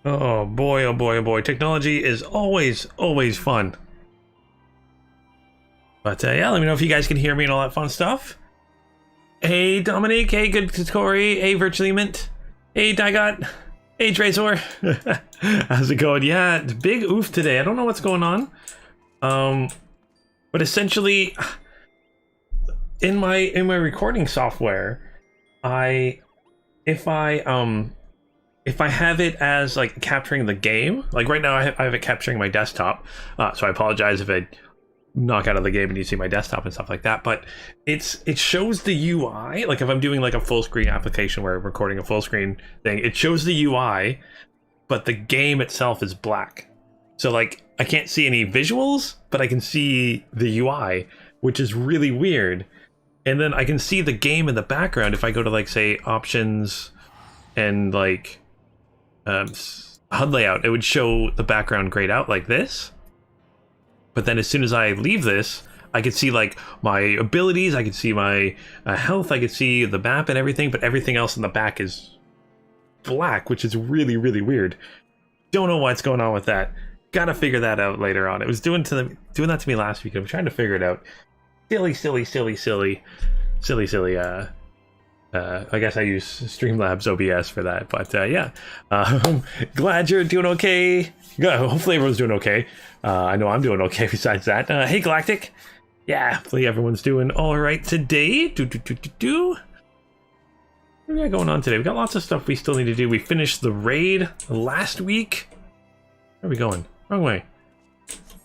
Oh boy, oh boy, oh boy. Technology is always fun. But yeah, let me know if you guys can hear me and all that fun stuff. Hey Dominic, hey Good Tori, hey Virtually Mint, hey Digot, hey Drazor. How's it going? Yeah, big oof today. I don't know what's going on. But essentially in my recording software, if I have it as like capturing the game, like right now I have it capturing my desktop, so I apologize if I knock out of the game and you see my desktop and stuff like that, but it shows the UI, like if I'm doing like a full screen application where I'm recording a full screen thing, it shows the UI, but the game itself is black. So like I can't see any visuals, but I can see the UI, which is really weird. And then I can see the game in the background if I go to like say options and like HUD layout, it would show the background grayed out like this. But then as soon as I leave this, I could see like my abilities, I could see my health, I could see the map and everything, but everything else in the back is black, which is really, really weird. Don't know what's going on with that. Gotta figure that out later on. It was doing that to me last week. I'm trying to figure it out. Silly. I guess I use Streamlabs OBS for that, but yeah. Glad you're doing okay. Hopefully everyone's doing okay. I know I'm doing okay besides that. Hey Galactic. Yeah, hopefully everyone's doing all right today. What do we got going on today? We got lots of stuff we still need to do. We finished the raid last week. Where are we going? Wrong way.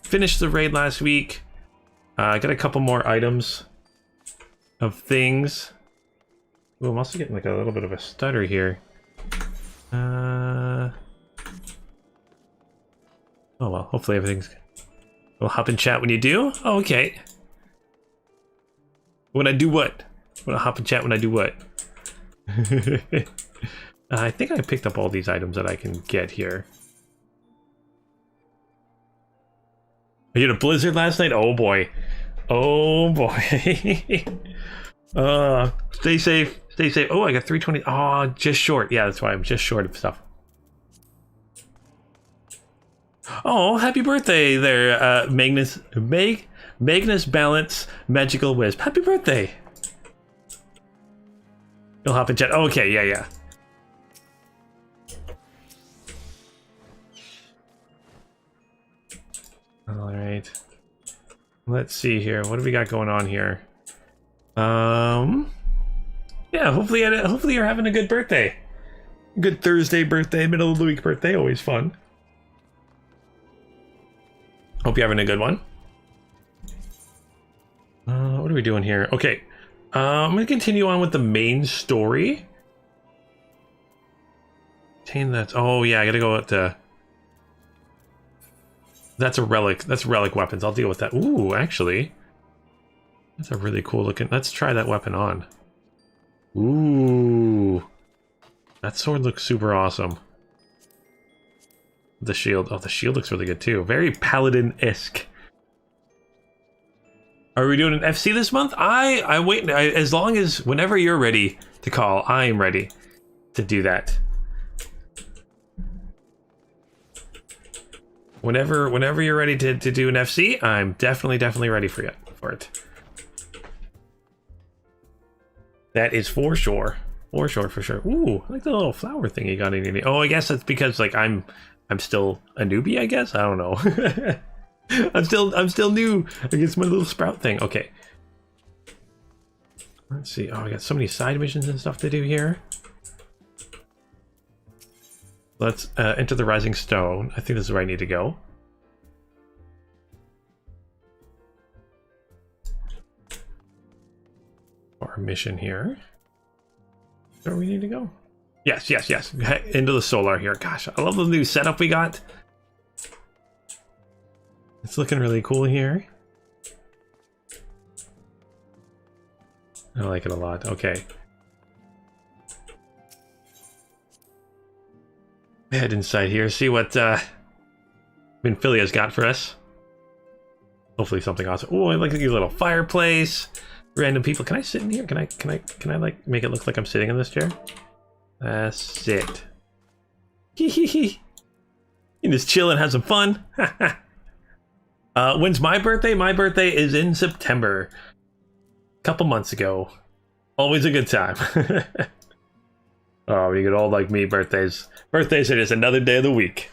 Finished the raid last week. I got a couple more items of things. Ooh, I'm also getting like a little bit of a stutter here. Oh well, hopefully everything's good. We'll hop in chat when you do. Oh, okay. When I do what? When I hop in chat when I do what? I think I picked up all these items that I can get here. I hit a blizzard last night? Oh boy. Oh boy. Stay safe. Stay safe. Oh, I got 320. Oh, just short. Yeah, that's why I'm just short of stuff. Oh, happy birthday there, Magnus Balance Magical Wisp. Happy birthday. You'll hop in chat. Oh, okay, yeah. All right. Let's see here. What do we got going on here? Yeah, hopefully you're having a good birthday. Good Thursday birthday, middle of the week birthday, always fun. Hope you're having a good one. What are we doing here? Okay, I'm gonna continue on with the main story. Obtain that. Oh yeah, I gotta go with the. That's a relic. That's relic weapons. I'll deal with that. Ooh, actually, that's a really cool looking. Let's try that weapon on. Ooh, that sword looks super awesome. The shield. Oh, the shield looks really good too. Very paladin-esque. Are we doing an FC this month? I wait. As long as whenever you're ready to call, I am ready to do that. Whenever you're ready to do an FC, I'm definitely ready for it. That is for sure. For sure. Ooh, I like the little flower thing you got in here. Oh, I guess that's because like I'm still a newbie, I guess. I don't know. I'm still new. I guess my little sprout thing. Okay. Let's see. Oh, I got so many side missions and stuff to do here. Let's enter the Rising Stone. I think this is where I need to go. Our mission here. Is that where we need to go? Yes. Into the solar here. Gosh, I love the new setup we got. It's looking really cool here. I like it a lot. Okay. Head inside here, see what Minfilia's got for us. Hopefully something awesome. Oh, I like the little fireplace. Random people. Can I sit in here? Can I like make it look like I'm sitting in this chair? Sit. You just chill and have some fun. When's my birthday? My birthday is in September. A couple months ago. Always a good time. Oh, you get old like me, birthdays. Birthdays are just another day of the week.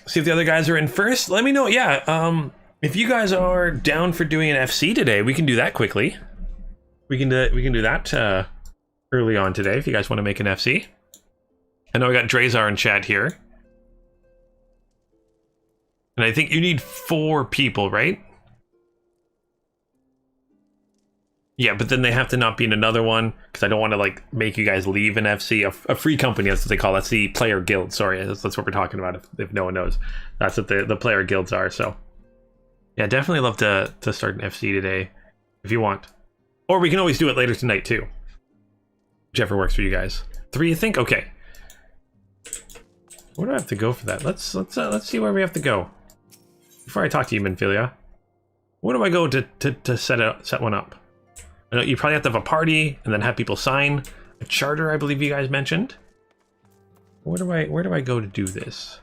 See if the other guys are in first. Let me know. Yeah, if you guys are down for doing an FC today, we can do that quickly. We can do that early on today if you guys want to make an FC. I know I got Drazar in chat here. And I think you need 4 people, right? Yeah, but then they have to not be in another one, because I don't want to like make you guys leave an FC, a free company, that's what they call it. That's the player guild, sorry, that's what we're talking about if no one knows. That's what the player guilds are, so. Yeah, definitely love to start an FC today, if you want. Or we can always do it later tonight too. Whichever works for you guys. 3, you think? Okay. Where do I have to go for that? Let's see where we have to go. Before I talk to you, Minfilia, where do I go to set one up? I know you probably have to have a party and then have people sign a charter, I believe you guys mentioned. Where do I go to do this?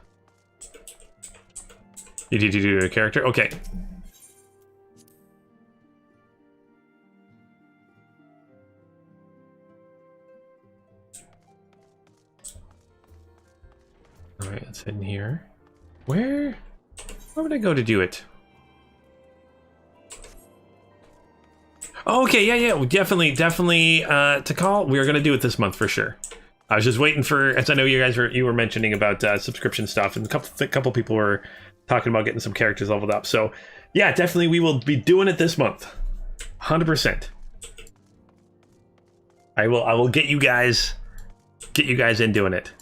You need to do a character? Okay. Alright, let's head in here. Where would I go to do it? Oh, okay, yeah, definitely, to call. We are going to do it this month for sure. I was just waiting for, as I know you guys were mentioning about subscription stuff, and a couple people were talking about getting some characters leveled up. So, yeah, definitely we will be doing it this month, 100%. I will get you guys in doing it.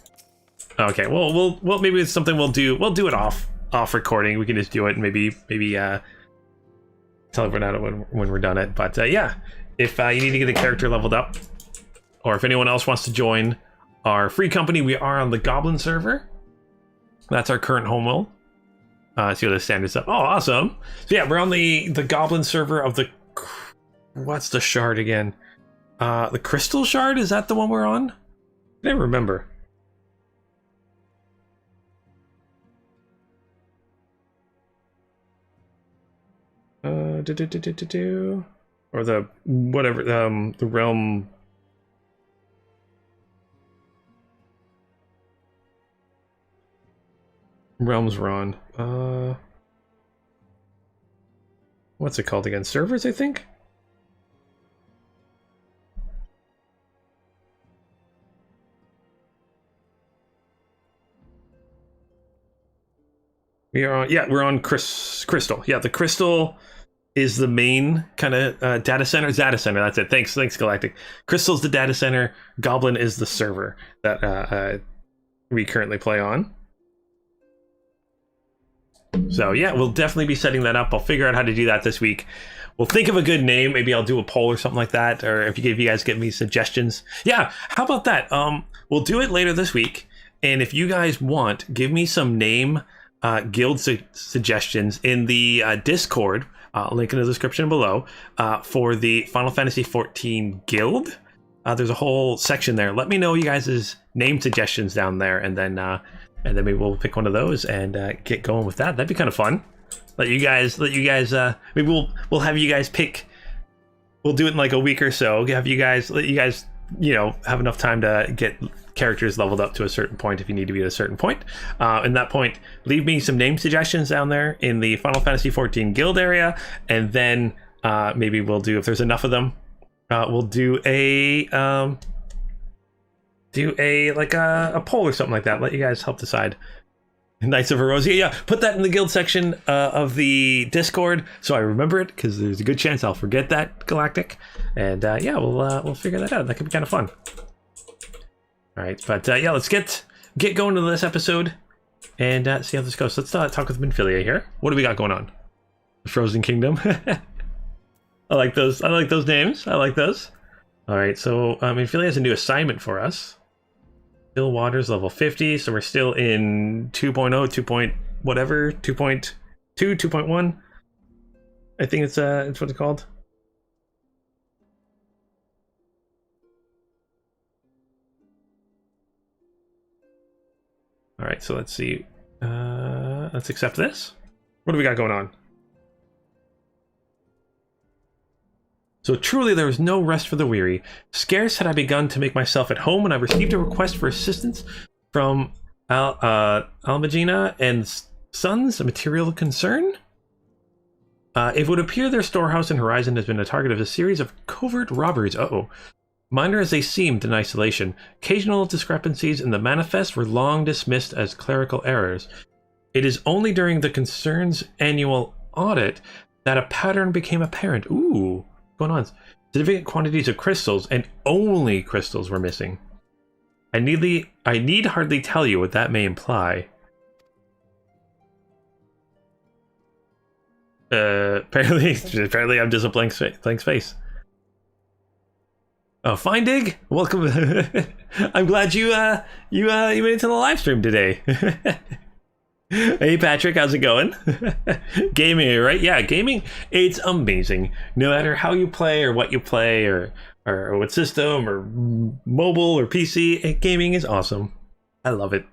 Okay, well, maybe it's something we'll do it off recording. We can just do it and maybe tell everyone when we're done it. But yeah, if you need to get a character leveled up, or if anyone else wants to join our free company, we are on the Goblin Server. That's our current home world. See what the standards up. Oh, awesome! So yeah, we're on the Goblin Server of the. What's the shard again? The Crystal Shard, is that the one we're on? I never remember. Or the whatever, the realm. Realms we're on. What's it called again? Servers, I think. We are on, yeah, we're on Crystal. Yeah, the Crystal is the main kind of data center. That's it. Thanks, Galactic. Crystal's the data center. Goblin is the server that we currently play on. So yeah, we'll definitely be setting that up. I'll figure out how to do that this week. We'll think of a good name. Maybe I'll do a poll or something like that. Or if you guys give me suggestions. Yeah, how about that? We'll do it later this week. And if you guys want, give me some name guild suggestions in the Discord. Link in the description below for the Final Fantasy XIV guild. There's a whole section there. Let me know you guys' name suggestions down there, and then maybe we'll pick one of those and get going with that. That'd be kind of fun. Let you guys. Maybe we'll have you guys pick. We'll do it in like a week or so. Let you guys, have enough time to get characters leveled up to a certain point if you need to be at a certain point. In that point, leave me some name suggestions down there in the Final Fantasy XIV guild area, and then maybe we'll do, if there's enough of them, we'll do a poll or something like that. Let you guys help decide. Knights of Erosia, yeah, put that in the guild section of the Discord so I remember it, because there's a good chance I'll forget that, Galactic. And yeah, we'll figure that out. That could be kind of fun. All right, but yeah, let's get going to this episode and see how this goes. So let's talk with Minfilia here. What do we got going on? The Frozen Kingdom. I like those. I like those names. I like those. All right, so Minfilia has a new assignment for us. Still Waters level 50, so we're still in 2.0, 2 point whatever, 2.2, 2.1. I think it's what it's called. right, so let's see. Let's accept this. What do we got going on? So truly there was no rest for the weary. Scarce had I begun to make myself at home when I received a request for assistance from Almagina and Sons, a material concern? It would appear their storehouse in Horizon has been a target of a series of covert robberies. Minor as they seemed in isolation, occasional discrepancies in the manifest were long dismissed as clerical errors. It is only during the concern's annual audit that a pattern became apparent. Ooh, what's going on? Significant quantities of crystals, and only crystals, were missing. I need hardly tell you what that may imply. Apparently I'm just a blank space. Oh, fine dig. Welcome. I'm glad you made it to the live stream today. Hey Patrick, how's it going? Gaming, right? Yeah, gaming. It's amazing. No matter how you play or what you play or what system or mobile or PC, gaming is awesome. I love it.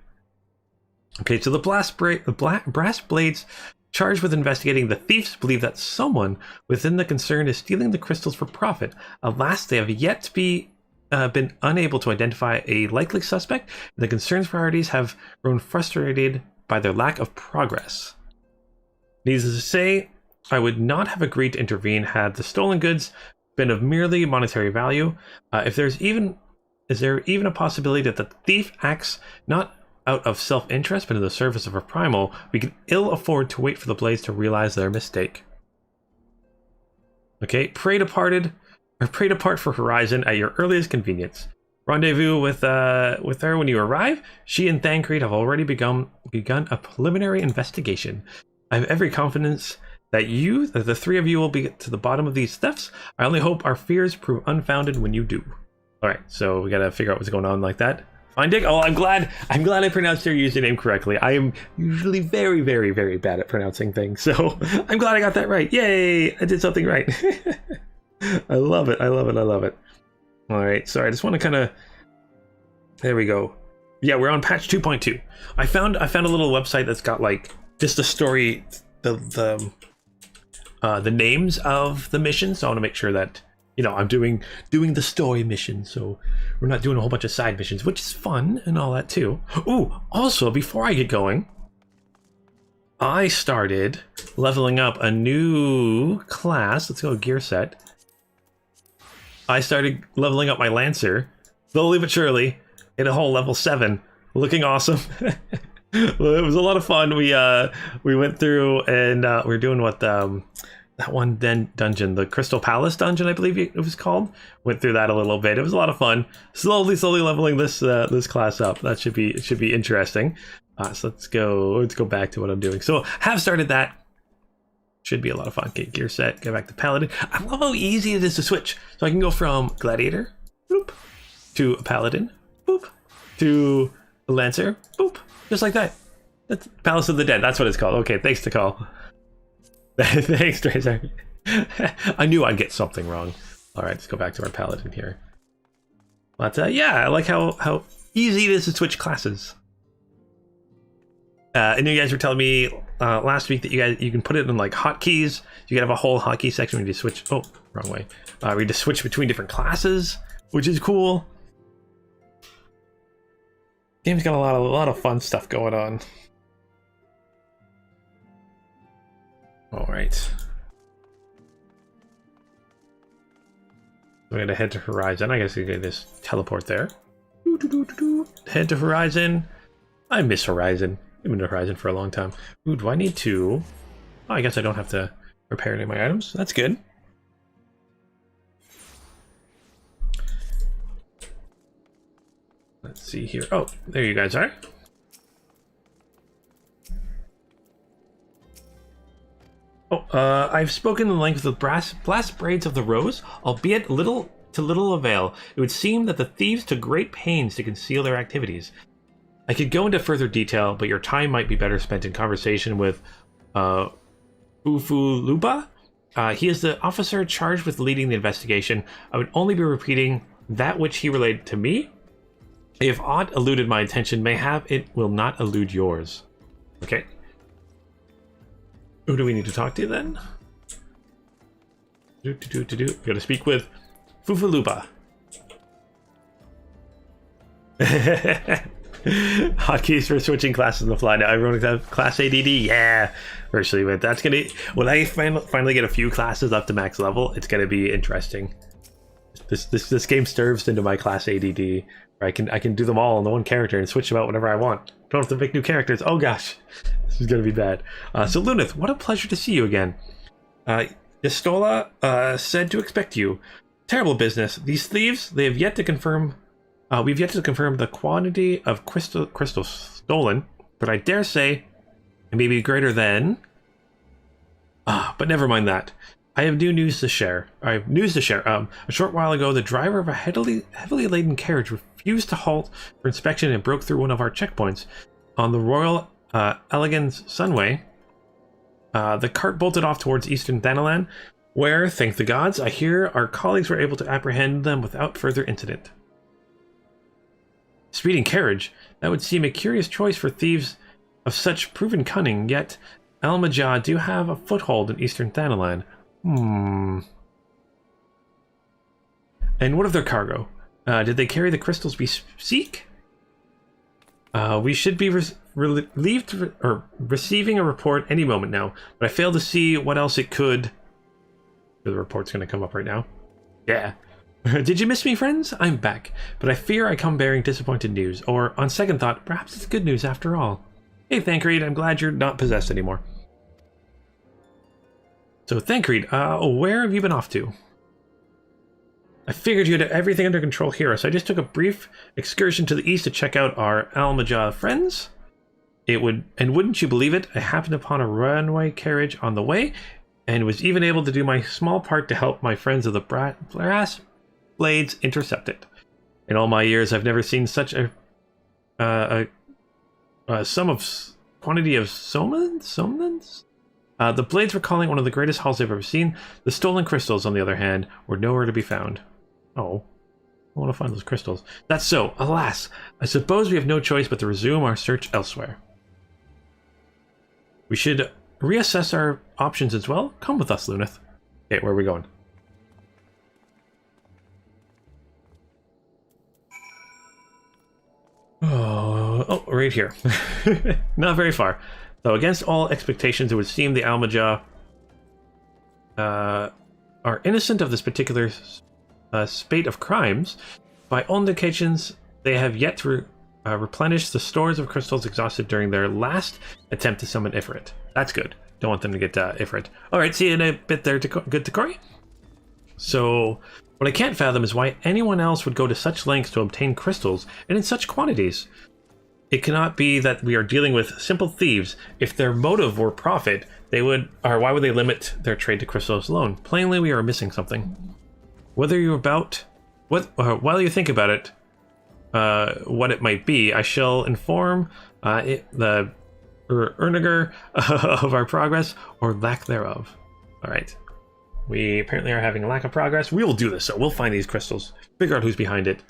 Okay, so the brass blades charged with investigating the thieves believe that someone within the concern is stealing the crystals for profit. Alas, they have yet to be been unable to identify a likely suspect. The concern's priorities have grown frustrated by their lack of progress. Needless to say, I would not have agreed to intervene had the stolen goods been of merely monetary value. Is there even a possibility that the thief acts not out of self-interest but in the service of a primal? We can ill afford to wait for the blades to realize their mistake. Okay, pray depart for Horizon at your earliest convenience. Rendezvous with her when you arrive. She and Thancred have already begun a preliminary investigation. I have every confidence that the three of you will be to the bottom of these thefts. I only hope our fears prove unfounded when you do. All right, so we gotta figure out what's going on like that. Fine, Dick. Oh, I'm glad I pronounced your username correctly. I am usually very, very, very bad at pronouncing things, so I'm glad I got that right. Yay! I did something right. I love it. I love it. I love it. All right, sorry. I just want to kind of. There we go. Yeah, we're on patch 2.2. I found a little website that's got like just the story, the names of the missions. So I want to make sure that I'm doing the story mission, so we're not doing a whole bunch of side missions, which is fun and all that too. Ooh, also before I get going, I started leveling up a new class. Let's go gear set. I started leveling up my Lancer, slowly but surely, in a whole level 7, looking awesome. It was a lot of fun. We went through and we were doing what that one dungeon, the Crystal Palace dungeon, I believe it was called. Went through that a little bit. It was a lot of fun. Slowly leveling this class up. That should be interesting. So let's go back to what I'm doing. So have started that. Should be a lot of fun. Okay, gear set. Go back to Paladin. I love how easy it is to switch. So I can go from Gladiator, boop, to a Paladin, boop, to a Lancer, boop, just like that. That's Palace of the Dead. That's what it's called. Okay, thanks to call. Thanks, Tracer. I knew I'd get something wrong. All right, let's go back to our Paladin here. But yeah, I like how easy it is to switch classes. And you guys were telling me last week that you can put it in like hotkeys. You can have a whole hotkey section where you switch. Oh, wrong way. Where you just switch between different classes, which is cool. Game's got a lot of fun stuff going on. All right. We're gonna head to Horizon. I guess we can just teleport there. Head to Horizon. I miss Horizon. I've been to Horizon for a long time. Ooh, do I need to? Oh, I guess I don't have to repair any of my items. That's good. Let's see here. Oh, there you guys are. Oh, I've spoken in length of the blast braids of the rose, albeit little to little avail. It would seem that the thieves took great pains to conceal their activities. I could go into further detail, but your time might be better spent in conversation with Ul'dah. He is the officer charged with leading the investigation. I would only be repeating that which he relayed to me. If aught eluded my attention, mayhap it will not elude yours. Okay. Who do we need to talk to then? We gotta speak with Fufaluba. Hotkeys for switching classes on the fly. Now everyone has class ADD. Yeah, virtually. But that's gonna, when I finally get a few classes up to max level, it's gonna be interesting. This game serves into my class ADD. Where I can do them all on the one character and switch them out whenever I want. Don't have to make new characters. Oh gosh, this is gonna be bad. So Lunith, what a pleasure to see you again. Istola said to expect you. Terrible business. These thieves, they have yet to confirm. We've yet to confirm the quantity of crystals stolen, but I dare say it may be greater than. But never mind that. I have new news to share. A short while ago, the driver of a heavily laden carriage refused to halt for inspection and broke through one of our checkpoints on the Royal Elegans Sunway. The cart bolted off towards eastern THANALAN, where, thank the gods, I hear our colleagues were able to apprehend them without further incident. Speeding carriage, that would seem a curious choice for thieves of such proven cunning, yet Al-Majah do have a foothold in eastern THANALAN. And what of their cargo? Did they carry the crystals we seek? We should be receiving a report any moment now, but I fail to see what else it could. The report's going to come up right now. Yeah. Did you miss me, friends? I'm back, but I fear I come bearing disappointed news, or, on second thought, perhaps it's good news after all. Hey, Thancred, I'm glad you're not possessed anymore. So, Thancred, where have you been off to? I figured you had everything under control here, so I just took a brief excursion to the east to check out our Al-Majah friends. Wouldn't you believe it, I happened upon a runaway carriage on the way, and was even able to do my small part to help my friends of the brass blades intercept it. In all my years, I've never seen such a quantity of somnants? The blades were calling one of the greatest hauls I've ever seen. The stolen crystals, on the other hand, were nowhere to be found. Oh, I want to find those crystals. That's so. Alas, I suppose we have no choice but to resume our search elsewhere. We should reassess our options as well. Come with us, Lunith. Okay, where are we going? Oh, right here. Not very far. So against all expectations, it would seem the Al-Majah are innocent of this particular spate of crimes. By all indications, they have yet to replenish the stores of crystals exhausted during their last attempt to summon Ifrit. That's good. Don't want them to get Ifrit. Alright, see you in a bit there, good Takori. So, what I can't fathom is why anyone else would go to such lengths to obtain crystals, and in such quantities. It cannot be that we are dealing with simple thieves. If their motive were profit, why would they limit their trade to crystals alone? Plainly, we are missing something. While you think about it, what it might be, I shall inform the Erniger of our progress, or lack thereof. Alright. We apparently are having a lack of progress. We will do this, so we'll find these crystals. Figure out who's behind it.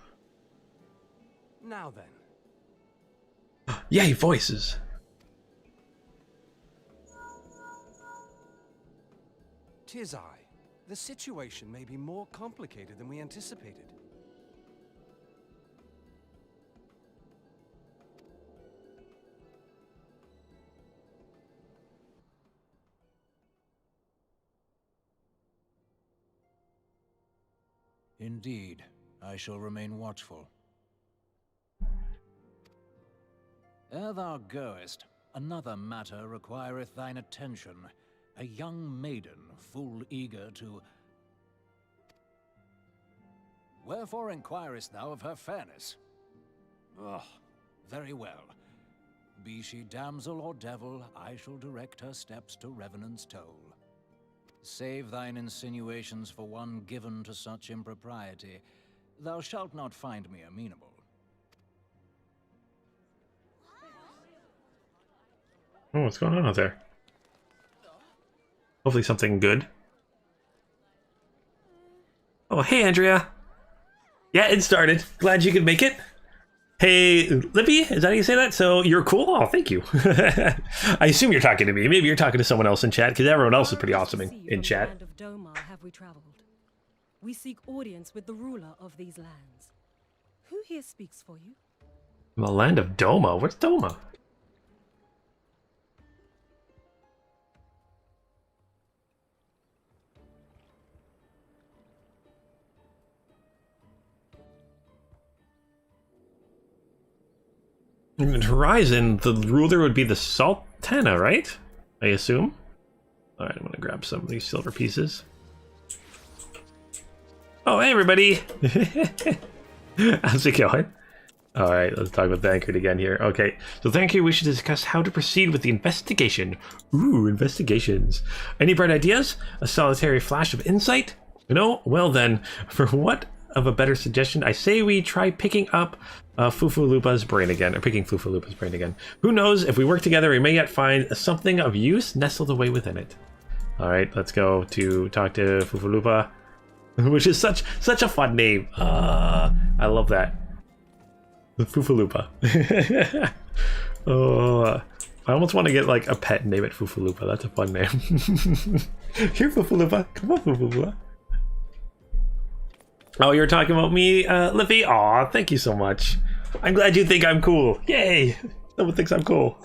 Now then. Yay, voices! 'Tis I. The situation may be more complicated than we anticipated. Indeed, I shall remain watchful. Ere thou goest, another matter requireth thine attention. A young maiden, full eager to... Wherefore inquirest thou of her fairness? Very well. Be she damsel or devil, I shall direct her steps to Revenant's Toll. Save thine insinuations for one given to such impropriety. Thou shalt not find me amenable. Oh, what's going on out there? Hopefully something good. Oh, hey, Andrea. Yeah, it started. Glad you could make it. Hey, Lippy, is that how you say that? So you're cool? Oh, thank you. I assume you're talking to me. Maybe you're talking to someone else in chat, because everyone else is pretty awesome in chat. Land of Doma have we traveled? We seek audience with the ruler of these lands. Who here speaks for you? The land of Doma? What's Doma? In Horizon, the ruler would be the Sultana, right? I assume. Alright, I'm gonna grab some of these silver pieces. Oh, hey everybody! How's it going? Alright, let's talk about Thancred again here. Okay, so Thancred wishes to discuss how to proceed with the investigation. Ooh, investigations. Any bright ideas? A solitary flash of insight? No? Well then, for what of a better suggestion, I say we try picking up Fufulupa's brain again, or picking Fufulupa's brain again. Who knows, if we work together, we may yet find something of use nestled away within it. Alright, let's go to talk to Fufulupa, which is such a fun name. I love that. The Fufulupa. Oh, I almost want to get like a pet and name it Fufulupa. That's a fun name. Here, Fufulupa. Come on, Fufulupa. Oh, you're talking about me, Liffy? Aw, thank you so much. I'm glad you think I'm cool. Yay! Someone thinks I'm cool.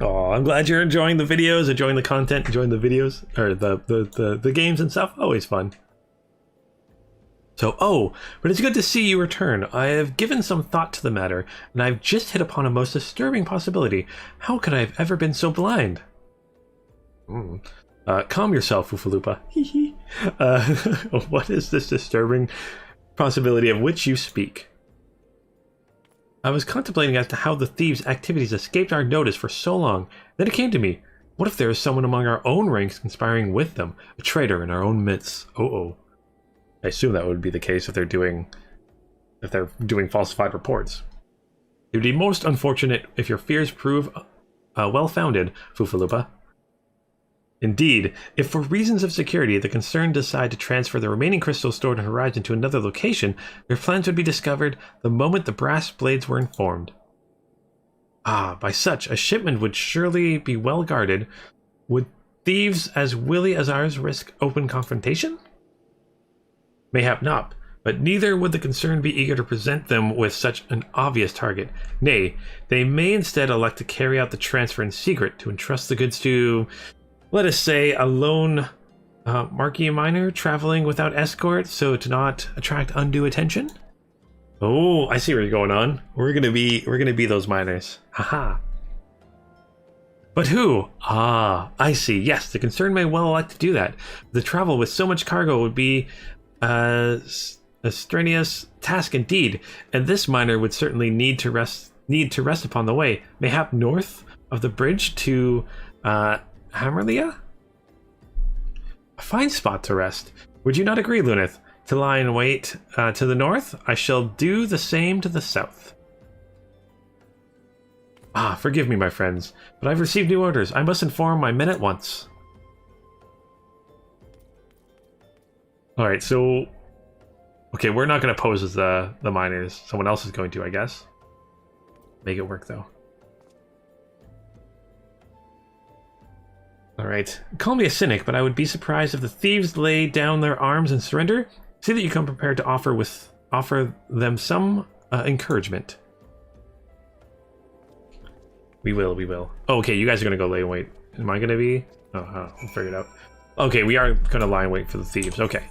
Oh, I'm glad you're enjoying the videos, enjoying the content, enjoying the videos, or the games and stuff. Always fun. So, but it's good to see you return. I have given some thought to the matter, and I've just hit upon a most disturbing possibility. How could I have ever been so blind? Calm yourself, Fufulupa. What is this disturbing possibility of which you speak? I was contemplating as to how the thieves' activities escaped our notice for so long. Then it came to me. What if there is someone among our own ranks conspiring with them? A traitor in our own midst. I assume that would be the case if they're doing falsified reports. It would be most unfortunate if your fears prove well-founded, Fufulupa. Indeed, if for reasons of security the concerned decide to transfer the remaining crystals stored in Horizon to another location, their plans would be discovered the moment the brass blades were informed. By such, a shipment would surely be well guarded. Would thieves as willy as ours risk open confrontation? Mayhap not, but neither would the concerned be eager to present them with such an obvious target. Nay, they may instead elect to carry out the transfer in secret, to entrust the goods to, let us say, a lone marquee miner traveling without escort, so to not attract undue attention. Oh, I see where you're going on. We're gonna be those miners. Haha. But who? I see. Yes, the concerned may well elect to do that. The travel with so much cargo would be a strenuous task indeed, and this miner would certainly need to rest upon the way, mayhap north of the bridge to Hammerlia? A fine spot to rest. Would you not agree, Lunith? To lie in wait to the north, I shall do the same to the south. Forgive me, my friends, but I've received new orders. I must inform my men at once. Alright, so... Okay, we're not going to pose as the miners. Someone else is going to, I guess. Make it work, though. Alright, call me a cynic, but I would be surprised if the thieves lay down their arms and surrender. See that you come prepared to offer them some encouragement. We will. Oh, okay, you guys are going to go lay in wait. Am I going to be? We'll figure it out. Okay, we are going to lie in wait for the thieves. Okay.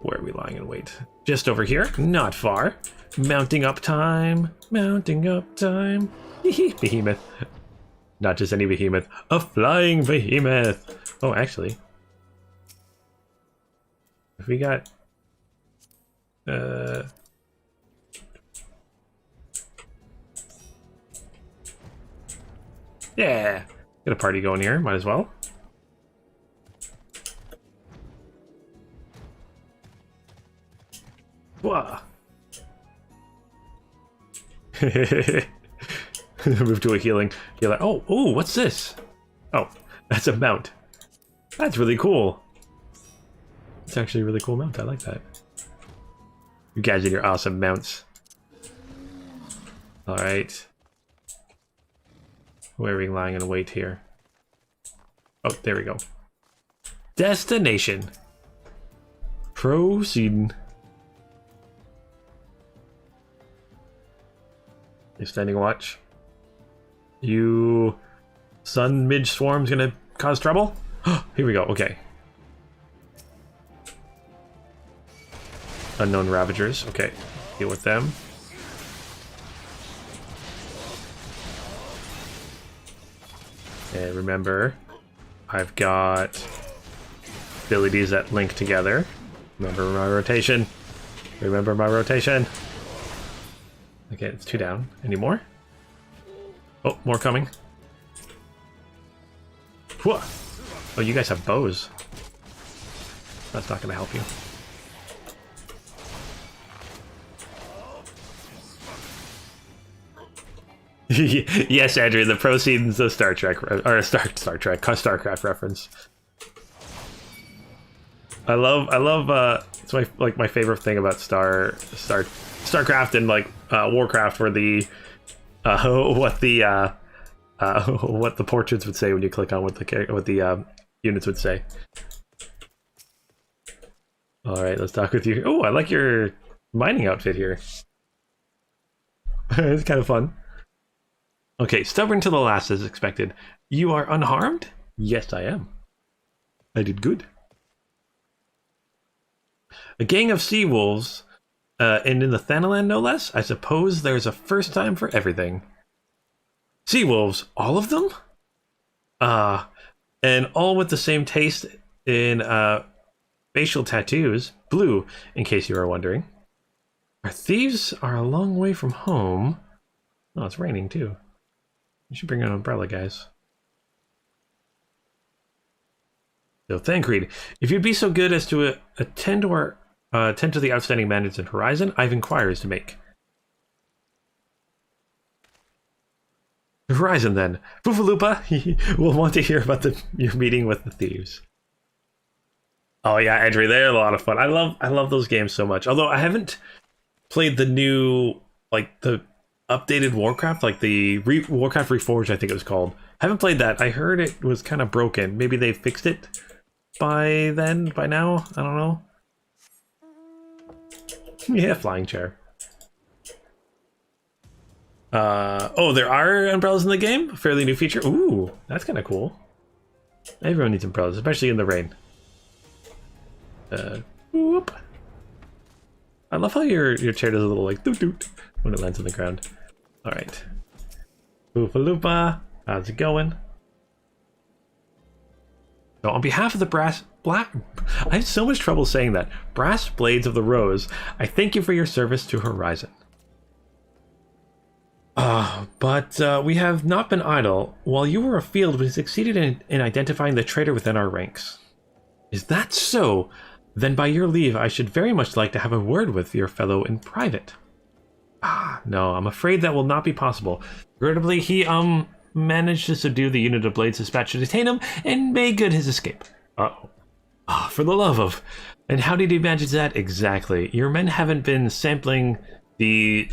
Where are we lying in wait? Just over here. Not far. Mounting up time. Behemoth. Not just any behemoth. A flying behemoth. Oh, actually. If we got... Yeah. Get a party going here. Might as well. Whoa. Move to a healer. Oh, what's this? Oh, that's a mount. That's really cool. It's actually a really cool mount. I like that. You guys and your awesome mounts. Alright. Where are we lying in wait here? Oh, there we go. Destination. Proceeding. You standing watch? You... Sun Midge Swarm's gonna cause trouble? Here we go, okay. Unknown Ravagers, okay. Deal with them. And remember, I've got abilities that link together. Remember my rotation. Remember my rotation. Okay, it's 2 down. Any more? Oh, more coming. Whoa. Oh, you guys have bows. That's not gonna help you. Yes, Andrew, the proceeds of Star Trek, or Star Trek, StarCraft reference. I love. It's my favorite thing about StarCraft and like Warcraft, where the what the portraits would say when you click on what the units would say. All right, let's talk with you. Oh, I like your mining outfit here. It's kind of fun. Okay, stubborn to the last as expected. You are unharmed? Yes, I am. I did good. A gang of sea wolves, and in the THANALAN no less. I suppose there's a first time for everything. Sea wolves, all of them? And all with the same taste in facial tattoos, blue, in case you are wondering. Our thieves are a long way from home. Oh, it's raining too. You should bring an umbrella, guys. So, Thancred, if you'd be so good as to attend to the outstanding matters in Horizon, I've inquiries to make. Horizon, then. Foofaloopa will want to hear about your meeting with the thieves. Oh yeah, Andrew, they're a lot of fun. I love those games so much. Although I haven't played the new, like the updated Warcraft, like the Warcraft Reforged, I think it was called. I haven't played that. I heard it was kind of broken. Maybe they fixed it by now. I don't know. Yeah, flying chair. Oh, there are umbrellas in the game? A fairly new feature? Ooh, that's kind of cool. Everyone needs umbrellas, especially in the rain. Whoop. I love how your chair does a little like doot doot when it lands on the ground. Alright. Oofaloopa, how's it going? So on behalf of the I have so much trouble saying that. Brass Blades of the Rose, I thank you for your service to Horizon. But we have not been idle. While you were afield, we succeeded in identifying the traitor within our ranks. Is that so? Then by your leave, I should very much like to have a word with your fellow in private. No, I'm afraid that will not be possible. Regrettably, he, managed to subdue the unit of blades dispatched to detain him, and made good his escape. Uh-oh. For the love of... And how did he manage that exactly? Your men haven't been sampling the,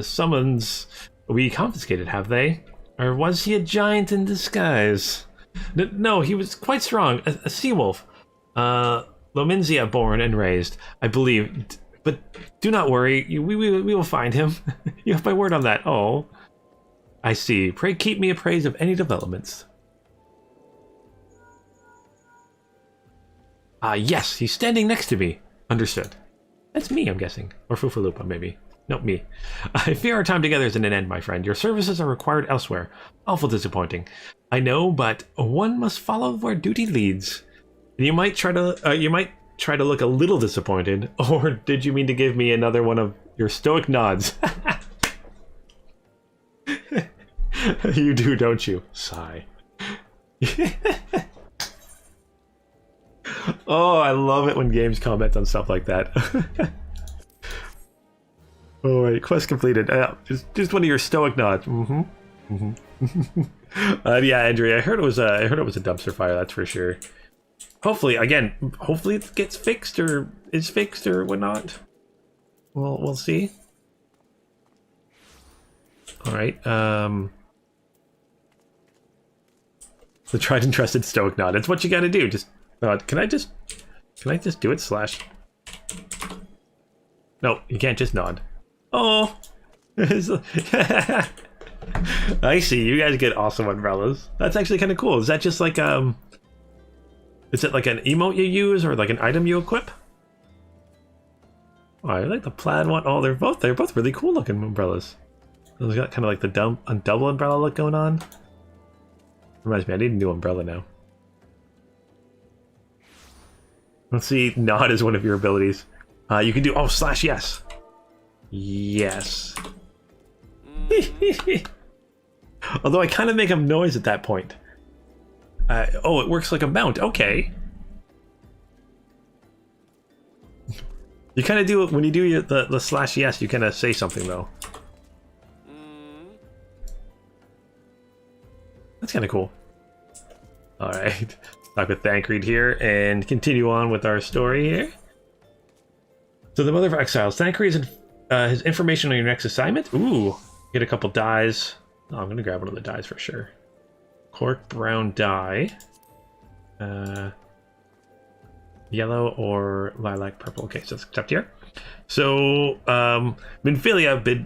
summons we confiscated, have they? Or was he a giant in disguise? No, he was quite strong, a sea wolf. Lominzia born and raised, I believe. But do not worry, we will find him. You have my word on that. Oh, I see. Pray keep me appraised of any developments. Yes, he's standing next to me. Understood. That's me, I'm guessing. Or Foofaloopa, maybe. No, me. I fear our time together is at an end, my friend. Your services are required elsewhere. Awful disappointing. I know, but one must follow where duty leads. You might try to look a little disappointed, or did you mean to give me another one of your stoic nods? You do, don't you? Sigh. Oh, I love it when games comment on stuff like that. Oh, wait, quest completed. Just one of your stoic nods. Yeah, Andrea, I heard it was a dumpster fire. That's for sure. Hopefully, again, hopefully it gets fixed or is fixed or whatnot. Well, we'll see. All right. The tried and trusted stoic nod. It's what you got to do. Just nod. Can I just do it? Slash. No, you can't just nod. Oh. I see. You guys get awesome umbrellas. That's actually kind of cool. Is that just like is it like an emote you use or like an item you equip? Oh, I like the plaid one. Oh, they're both really cool looking umbrellas. Those got kind of like the double umbrella look going on. Reminds me, I need a new umbrella now. Let's see, nod is one of your abilities. You can do, oh, slash yes. Yes. Although I kind of make a noise at that point. Oh, it works like a mount. Okay. You kind of do it when you do the slash yes. You kind of say something though. That's kind of cool. All right, talk with Thancred here and continue on with our story here. So the Mother of Exiles. Thancred is his information on your next assignment. Ooh, get a couple dies. Oh, I'm gonna grab one of the dies for sure. Cork brown die. Yellow or lilac purple. Okay, so it's accept here. So Minfilia bid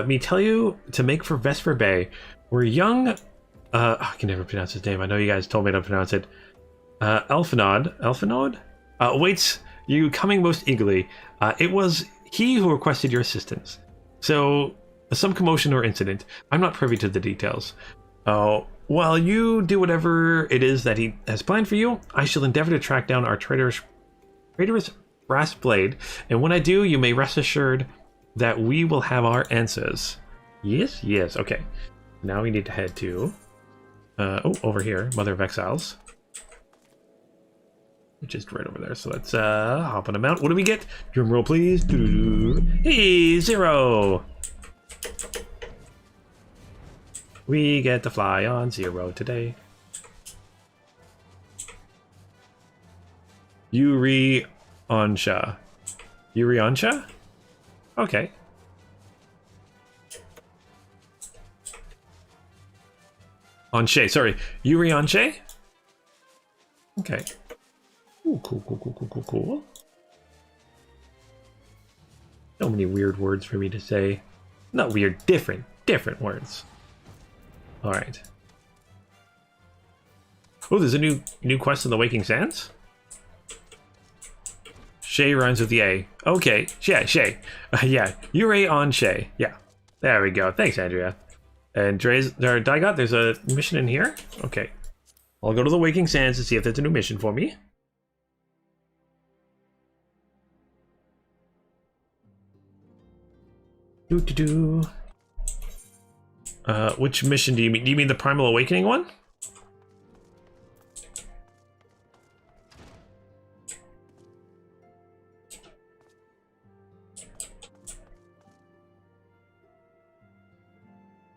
me tell you to make for Vesper Bay. We're young. I can never pronounce his name. I know you guys told me to pronounce it. Elfinod awaits you coming most eagerly. It was he who requested your assistance. So, some commotion or incident. I'm not privy to the details. While you do whatever it is that he has planned for you, I shall endeavor to track down our traitorous brass blade. And when I do, you may rest assured that we will have our answers. Yes, yes. Okay. Now we need to head to... over here, Mother of Exiles. Just right over there. So let's hop on a mount. What do we get? Drum roll, please. Hey, 0! We get to fly on 0 today. Yuri Onsha. Yuri Onsha? Okay. Anshe, sorry. Yuri Anshe? Okay. Ooh, cool. So many weird words for me to say. Not weird, different words. Alright. Oh, there's a new quest in the Waking Sands? Shay rhymes with the A. Okay, yeah, Shay. Yeah, Yuri Anshe. Yeah, there we go. Thanks, Andrea. And Daigot, there's a mission in here? Okay. I'll go to the Waking Sands to see if there's a new mission for me. Which mission do you mean? Do you mean the Primal Awakening one?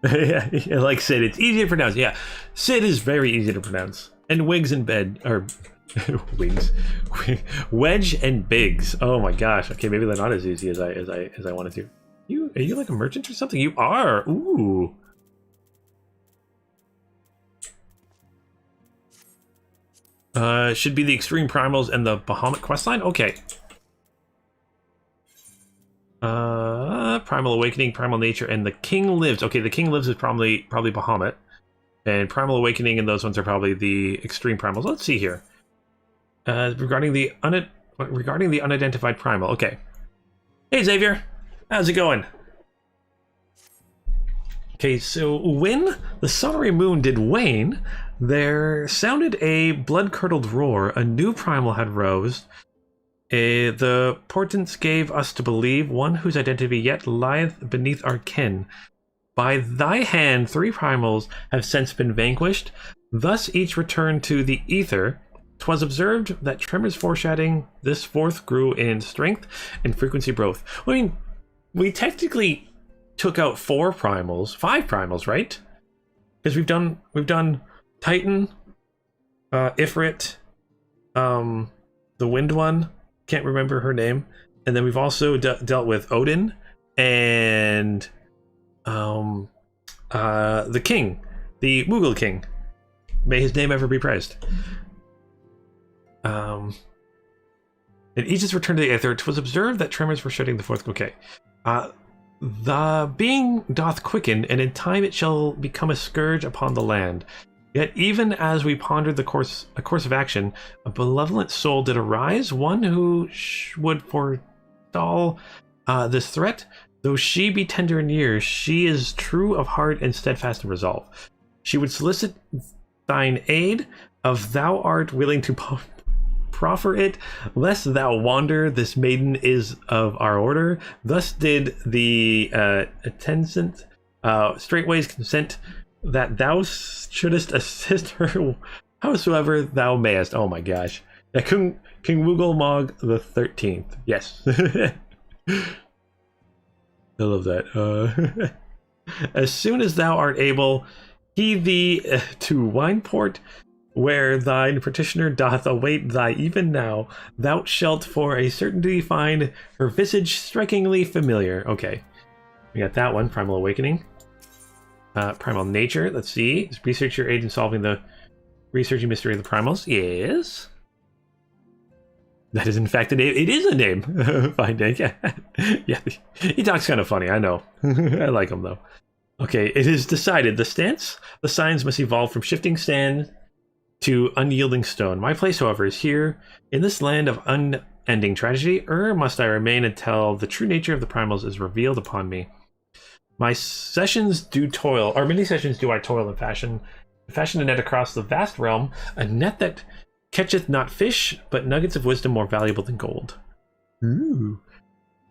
Yeah, like Sid, it's easy to pronounce. Yeah, Sid is very easy to pronounce. And Wigs and Bed, or Wigs, Wedge and Biggs. Oh my gosh. Okay, maybe they're not as easy as I wanted to. Are you like a merchant or something? You are. Ooh. Should be the Extreme Primals and the Bahamut questline. Okay. Primal Awakening, Primal Nature, and the King Lives. Okay, the King Lives is probably Bahamut, and Primal Awakening and those ones are probably the Extreme Primals. Let's see here. Regarding the unidentified primal. Okay. Hey Xavier, how's it going? Okay, so when the Solary Moon did wane, there sounded a blood-curdled roar. A new primal had rose. The portents gave us to believe one whose identity yet lieth beneath our ken. By thy hand 3 primals have since been vanquished. Thus each returned to the ether. 'Twas observed that tremors foreshadowing this fourth grew in strength and frequency both. I mean, we technically took out 5 primals, right? Because we've done Titan, Ifrit, the wind one. Can't remember her name. And then we've also dealt with Odin and the king, the Moogle king. May his name ever be praised. In Aegis' return to the Aether, it was observed that tremors were shedding the fourth. Okay. The being doth quicken, and in time it shall become a scourge upon the land. Yet even as we pondered a course of action, a benevolent soul did arise, one who would forestall this threat. Though she be tender in years, she is true of heart and steadfast in resolve. She would solicit thine aid, if thou art willing to proffer it, lest thou wander. This maiden is of our order. Thus did the attendant straightways consent that thou shouldest assist her howsoever thou mayest. Oh my gosh. Yeah, King Woogle the 13th. Yes. I love that. As soon as thou art able, he thee to Wineport, where thine petitioner doth await thy even now. Thou shalt for a certainty find her visage strikingly familiar. Okay, we got that one. Primal Awakening. Primal Nature. Let's see. Research your aid in solving the researching mystery of the primals. Yes. That is in fact a name. It is a name. Fine day. Yeah. Yeah. He talks kind of funny. I know. I like him though. Okay. It is decided. The stance. The signs must evolve from shifting sand to unyielding stone. My place, however, is here in this land of unending tragedy. Must I remain until the true nature of the primals is revealed upon me. My sessions do toil, or many sessions do I toil and fashion a net across the vast realm, a net that catcheth not fish, but nuggets of wisdom more valuable than gold. Ooh.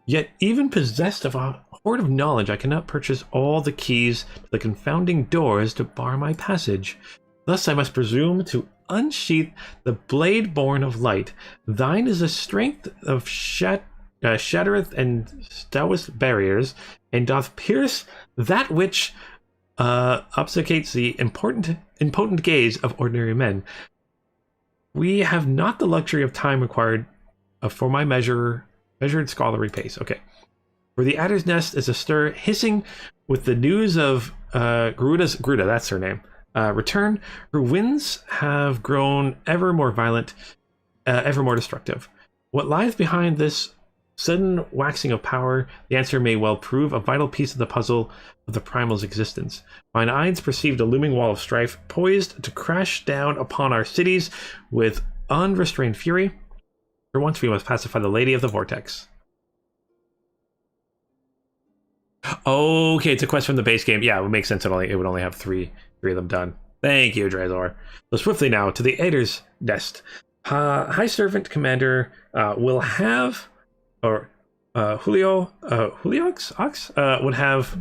Yet even possessed of a hoard of knowledge, I cannot purchase all the keys to the confounding doors to bar my passage. Thus I must presume to unsheath the blade born of light. Thine is the strength of shattereth and stoutest barriers, and doth pierce that which obfuscates the impotent gaze of ordinary men. We have not the luxury of time required for my measured scholarly pace. Okay. For the adder's nest is astir, hissing with the news of Gruda, that's her name, return. Her winds have grown ever more violent, ever more destructive. What lies behind this sudden waxing of power? The answer may well prove a vital piece of the puzzle of the primal's existence. Mine eyes perceived a looming wall of strife, poised to crash down upon our cities with unrestrained fury. For once we must pacify the Lady of the Vortex. Okay, it's a quest from the base game. Yeah, it would make sense. It would only have three of them done. Thank you, Drazor. So swiftly now to the Ader's nest. High Servant Commander will have, or Juliox would have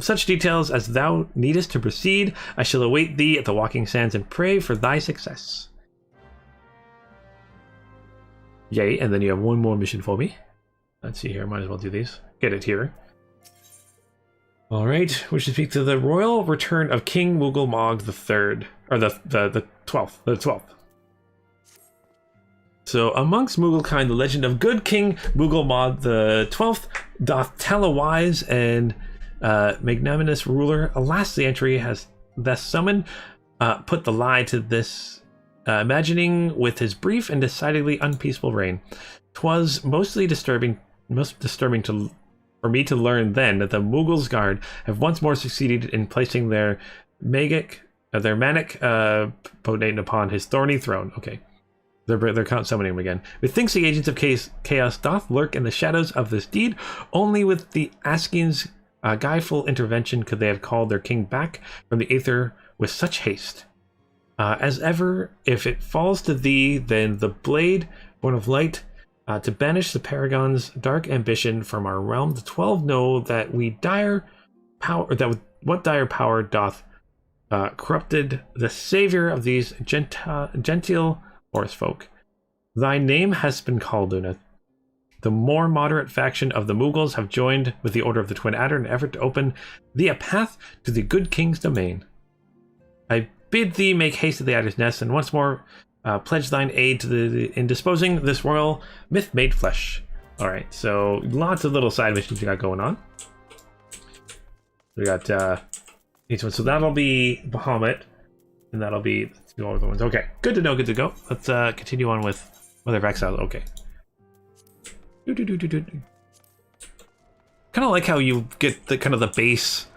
such details as thou needest to proceed. I shall await thee at the Walking Sands and pray for thy success. Yay, and then you have one more mission for me. Let's see here, might as well do these. Get it here. Alright, we should speak to the royal return of King Moogle III, or the 12th. So, amongst Mooglekind, the legend of good King Moogle the 12th doth tell a wise and magnanimous ruler. Alas, the entry has thus summoned, put the lie to this, imagining with his brief and decidedly unpeaceful reign. 'Twas most disturbing for me to learn then that the Moogle's Guard have once more succeeded in placing their manic potentate upon his thorny throne. Okay. They're count summoning him again. Methinks the agents of chaos doth lurk in the shadows of this deed. Only with the Asking's guileful intervention could they have called their king back from the aether with such haste. As ever, if it falls to thee, then the blade born of light, to banish the Paragon's dark ambition from our realm. The 12 know that what dire power doth corrupted the savior of these genteel forest folk. Thy name has been called, Luna. The more moderate faction of the Moogles have joined with the Order of the Twin Adder in an effort to open thee a path to the good king's domain. I bid thee make haste to the Adder's nest, and once more pledge thine aid in disposing this royal myth made flesh. All right, so lots of little side missions we got going on. We got each one, so that'll be Bahamut, and that'll be the other ones. Okay, good to know. Good to go. Let's continue on with Mother of Exile. Okay. Kind of like how you get the kind of the base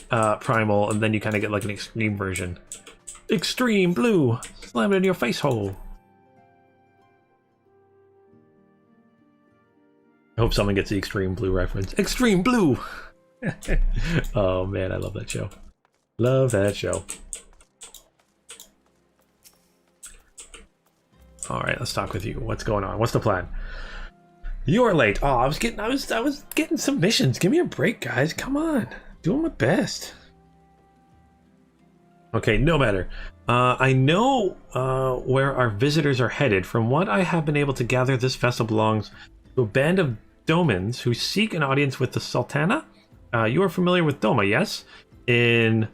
primal, and then you kind of get like an extreme version. Extreme blue, slam it in your face hole. I hope someone gets the Extreme Blue reference. Extreme Blue! Oh man, I love that show. Love that show. Alright, let's talk with you. What's going on? What's the plan? You're late. Oh, I was getting some missions. Give me a break, guys. Come on. Doing my best. Okay, no matter. I know where our visitors are headed. From what I have been able to gather, this vessel belongs to a band of Domans who seek an audience with the Sultana. You are familiar with Doma, yes? In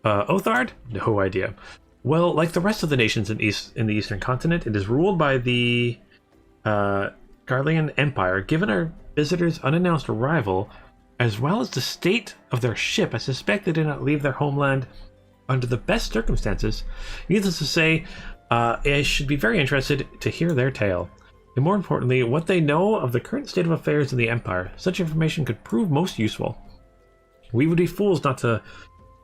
Othard? No idea. Well, like the rest of the nations in the Eastern Continent, it is ruled by the Garlean Empire. Given our visitors' unannounced arrival, as well as the state of their ship, I suspect they did not leave their homeland under the best circumstances. Needless to say, I should be very interested to hear their tale. And more importantly, what they know of the current state of affairs in the Empire. Such information could prove most useful. We would be fools not to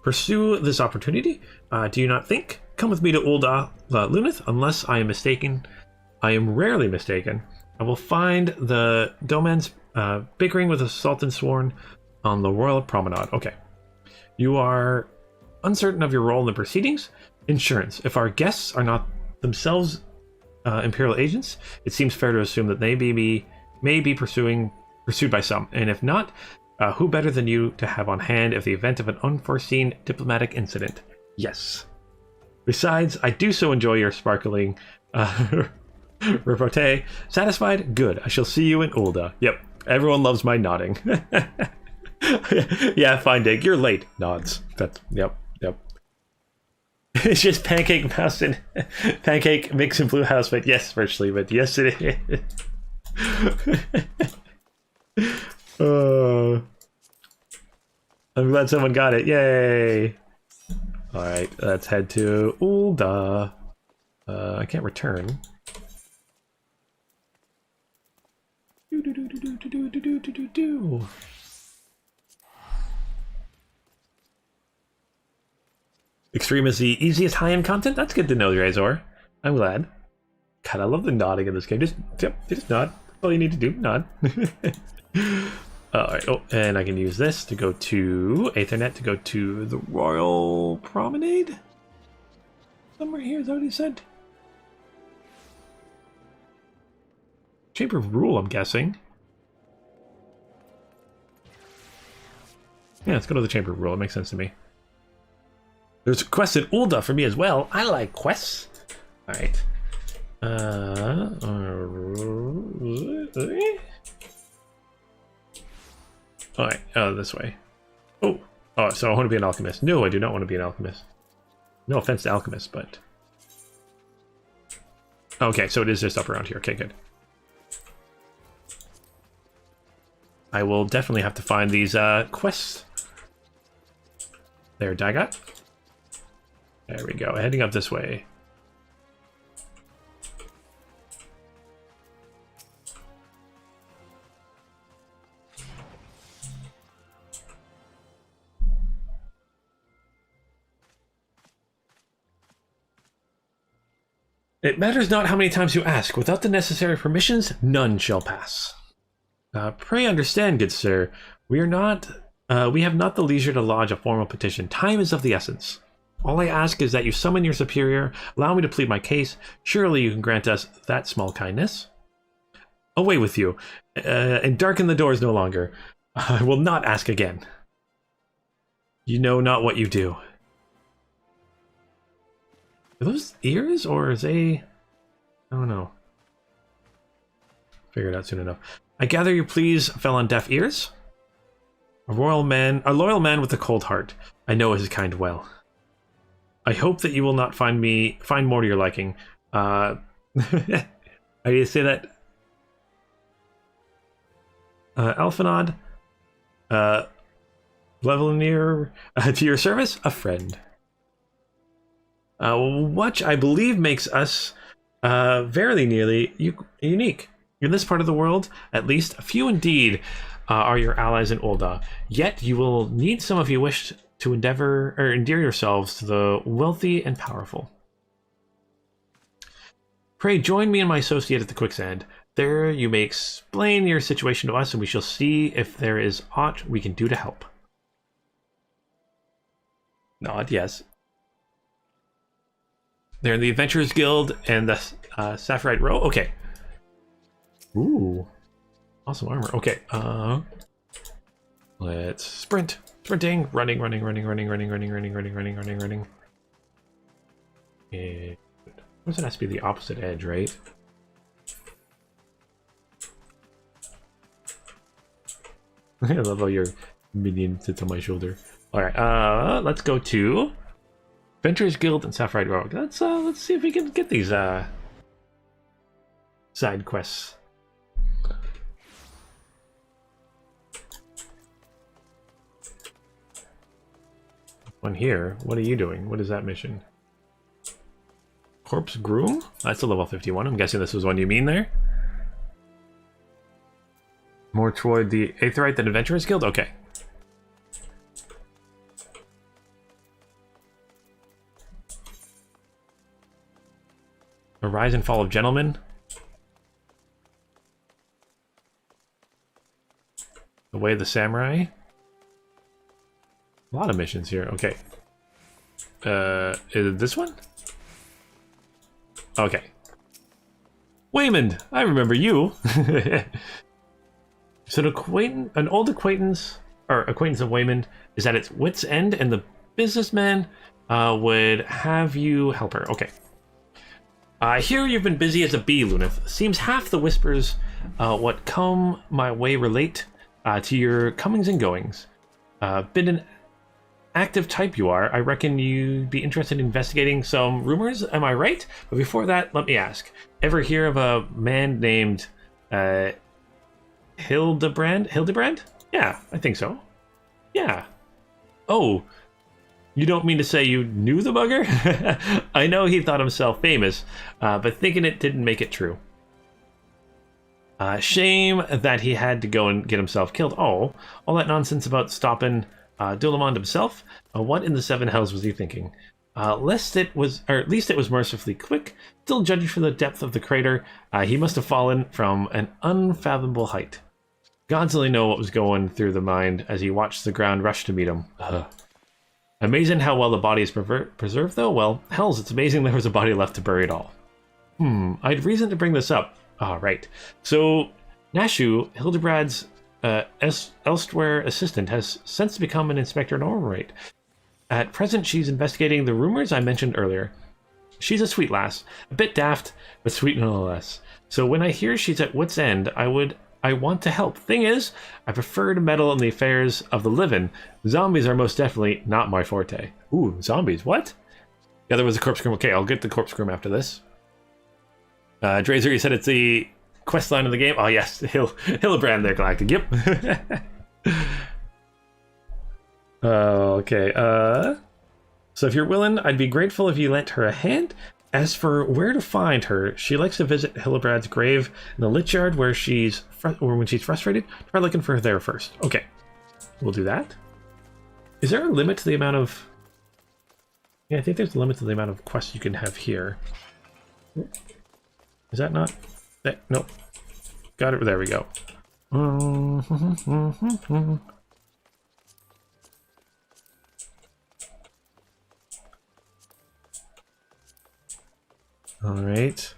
pursue this opportunity. Do you not think? Come with me to Ul'dah, Lunith, unless I am mistaken. I am rarely mistaken. I will find the Domans bickering with the Sultan Sworn on the Royal Promenade. Okay. You are uncertain of your role in the proceedings? Insurance. If our guests are not themselves Imperial agents, it seems fair to assume that they may be pursued by some, and if not, who better than you to have on hand if the event of an unforeseen diplomatic incident? Yes. Besides, I do so enjoy your sparkling repartee. Satisfied? Good. I shall see you in Ul'dah. Yep. Everyone loves my nodding. Yeah, fine, Dig. You're late. Nods. That's yep. It's just pancake mouse and pancake mix and blue house, but yes, virtually, but yes it is. I'm glad someone got it. Yay! Alright, let's head to Ul'dah. I can't return. Extreme is the easiest high-end content? That's good to know, Razor. I'm glad. God, I love the nodding in this game. Just nod. That's all you need to do. Nod. Alright, oh, and I can use this to go to Aethernet to go to the Royal Promenade? Somewhere here, is that what he said? Chamber of Rule, I'm guessing. Yeah, let's go to the Chamber of Rule. It makes sense to me. There's a quest in Ul'dah for me as well. I like quests. Alright. Alright, this way. Oh, so I want to be an alchemist. No, I do not want to be an alchemist. No offense to alchemists, but... Okay, so it is just up around here. Okay, good. I will definitely have to find these quests. There, Dagat. There we go, heading up this way. It matters not how many times you ask. Without the necessary permissions, none shall pass. Pray understand, good sir, we have not the leisure to lodge a formal petition. Time is of the essence. All I ask is that you summon your superior, allow me to plead my case. Surely you can grant us that small kindness. Away with you, and darken the doors no longer. I will not ask again. You know not what you do. Are those ears, or is they... I don't know. Figure it out soon enough. I gather your pleas fell on deaf ears? A loyal man with a cold heart. I know his kind well. I hope that you will not find more to your liking. I need to say that. Alphanod, Levelnier, to your service, a friend. Which I believe makes us very nearly unique. In this part of the world, at least, few indeed are your allies in Ul'dah. Yet you will need some if you wish to endear yourselves to the wealthy and powerful. Pray join me and my associate at the quicksand. There you may explain your situation to us, and we shall see if there is aught we can do to help. Nod, yes. They're in the Adventurers Guild and the Sapphirite Row. Okay. Ooh. Awesome armor. Okay. Let's sprint. Sprinting. Running. And what's it has to be the opposite edge, right? I love how your minion sits on my shoulder. Alright, let's go to Adventurers Guild and Sapphirite Row. Let's see if we can get these side quests. One here. What are you doing? What is that mission? Corpse Groom? That's a level 51. I'm guessing this was one you mean there. More toward the Aetherite than Adventurers Guild? Okay. The Rise and Fall of Gentlemen. The Way of the Samurai. A lot of missions here. Okay. Is it this one? Okay. Waymond! I remember you! So an old acquaintance of Waymond is at its wit's end, and the businessman would have you help her. Okay. I hear you've been busy as a bee, Lunith. Seems half the whispers what come my way relate to your comings and goings. Been an active type you are. I reckon you'd be interested in investigating some rumors, am I right? But before that, let me ask. Ever hear of a man named Hildebrand? Yeah, I think so. Yeah. Oh, you don't mean to say you knew the bugger? I know he thought himself famous, but thinking it didn't make it true. Shame that he had to go and get himself killed. Oh, all that nonsense about stopping Dulamond himself? What in the seven hells was he thinking? At least it was mercifully quick. Still, judging from the depth of the crater, he must have fallen from an unfathomable height. Gods only know what was going through the mind as he watched the ground rush to meet him. Amazing how well the body is preserved, though. Well, hells, it's amazing there was a body left to bury it all. I had reason to bring this up. Right. So, Nashu, Hildebrad's elsewhere assistant, has since become an inspector in Ormrate. At present, she's investigating the rumors I mentioned earlier. She's a sweet lass, a bit daft, but sweet nonetheless. So when I hear she's at wit's end, I want to help. Thing is, I prefer to meddle in the affairs of the living. Zombies are most definitely not my forte. Ooh, zombies, what? Yeah, there was a corpse groom. Okay, I'll get the corpse groom after this. Drazer, you said it's the quest line of the game? Oh yes, Hillebrand there, Galactic. Yep. Okay, so if you're willing, I'd be grateful if you lent her a hand. As for where to find her, she likes to visit Hillebrad's grave in the Lich Yard when she's frustrated. Try looking for her there first. Okay, we'll do that. Is there a limit to the amount of... Yeah, I think there's a limit to the amount of quests you can have here. Is that not... Nope. Got it. There we go. Alright.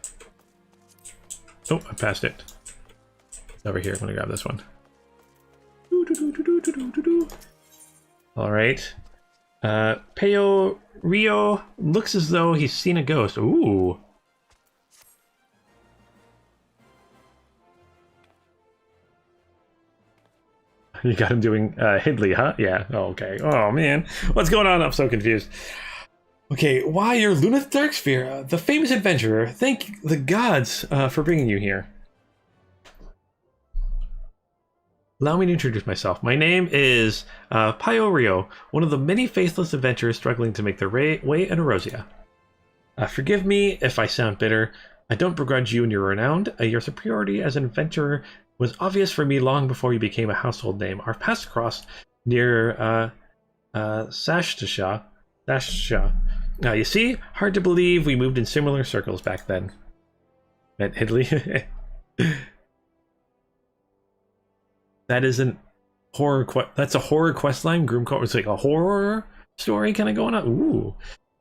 Oh, I passed it. It's over here. I'm gonna grab this one. Alright. Peo Rio looks as though he's seen a ghost. Ooh. You got him doing Hidley, huh? Yeah. Oh, okay. Oh, man. What's going on? I'm so confused. Okay, why, you're Lunith Darksphere, the famous adventurer. Thank the gods for bringing you here. Allow me to introduce myself. My name is Piorio, one of the many faithless adventurers struggling to make their way in Erosia. Forgive me if I sound bitter. I don't begrudge you and your renown. Your superiority as an adventurer was obvious for me long before you became a household name. Our paths crossed near Sashtasha. You see, hard to believe we moved in similar circles back then. Met Italy. That isn't horror. That's a horror quest line. Groom Court was like a horror story kind of going on. Ooh.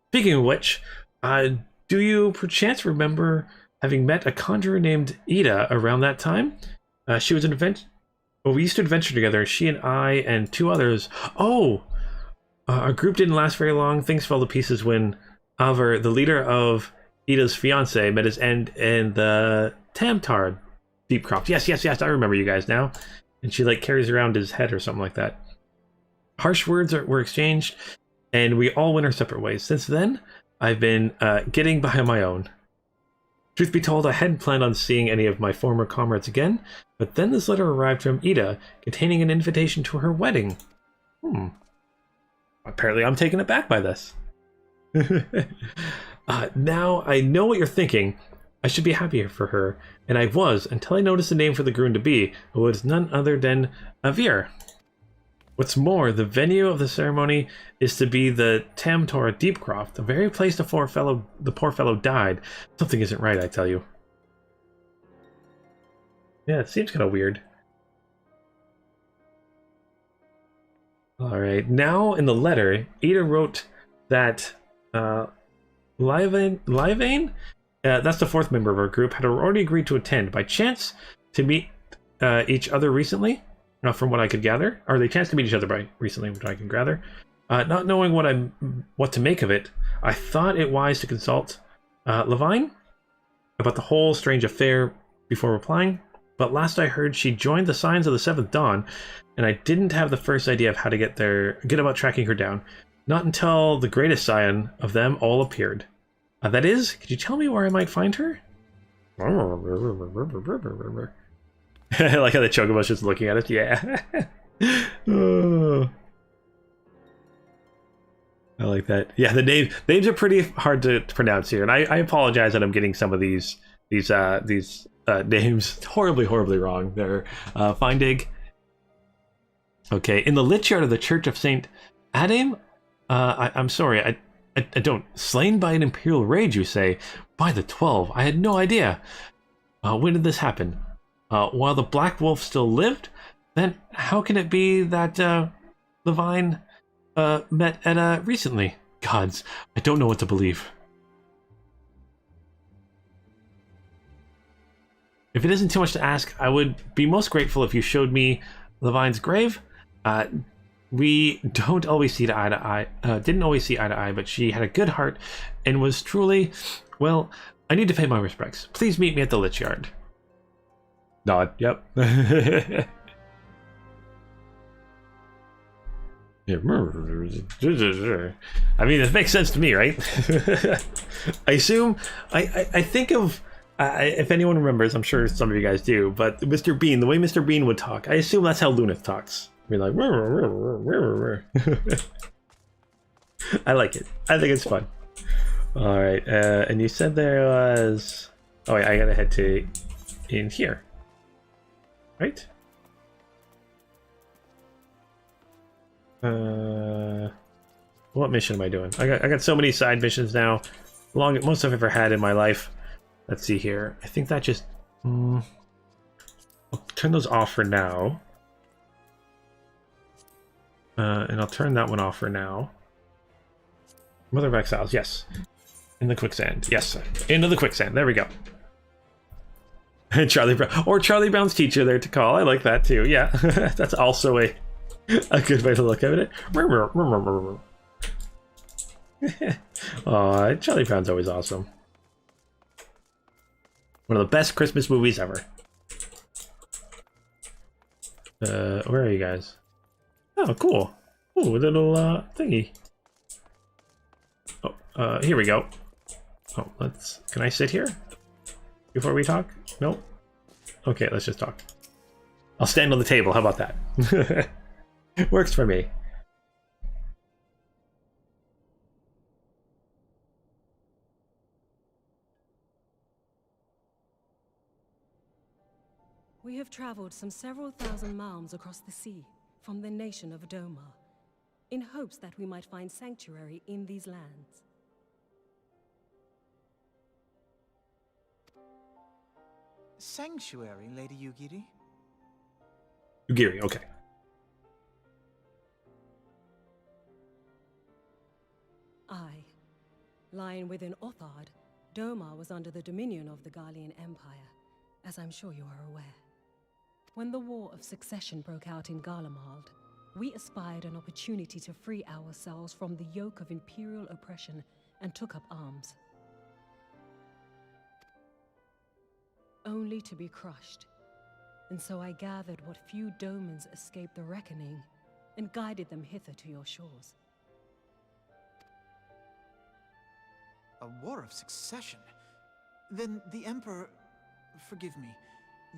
Speaking of which, do you perchance remember having met a conjurer named Ul'dah around that time? She was an adventure. Well, we used to adventure together. She and I and two others. Oh, our group didn't last very long. Things fell to pieces when Avar, the leader of Ul'dah's fiance, met his end in the Tamtar deep crop. Yes. I remember you guys now. And she like carries around his head or something like that. Harsh words were exchanged, and we all went our separate ways. Since then, I've been getting by on my own. Truth be told, I hadn't planned on seeing any of my former comrades again, but then this letter arrived from Ul'dah, containing an invitation to her wedding. Apparently I'm taken aback by this. Now I know what you're thinking. I should be happier for her, and I was, until I noticed the name for the groom-to-be. It was none other than Avir. What's more, the venue of the ceremony is to be the Tamtor Deepcroft, the very place the poor fellow died. Something isn't right, I tell you. Yeah, it seems kind of weird. Alright, now in the letter, Ul'dah wrote that Livane, that's the fourth member of our group, had already agreed to attend by chance to meet each other recently. From what I could gather, or they chanced to meet each other by recently, what I can gather. Not knowing what to make of it, I thought it wise to consult Levine about the whole strange affair before replying. But last I heard, she joined the Signs of the Seventh Dawn, and I didn't have the first idea of how to get about tracking her down. Not until the greatest scion of them all appeared. That is, could you tell me where I might find her? I like how the Chocobo's just looking at it. Yeah. Oh. I like that. Yeah, the names are pretty hard to pronounce here, and I apologize that I'm getting some of these names horribly wrong. They're Findig. Okay, in the lich yard of the Church of Saint Adam. I'm sorry. I don't. Slain by an imperial rage, you say? By the 12. I had no idea. When did this happen? While the Black Wolf still lived? Then how can it be that Levine met Edda recently? Gods, I don't know what to believe. If it isn't too much to ask, I would be most grateful if you showed me Levine's grave. We don't always see eye to eye. Didn't always see eye to eye, but she had a good heart and was truly, well, I need to pay my respects. Please meet me at the Lich Yard. Nod. Yep. I mean, it makes sense to me, right? I assume. I think of. If anyone remembers, I'm sure some of you guys do, but Mr. Bean, the way Mr. Bean would talk, I assume that's how Lunith talks. Be like, I like it. I think it's fun. All right, and you said there was. Oh, wait, I gotta head to in here, right? What mission am I doing? I got so many side missions now, most I've ever had in my life. Let's see here. I think that just. I'll turn those off for now. And I'll turn that one off for now. Mother of Exiles, yes. In the quicksand, yes. Into the quicksand, there we go. And Charlie Brown, or Charlie Brown's teacher there to call. I like that too, yeah. That's also a good way to look at it. Aw, Charlie Brown's always awesome. One of the best Christmas movies ever. Where are you guys? Oh, cool. Ooh, a little thingy. Oh, here we go. Oh, can I sit here before we talk? Nope. Okay, let's just talk. I'll stand on the table. How about that? Works for me. We have traveled some several thousand miles across the sea from the nation of DHONA, in hopes that we might find sanctuary in these lands. Sanctuary, Lady Yugiri? Ugiri, okay. Aye. Lying within Ul'dah, DHONA was under the dominion of the Garlean Empire, as I'm sure you are aware. When the War of Succession broke out in Garlemald, we espied an opportunity to free ourselves from the yoke of imperial oppression and took up arms. Only to be crushed. And so I gathered what few Domans escaped the reckoning and guided them hither to your shores. A war of succession? Then the Emperor... Forgive me.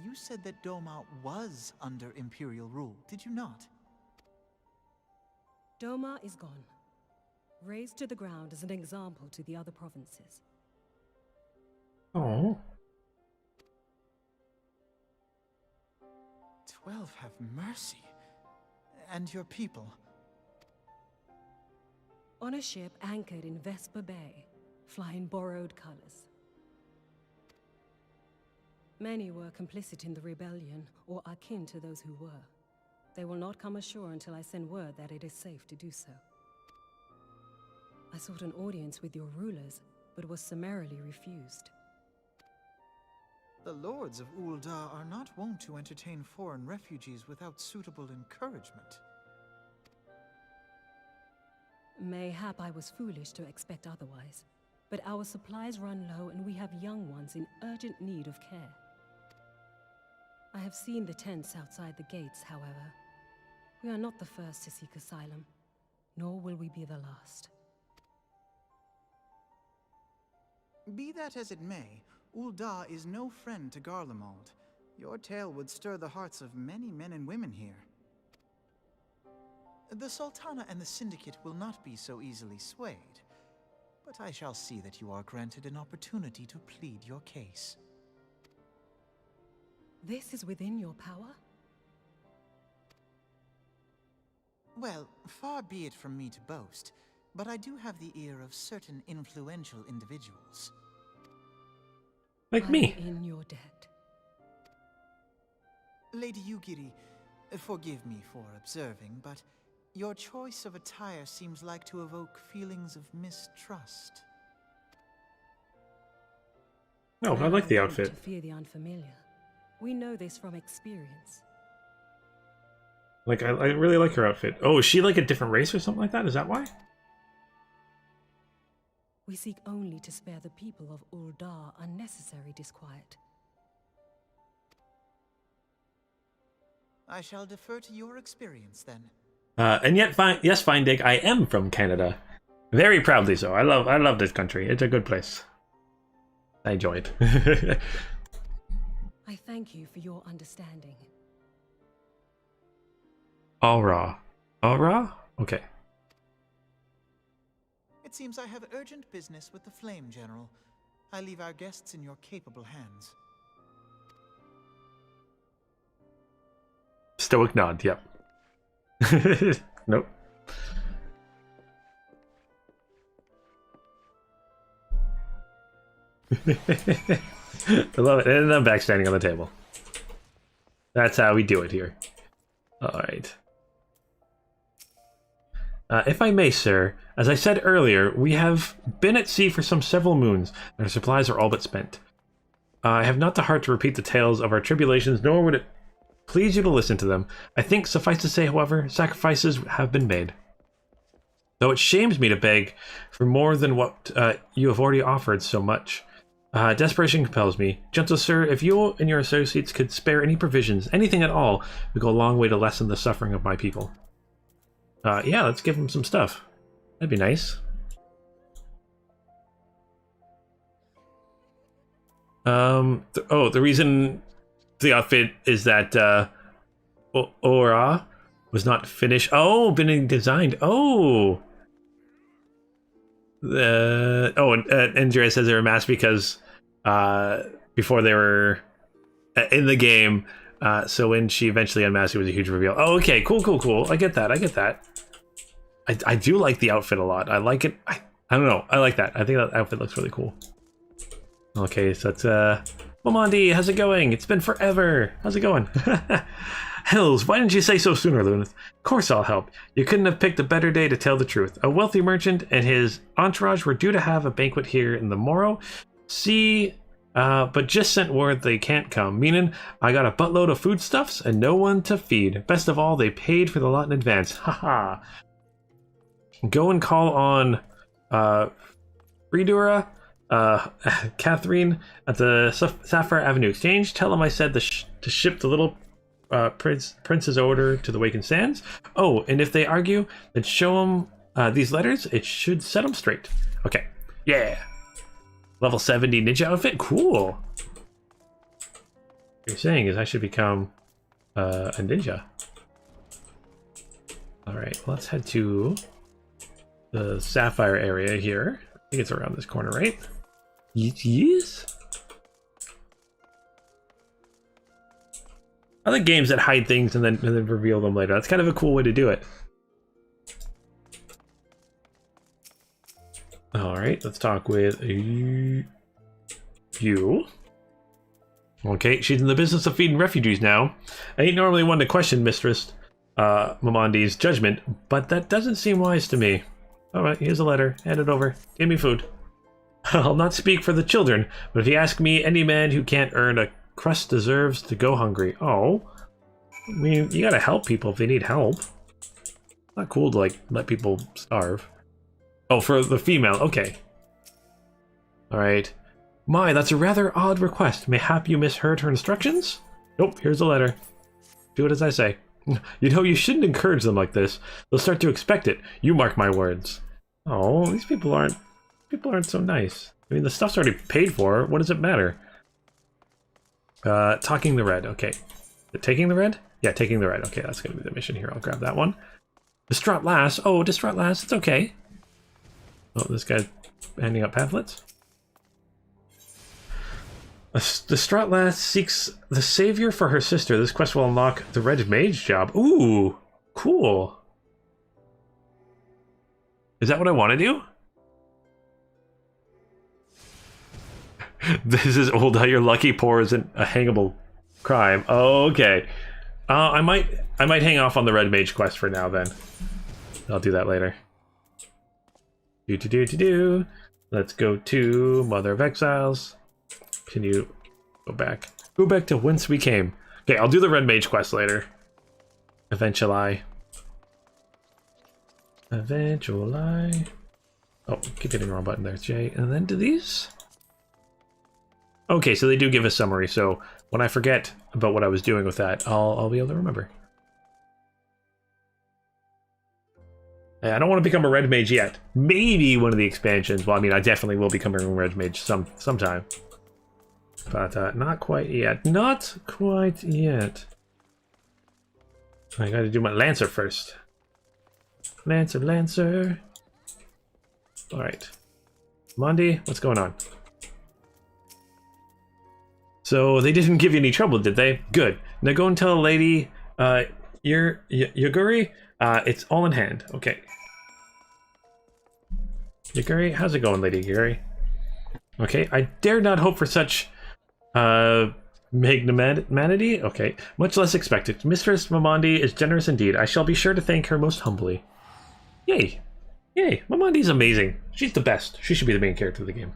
You said that Doma was under Imperial rule, did you not? Doma is gone. Razed to the ground as an example to the other provinces. Oh. 12 have mercy. And your people? On a ship anchored in Vesper Bay, flying borrowed colors. Many were complicit in the rebellion, or akin to those who were. They will not come ashore until I send word that it is safe to do so. I sought an audience with your rulers, but was summarily refused. The lords of Ul'dah are not wont to entertain foreign refugees without suitable encouragement. Mayhap I was foolish to expect otherwise, but our supplies run low and we have young ones in urgent need of care. I have seen the tents outside the gates, however. We are not the first to seek asylum, nor will we be the last. Be that as it may, Ul'dah is no friend to Garlemald. Your tale would stir the hearts of many men and women here. The Sultana and the Syndicate will not be so easily swayed, but I shall see that you are granted an opportunity to plead your case. This is within your power? Well, far be it from me to boast, but I do have the ear of certain influential individuals. Like me. I'm in your debt. Lady Yugiri, forgive me for observing, but your choice of attire seems like to evoke feelings of mistrust. No, I like the Never outfit. to fear the unfamiliar. We know this from experience. Like, I really like her outfit. Oh, is she like a different race or something like that? Is that why? We seek only to spare the people of Ul'dah unnecessary disquiet. I shall defer to your experience then. And yet, yes, Fine Dick, I am from Canada. Very proudly so. I love this country. It's a good place. I enjoy it. I thank you for your understanding. All raw. All raw? Okay. It seems I have urgent business with the Flame General. I leave our guests in your capable hands. Stoic nod, yep. Nope. I love it. And I'm back standing on the table. That's how we do it here. Alright. If I may, sir, as I said earlier, we have been at sea for some several moons, and our supplies are all but spent. I have not the heart to repeat the tales of our tribulations, nor would it please you to listen to them. I think, suffice to say, however, sacrifices have been made. Though it shames me to beg for more than what you have already offered so much. Desperation compels me. Gentle sir, if you and your associates could spare any provisions, anything at all, would go a long way to lessen the suffering of my people. Yeah, let's give them some stuff. That'd be nice. The reason the outfit is that Ul'dah was not finished. Oh, been designed. Oh. And Andrea says they were masked because before they were in the game. So when she eventually unmasked, it was a huge reveal. Oh, okay, cool. I get that. I do like the outfit a lot. I like it. I don't know. I like that. I think that outfit looks really cool. Okay, so it's Momandi, how's it going? It's been forever. How's it going? Hells, why didn't you say so sooner, Lunith? Of course I'll help. You couldn't have picked a better day to tell the truth. A wealthy merchant and his entourage were due to have a banquet here in the morrow. But just sent word they can't come, meaning I got a buttload of foodstuffs and no one to feed. Best of all, they paid for the lot in advance. Haha. Go and call on Fridura, Catherine at the Sapphire Avenue Exchange. Tell them I said to ship the little prince's order to the Wakened Sands. Oh, and if they argue, then show them these letters. It should set them straight. Okay. Yeah. Level 70 ninja outfit? Cool. What you're saying is I should become a ninja. Alright, let's head to the Sapphire area here. I think it's around this corner, right? Yes? I like games that hide things and then reveal them later. That's kind of a cool way to do it. Alright, let's talk with you. Okay, she's in the business of feeding refugees now. I ain't normally one to question Mistress Momandi's judgment, but that doesn't seem wise to me. Alright, here's a letter. Hand it over. Give me food. I'll not speak for the children, but if you ask me, any man who can't earn a crust deserves to go hungry. Oh. I mean, you gotta help people if they need help. Not cool to, like, let people starve. Oh, for the female. Okay. Alright. My, that's a rather odd request. Mayhap you misheard her instructions? Nope, here's a letter. Do it as I say. You know, you shouldn't encourage them like this. They'll start to expect it. You mark my words. Oh, these people aren't so nice. I mean, the stuff's already paid for. What does it matter? Talking the red. Okay. Taking the red? Yeah, taking the red. Okay, that's gonna be the mission here. I'll grab that one. Distraught lass. Oh, distraught lass. It's okay. Oh, this guy's handing out pamphlets. A distraught lass seeks the savior for her sister. This quest will unlock the Red Mage job. Ooh, cool. Is that what I want to do? This is Ul'dah. Your lucky pour isn't a hangable crime. Oh, okay. I might hang off on the Red Mage quest for now. Then I'll do that later. Let's go to Mother of Exiles. Can you go back? Go back to whence we came. Okay, I'll do the Red Mage quest later. Eventually. Oh, keep hitting the wrong button there, J. And then do these? Okay, so they do give a summary, so when I forget about what I was doing with that, I'll be able to remember. I don't want to become a Red Mage yet. Maybe one of the expansions. Well, I mean, I definitely will become a Red Mage sometime. But not quite yet. Not quite yet. I gotta do my Lancer first. Lancer. Alright. Mondi, what's going on? So, they didn't give you any trouble, did they? Good. Now go and tell a lady, Yaguri, it's all in hand. Okay. Yaguri, how's it going, Lady Yaguri? Okay, I dare not hope for such magnanimity. Okay, much less expected. Mistress Momandi is generous indeed. I shall be sure to thank her most humbly. Yay. Yay, Momandi's amazing. She's the best. She should be the main character of the game.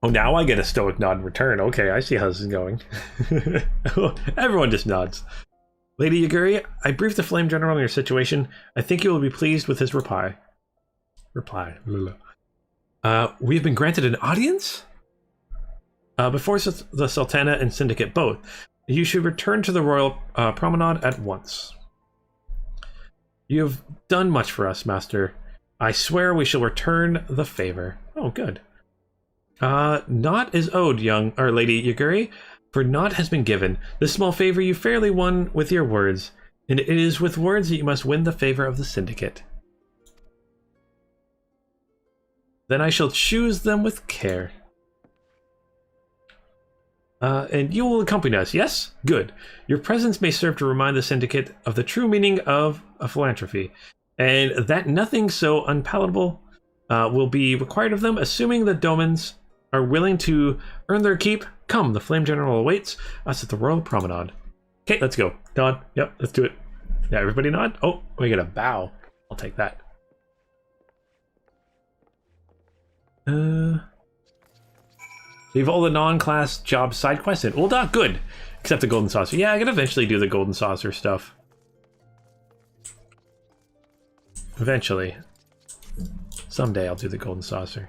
Oh, now I get a stoic nod in return. Okay, I see how this is going. Everyone just nods. Lady Yaguri, I briefed the Flame General on your situation. I think you will be pleased with his reply. We have been granted an audience? Before the Sultana and Syndicate both. You should return to the Royal Promenade at once. You have done much for us, Master. I swear we shall return the favor. Oh, good. Naught is owed, young or Lady Yaguri, for naught has been given. This small favor you fairly won with your words, and it is with words that you must win the favor of the syndicate. Then I shall choose them with care. And you will accompany us, yes? Good. Your presence may serve to remind the syndicate of the true meaning of a philanthropy, and that nothing so unpalatable will be required of them, assuming the Domans are willing to earn their keep. Come, the Flame General awaits us at the Royal Promenade. Okay, let's go. Nod. Yep, let's do it. Yeah, everybody nod. Oh, we get a bow. I'll take that. Leave all the non-class job side quests in. Ul'dah, good. Except the Golden Saucer. Yeah, I can eventually do the Golden Saucer stuff. Eventually. Someday I'll do the Golden Saucer.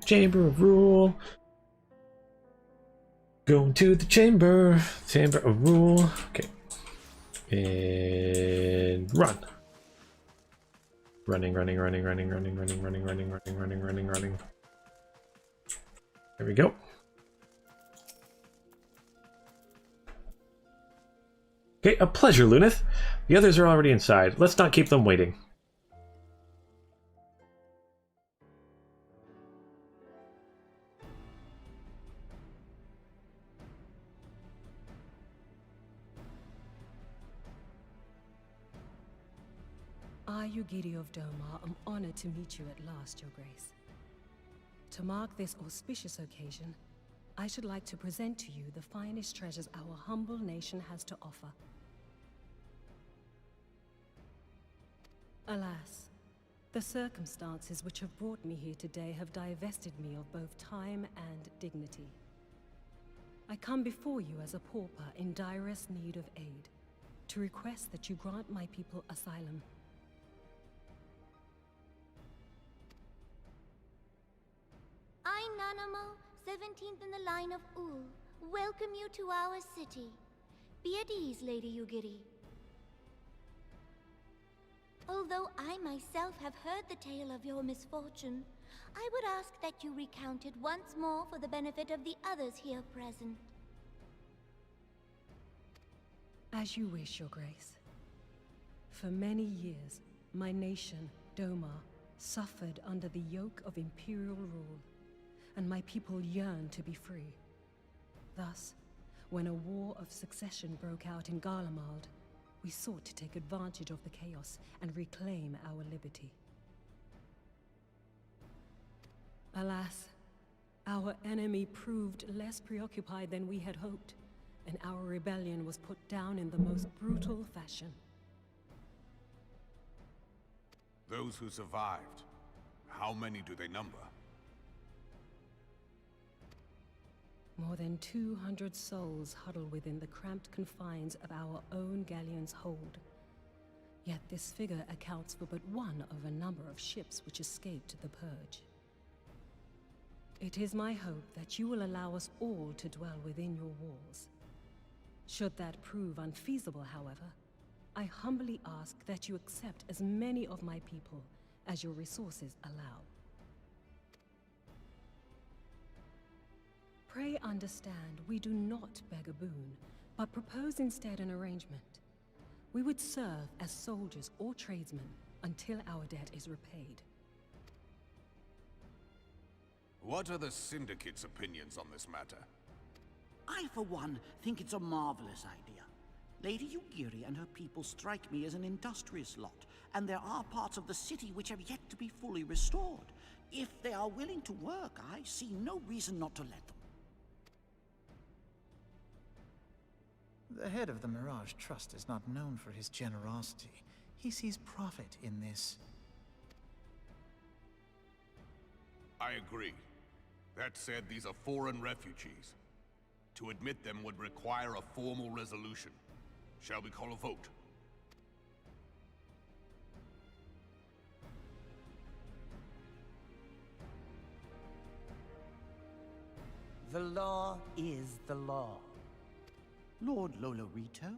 Chamber of Rule. Going to the Chamber of Rule. Okay. And run. Running. There we go. Okay, a pleasure, Lunith. The others are already inside. Let's not keep them waiting. I, Yugiri of Doma, am honored to meet you at last, Your Grace. To mark this auspicious occasion, I should like to present to you the finest treasures our humble nation has to offer. Alas, the circumstances which have brought me here today have divested me of both time and dignity. I come before you as a pauper in direst need of aid, to request that you grant my people asylum. I, Nanamo, 17th in the line of Ul, welcome you to our city. Be at ease, Lady Yugiri. Although I myself have heard the tale of your misfortune, I would ask that you recount it once more for the benefit of the others here present. As you wish, Your Grace. For many years, my nation, Doma, suffered under the yoke of imperial rule, and my people yearned to be free. Thus, when a war of succession broke out in Garlemald, we sought to take advantage of the chaos and reclaim our liberty. Alas, our enemy proved less preoccupied than we had hoped, and our rebellion was put down in the most brutal fashion. Those who survived, how many do they number? More than 200 souls huddle within the cramped confines of our own galleon's hold. Yet this figure accounts for but one of a number of ships which escaped the Purge. It is my hope that you will allow us all to dwell within your walls. Should that prove unfeasible, however, I humbly ask that you accept as many of my people as your resources allow. Pray understand, we do not beg a boon, but propose instead an arrangement. We would serve as soldiers or tradesmen until our debt is repaid. What are the Syndicate's opinions on this matter? I, for one, think it's a marvelous idea. Lady Yugiri and her people strike me as an industrious lot, and there are parts of the city which have yet to be fully restored. If they are willing to work, I see no reason not to let them. The head of the Mirage Trust is not known for his generosity. He sees profit in this. I agree. That said, these are foreign refugees. To admit them would require a formal resolution. Shall we call a vote? The law is the law. Lord Lolorito?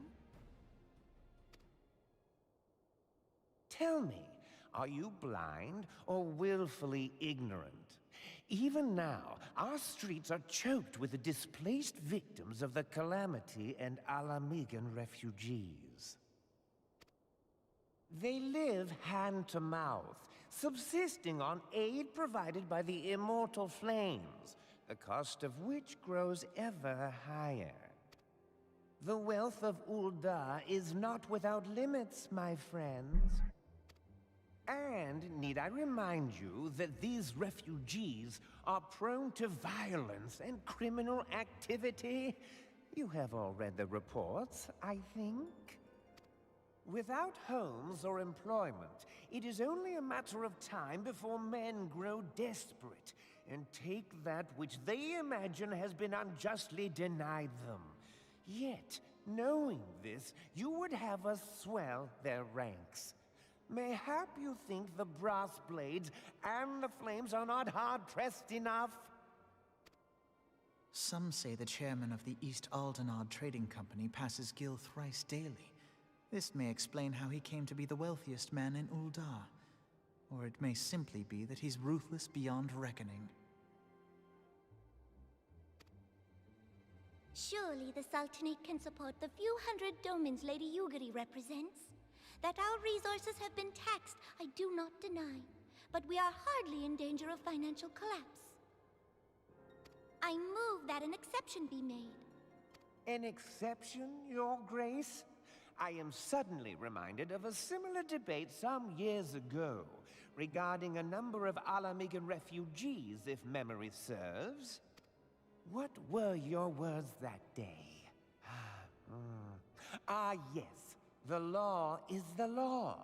Tell me, are you blind or willfully ignorant? Even now, our streets are choked with the displaced victims of the Calamity and Alamigan refugees. They live hand to mouth, subsisting on aid provided by the immortal flames, the cost of which grows ever higher. The wealth of Ul'dah is not without limits, my friends. And need I remind you that these refugees are prone to violence and criminal activity? You have all read the reports, I think. Without homes or employment, it is only a matter of time before men grow desperate and take that which they imagine has been unjustly denied them. Yet, knowing this, you would have us swell their ranks. Mayhap you think the brass blades and the flames are not hard-pressed enough? Some say the chairman of the East Ul'dah Trading Company passes Gil thrice daily. This may explain how he came to be the wealthiest man in Ul'dah. Or it may simply be that he's ruthless beyond reckoning. Surely the Sultanate can support the few hundred domins Lady Yugiri represents. That our resources have been taxed, I do not deny. But we are hardly in danger of financial collapse. I move that an exception be made. An exception, Your Grace? I am suddenly reminded of a similar debate some years ago regarding a number of Alamigan refugees, if memory serves. What were your words that day? Yes. The law is the law,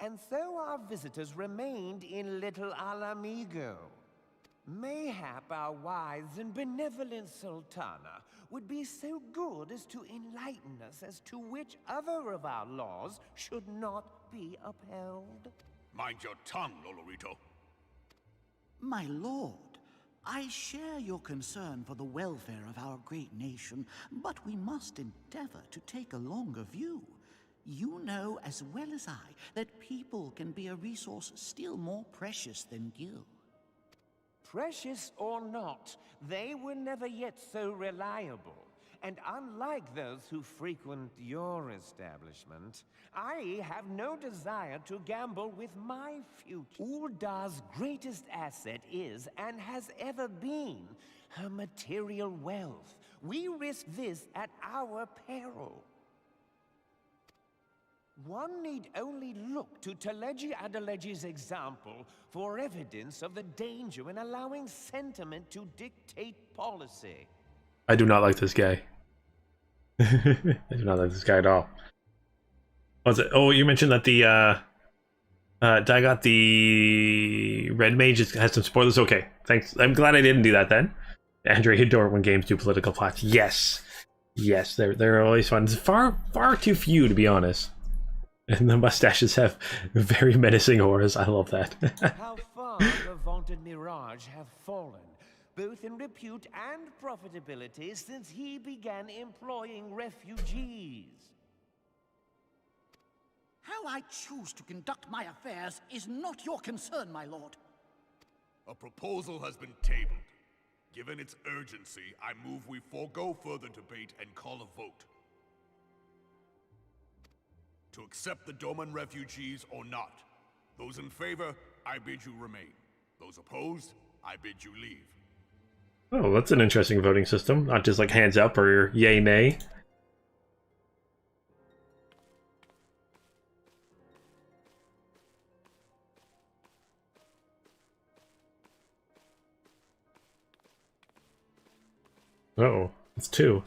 and so our visitors remained in Little Alamigo. Mayhap our wise and benevolent Sultana would be so good as to enlighten us as to which other of our laws should not be upheld. Mind your tongue, Lolorito. My lord, I share your concern for the welfare of our great nation, but we must endeavor to take a longer view. You know as well as I that people can be a resource still more precious than Gil. Precious or not, they were never yet so reliable. And unlike those who frequent your establishment, I have no desire to gamble with my future. Ul'dah's greatest asset is, and has ever been, her material wealth. We risk this at our peril. One need only look to Teleji Adeleji's example for evidence of the danger in allowing sentiment to dictate policy. I do not like this guy. I do not like this guy at all. What's it? Oh, you mentioned that the Dagot, the red mage, has some spoilers. Okay, thanks. I'm glad I didn't do that then. Andre adore when games do political plots. Yes, yes, they're always fun. It's far too few, to be honest. And the mustaches have very menacing auras. I love that. How far the vaunted Mirage have fallen, both in repute and profitability, since he began employing refugees. How I choose to conduct my affairs is not your concern, my lord. A proposal has been tabled. Given its urgency, I move we forego further debate and call a vote. To accept the Doman refugees or not. Those in favor, I bid you remain. Those opposed, I bid you leave. Oh, that's an interesting voting system. Not just like hands up or yay, nay. Uh-oh, it's 2.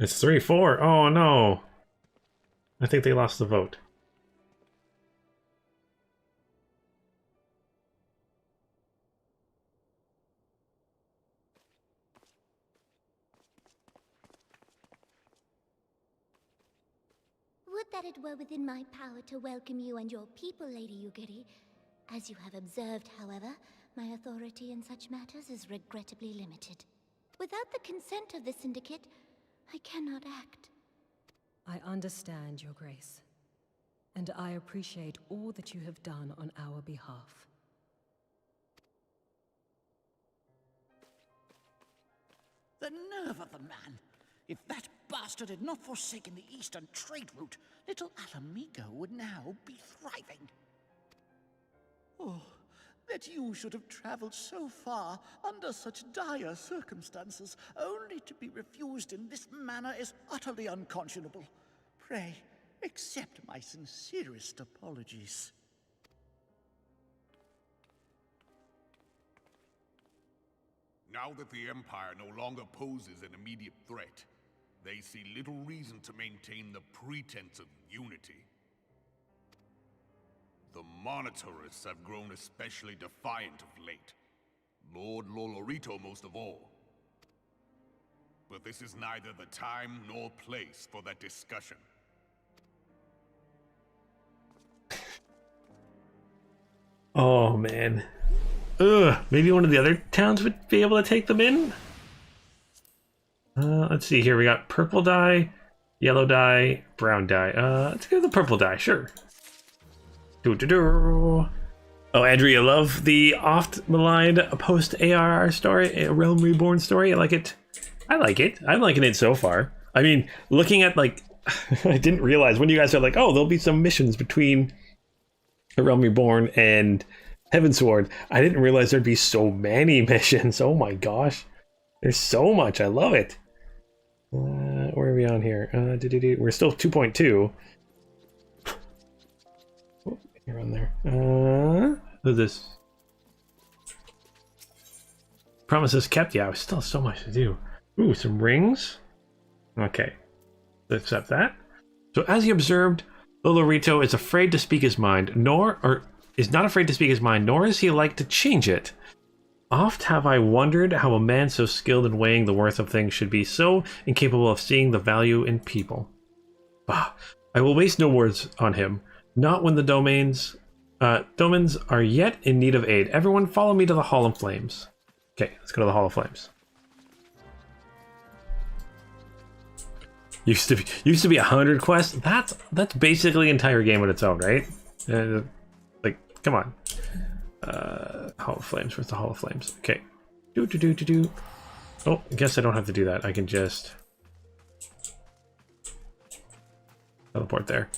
It's 3, 4. Oh no. I think they lost the vote. Would that it were within my power to welcome you and your people, Lady Yugiri. As you have observed, however, my authority in such matters is regrettably limited. Without the consent of the Syndicate, I cannot act. I understand, Your Grace. and I appreciate all that you have done on our behalf. The nerve of the man! If that bastard had not forsaken the eastern trade route, little Alamigo would now be thriving. Oh, that you should have traveled so far under such dire circumstances, only to be refused in this manner is utterly unconscionable. Pray, accept my sincerest apologies. Now that the Empire no longer poses an immediate threat, they see little reason to maintain the pretense of unity. The monetarists have grown especially defiant of late. Lord Lolorito most of all. But this is neither the time nor place for that discussion. Oh, man. Ugh, maybe one of the other towns would be able to take them in? Let's see here. We got purple dye, yellow dye, brown dye. Let's go with the purple dye, sure. Oh, Andrew, you love the oft-maligned post-ARR story, a Realm Reborn story? I like it. I like it. I'm liking it so far. I mean, looking at, like, I didn't realize when you guys are like, oh, there'll be some missions between A Realm Reborn and Heavensward. I didn't realize there'd be so many missions. Oh my gosh. There's so much. I love it. Where are we on here? We're still 2.2. Oh, you're on there. Who's this? Promises kept? Yeah, still so much to do. Ooh, some rings. Okay. Let's accept that. So as you observed, Lolorito is afraid to speak his mind, is not afraid to speak his mind, nor is he like to change it. Oft have I wondered how a man so skilled in weighing the worth of things should be so incapable of seeing the value in people. Ah, I will waste no words on him, not when the domains are yet in need of aid. Everyone follow me to the Hall of Flames. Okay, let's go to the Hall of Flames. Used to be 100 quests. That's basically an entire game on its own, right? Like, come on. Hall of Flames. Where's the Hall of Flames? Okay. Oh, I guess I don't have to do that. I can just teleport there.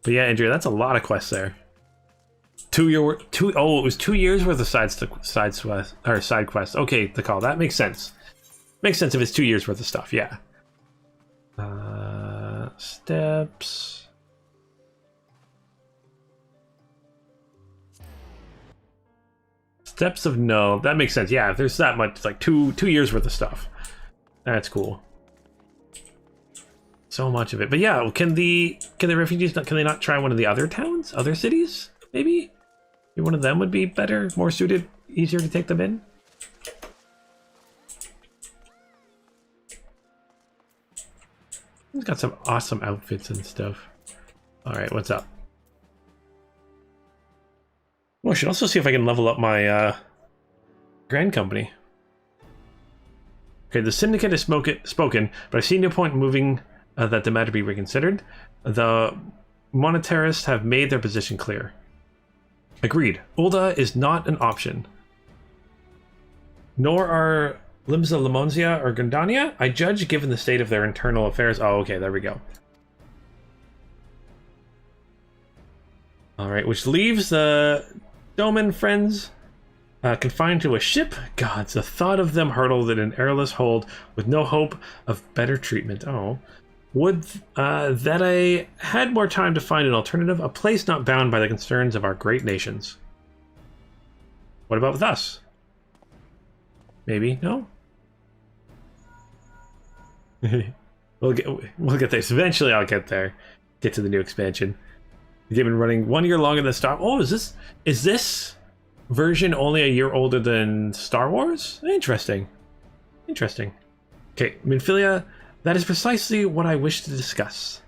But yeah, Andrea, that's a lot of quests there. It was 2 years worth of side quests. Okay, the call. That makes sense. Makes sense if it's 2 years worth of stuff. Yeah. Steps. Steps of no. That makes sense. Yeah, if there's that much, like two years worth of stuff. That's cool. So much of it. But yeah, can the refugees can they not try one of the other towns, other cities? Maybe one of them would be better, more suited, easier to take them in. He's got some awesome outfits and stuff. All right, what's up? Well, I should also see if I can level up my Grand Company. Okay, the Syndicate has spoken, but I see no point in moving that the matter be reconsidered. The monetarists have made their position clear. Agreed. Ul'dah is not an option. Nor are Limsa Limonzia or Gundania, I judge, given the state of their internal affairs. Oh, okay, there we go. Alright, which leaves the Doman friends confined to a ship. Gods, the thought of them hurtled in an airless hold with no hope of better treatment. Oh. Would that I had more time to find an alternative, a place not bound by the concerns of our great nations. What about with us? Maybe? No? We'll get there. Eventually I'll get there. Get to the new expansion. They've been running 1 year longer than Star. Oh, is this version only a year older than Star Wars? Interesting. Interesting. Okay, Minfilia, that is precisely what I wish to discuss.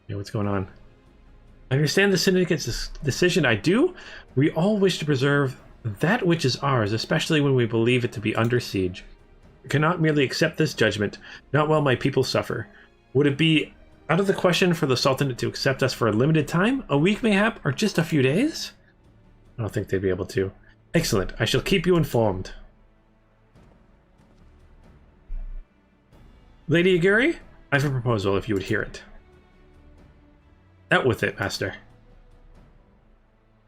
Yeah, what's going on? I understand the Syndicate's decision. I do. We all wish to preserve that which is ours, especially when we believe it to be under siege. I cannot merely accept this judgment, not while my people suffer. Would it be Out of the question for the Sultanate to accept us for a limited time, a week mayhap, or just a few days? I don't think they'd be able to. Excellent, I shall keep you informed. Lady Yaguri, I have a proposal if you would hear it. Out with it, Master.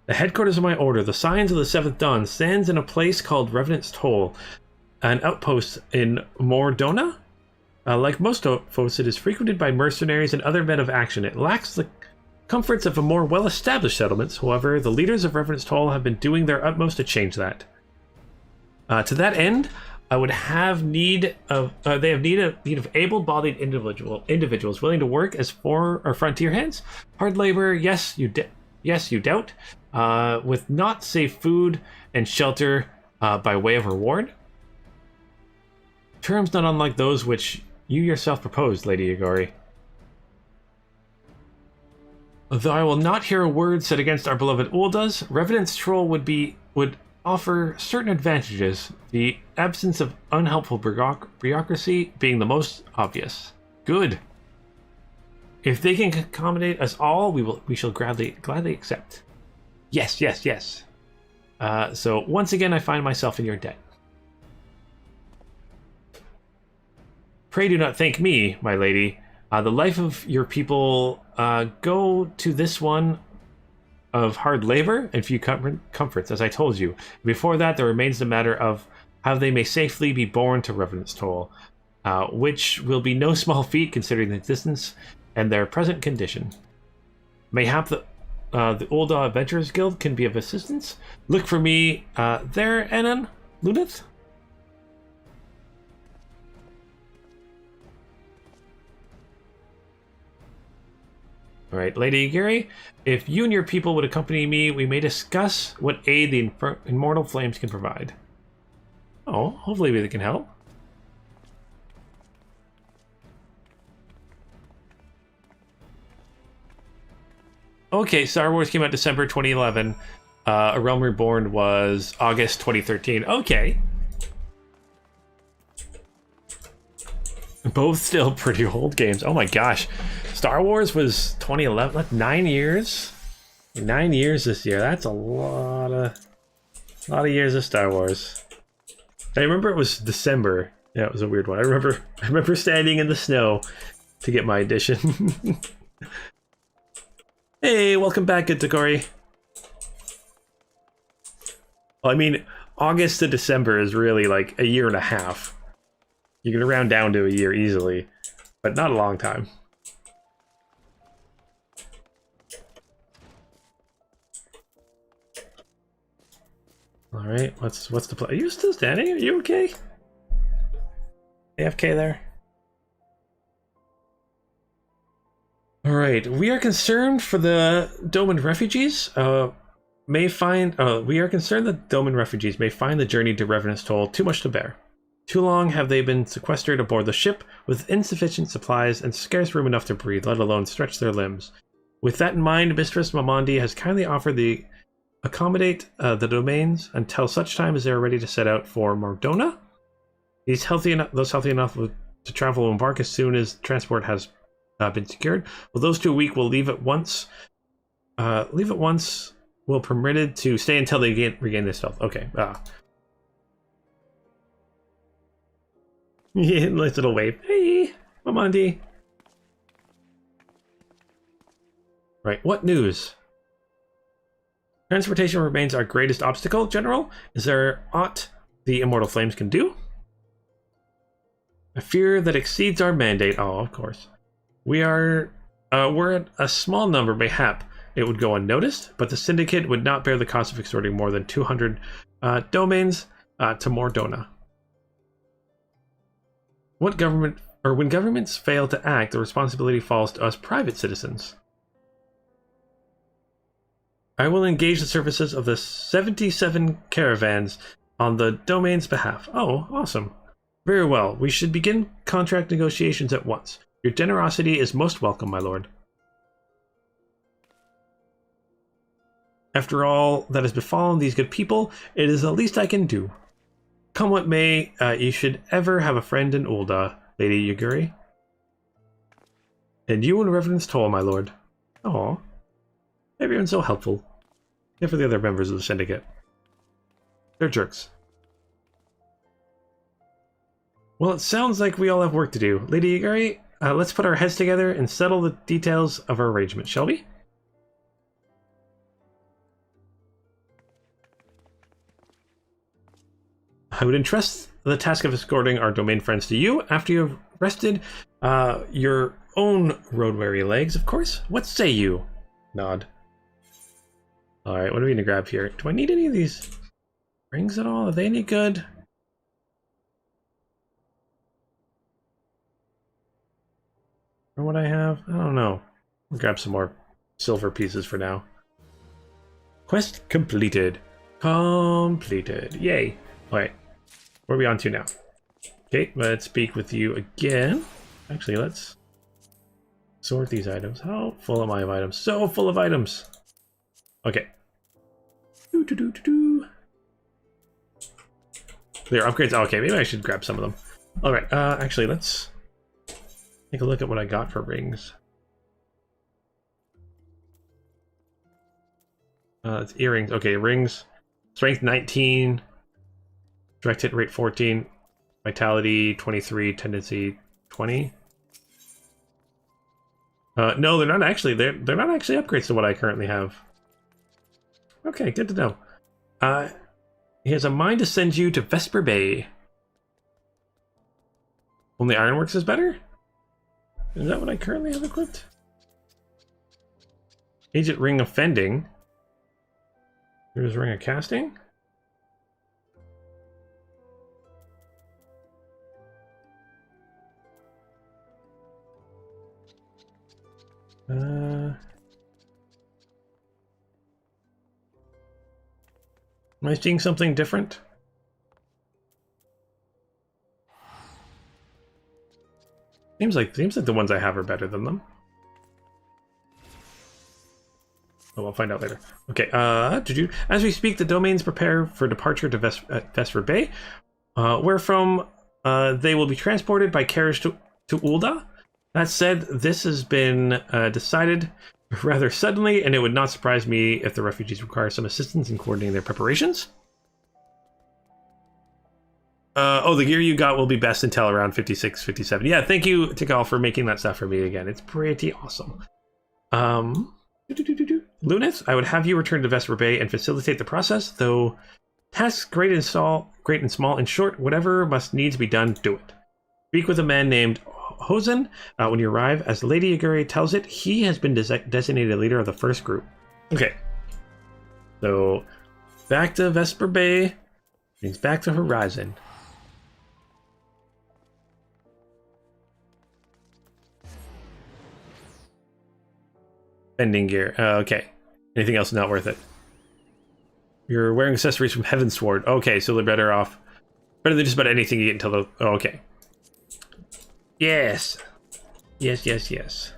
The headquarters of my order, the Scions of the Seventh Dawn, stands in a place called Revenant's Toll, an outpost in DHONA. Like most outposts, it is frequented by mercenaries and other men of action. It lacks the comforts of a more well-established settlements. However, the leaders of Revenant's Toll have been doing their utmost to change that. To that end, I would have need of need of able-bodied individuals willing to work as frontier hands. Hard labor, yes, you doubt. With not safe food and shelter by way of reward. Terms not unlike those which you yourself proposed, Lady Yaguri. Though I will not hear a word said against our beloved Ul'dah's, Revenant's Troll would offer certain advantages, the absence of unhelpful bureaucracy being the most obvious. Good. If they can accommodate us all, we shall gladly accept. Yes. So once again, I find myself in your debt. Pray do not thank me, my lady. The life of your people go to this one of hard labor and few comforts, as I told you. Before that, there remains the matter of how they may safely be borne to Revenant's Toll, which will be no small feat considering the distance and their present condition. Mayhap the Ul'dah Adventurers Guild can be of assistance. Look for me there, Anan, Lunith. Alright, Lady Yaguri, if you and your people would accompany me, we may discuss what aid the Immortal Flames can provide. Oh, hopefully they can help. Okay, Star Wars came out December 2011. A Realm Reborn was August 2013. Okay. Both still pretty old games. Oh my gosh. Star Wars was 2011. Like 9 years? 9 years this year. That's a lot of years of Star Wars. I remember it was December. Yeah, it was a weird one. I remember standing in the snow to get my edition. Hey, welcome back, good Takori. Well, I mean, August to December is really like a year and a half. You can round down to a year easily, but not a long time. All right, what's the play? Are you still standing? Are you okay? AFK there. All right, we are concerned for the Doman refugees. We are concerned that Doman refugees may find the journey to Revenant's Toll too much to bear. Too long have they been sequestered aboard the ship with insufficient supplies and scarce room enough to breathe, let alone stretch their limbs. With that in mind, Mistress Mamandi has kindly offered to accommodate the domains until such time as they are ready to set out for DHONA. Those healthy enough to travel will embark as soon as transport has been secured. Well, those 2 weeks will leave at once. Will permitted to stay until they regain their stealth. Okay. Yeah, nice little wave. Hey, Mamandi. Right. What news? Transportation remains our greatest obstacle, General. Is there aught the Immortal Flames can do? A fear that exceeds our mandate. Oh, of course. We're at a small number, mayhap. It would go unnoticed, but the Syndicate would not bear the cost of extorting more than 200 domains to DHONA. When governments fail to act, the responsibility falls to us private citizens. I will engage the services of the 77 caravans on the domain's behalf. Oh, awesome. Very well. We should begin contract negotiations at once. Your generosity is most welcome, my lord. After all that has befallen these good people, it is the least I can do. Come what may, you should ever have a friend in Ul'dah, Lady Yaguri. And you and Reverend's Toll, my lord. Aw. Everyone's so helpful. Except for the other members of the syndicate. They're jerks. Well, it sounds like we all have work to do. Lady Yugari, let's put our heads together and settle the details of our arrangement, shall we? I would entrust the task of escorting our domain friends to you after you have rested your own road-weary legs, of course. What say you? Nod. Alright, what are we going to grab here? Do I need any of these rings at all? Are they any good? For what I have? I don't know. We'll grab some more silver pieces for now. Quest completed. Completed. Yay. Alright. Where are we on to now? Okay, let's speak with you again. Actually, let's sort these items. How full am I of items? So full of items. Okay. There, upgrades. Okay, maybe I should grab some of them. Alright, actually, let's take a look at what I got for rings. It's earrings. Okay, rings. Strength 19. Direct hit rate 14. Vitality 23. Tendency 20. No, they're not actually. They're not actually upgrades to what I currently have. Okay, good to know. He has a mind to send you to Vesper Bay. Only Ironworks is better? Is that what I currently have equipped? Agent Ring of Fending. There's Ring of Casting. Am I seeing something different? Seems like the ones I have are better than them. Oh, we'll find out later. Okay, as we speak, the domains prepare for departure to Vesper Bay, where from they will be transported by carriage to Ul'dah. That said, this has been decided rather suddenly, and it would not surprise me if the refugees require some assistance in coordinating their preparations. Oh, the gear you got will be best until around 56, 57. Yeah, thank you, Tikal, for making that stuff for me again. It's pretty awesome. Lunith, I would have you return to Vesper Bay and facilitate the process, though tasks great and small, in short, whatever must needs be done, do it. Speak with a man named Hosen when you arrive. As Lady Yugari tells it, he has been designated leader of the first group. Okay. So, back to Vesper Bay means back to Horizon. Bending gear. Okay. Anything else not worth it? You're wearing accessories from Heavensward. Okay, so they're better off. Better than just about anything you get until the... Oh, okay. Yes. Yes, yes, yes.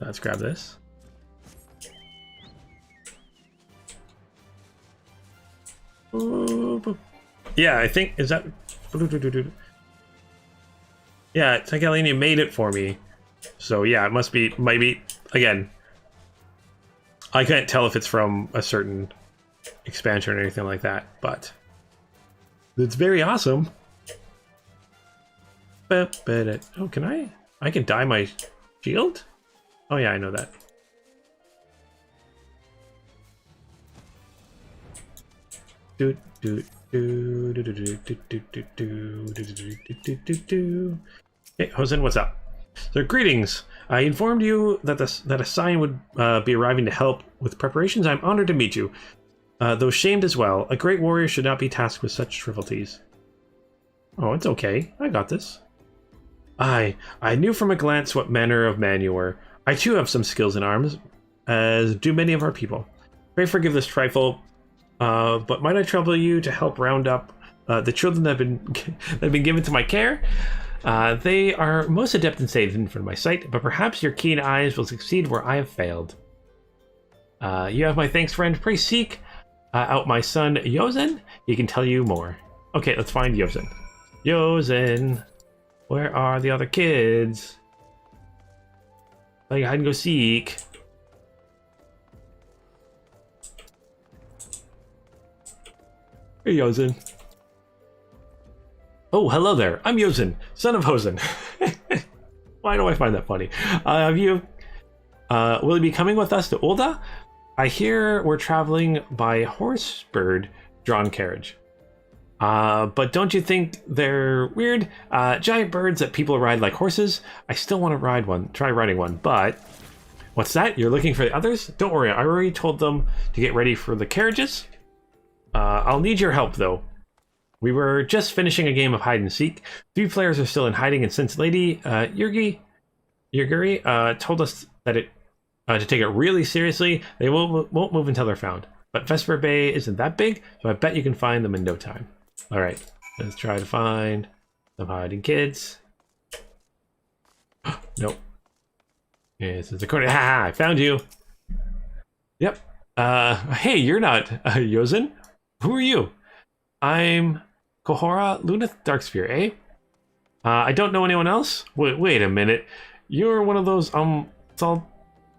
Let's grab this. Yeah, I think... Is that... Yeah, Tekalini made it for me. So yeah, it must be... Maybe... Again... I can't tell if it's from a certain expansion or anything like that, but... It's very awesome. Oh, can I? I can dye my shield? Oh yeah, I know that. Hey, Hosen, what's up? So, greetings. I informed you that a sign would be arriving to help with preparations. I'm honored to meet you. Though shamed as well, a great warrior should not be tasked with such frivolities. Oh, it's okay. I got this. I knew from a glance what manner of man you were. I too have some skills in arms, as do many of our people. Pray forgive this trifle, but might I trouble you to help round up the children that have been given to my care? They are most adept in saving from my sight, but perhaps your keen eyes will succeed where I have failed. You have my thanks, friend. Pray seek out my son, Yozen. He can tell you more. Okay, let's find Yozen. Yozen, where are the other kids? Like hide and go seek. Hey, Yozen. Oh, hello there. I'm Yozen, son of Hosen. Why do I find that funny? Will you be coming with us to Ul'dah? I hear we're traveling by horsebird drawn carriage. But don't you think they're weird? Giant birds that people ride like horses. I still want to ride one. Try riding one, but what's that? You're looking for the others? Don't worry, I already told them to get ready for the carriages. I'll need your help though. We were just finishing a game of hide and seek. 3 players are still in hiding, and since Lady Yugiri told us that to take it really seriously, they won't move until they're found. But Vesper Bay isn't that big, so I bet you can find them in no time. All right, let's try to find some hiding kids. Nope. Yes, it's a corner. Ha! I found you. Yep. Hey, you're not Yozen. Who are you? I'm Kohora Lunith Darksphere, eh? I don't know anyone else? Wait a minute. You're one of those,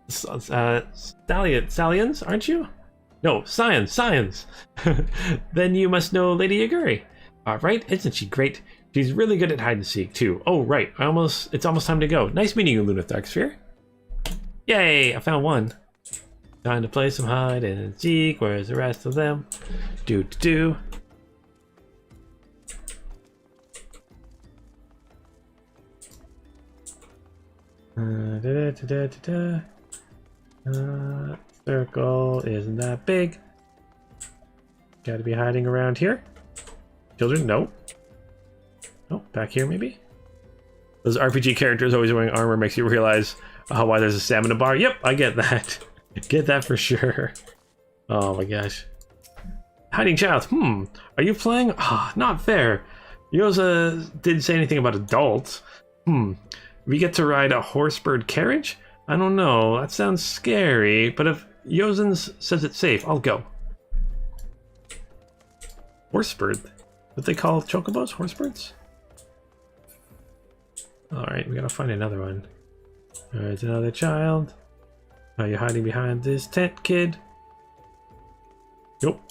stallions, aren't you? No, scions. Then you must know Lady Yugiri. Right? Isn't she great? She's really good at hide and seek, too. Oh, right. It's almost time to go. Nice meeting you, Lunith Darksphere. Yay, I found one. Time to play some hide and seek. Where's the rest of them? Do. Circle isn't that big. Gotta be hiding around here. Children, no. Oh, back here maybe? Those RPG characters always wearing armor makes you realize why there's a stamina bar. Yep, I get that. Get that for sure. Oh my gosh. Hiding child. Are you playing? Not fair. Yoza didn't say anything about adults. We get to ride a horsebird carriage? I don't know. That sounds scary. But if Yozen says it's safe, I'll go. Horsebird? What they call chocobos? Horsebirds? Alright, we gotta find another one. There's another child. Are you hiding behind this tent, kid? Nope.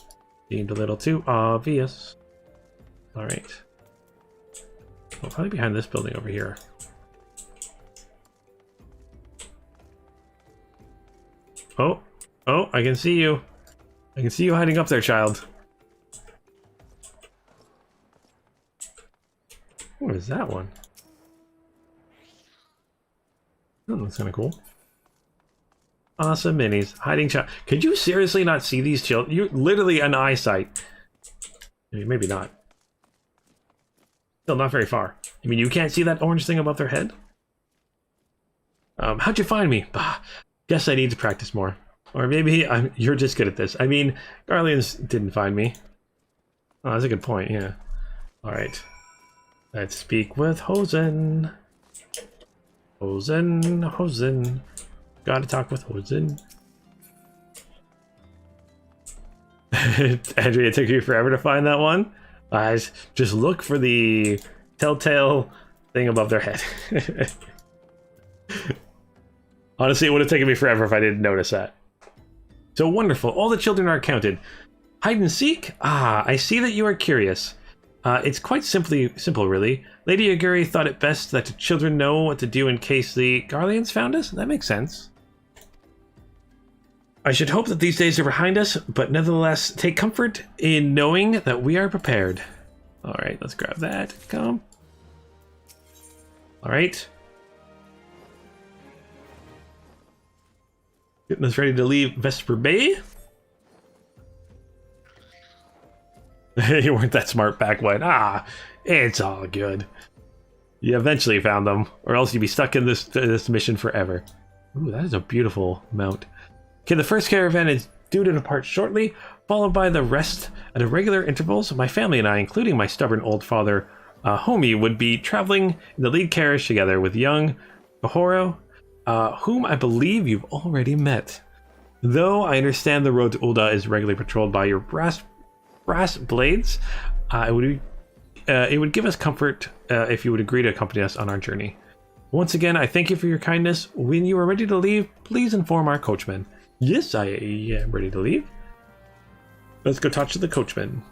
Seemed a little too obvious. Alright. Well, probably behind this building over here. Oh, I can see you. I can see you hiding up there, child. What is that one? Oh, that's kind of cool. Awesome minis. Hiding child. Could you seriously not see these children? You're literally an eyesight. Maybe not. Still not very far. I mean, you can't see that orange thing above their head? How'd you find me? Guess I need to practice more. Or maybe you're just good at this. I mean, Garleans didn't find me. Oh, that's a good point, yeah. Alright. Let's speak with Hosen. Hosen. Gotta talk with Hosen. Andrea, it took you forever to find that one? Just look for the telltale thing above their head. Honestly, it would have taken me forever if I didn't notice that. So wonderful. All the children are counted. Hide and seek? I see that you are curious. It's quite simple, really. Lady Yugiri thought it best that the children know what to do in case the Garleans found us. That makes sense. I should hope that these days are behind us, but nevertheless, take comfort in knowing that we are prepared. Alright, let's grab that. Come. Alright. Getting us ready to leave Vesper Bay. You weren't that smart back when. It's all good. You eventually found them, or else you'd be stuck in this mission forever. Ooh, that is a beautiful mount. Okay, the first caravan is due to depart shortly, followed by the rest at irregular intervals. My family and I, including my stubborn old father, Homie, would be traveling in the lead carriage together with young Kohoro, whom I believe you've already met. Though I understand the road to Ul'dah is regularly patrolled by your brass blades, it it would give us comfort if you would agree to accompany us on our journey. Once again, I thank you for your kindness. When you are ready to leave, please inform our coachman. Yes, I am ready to leave. Let's go talk to the coachman.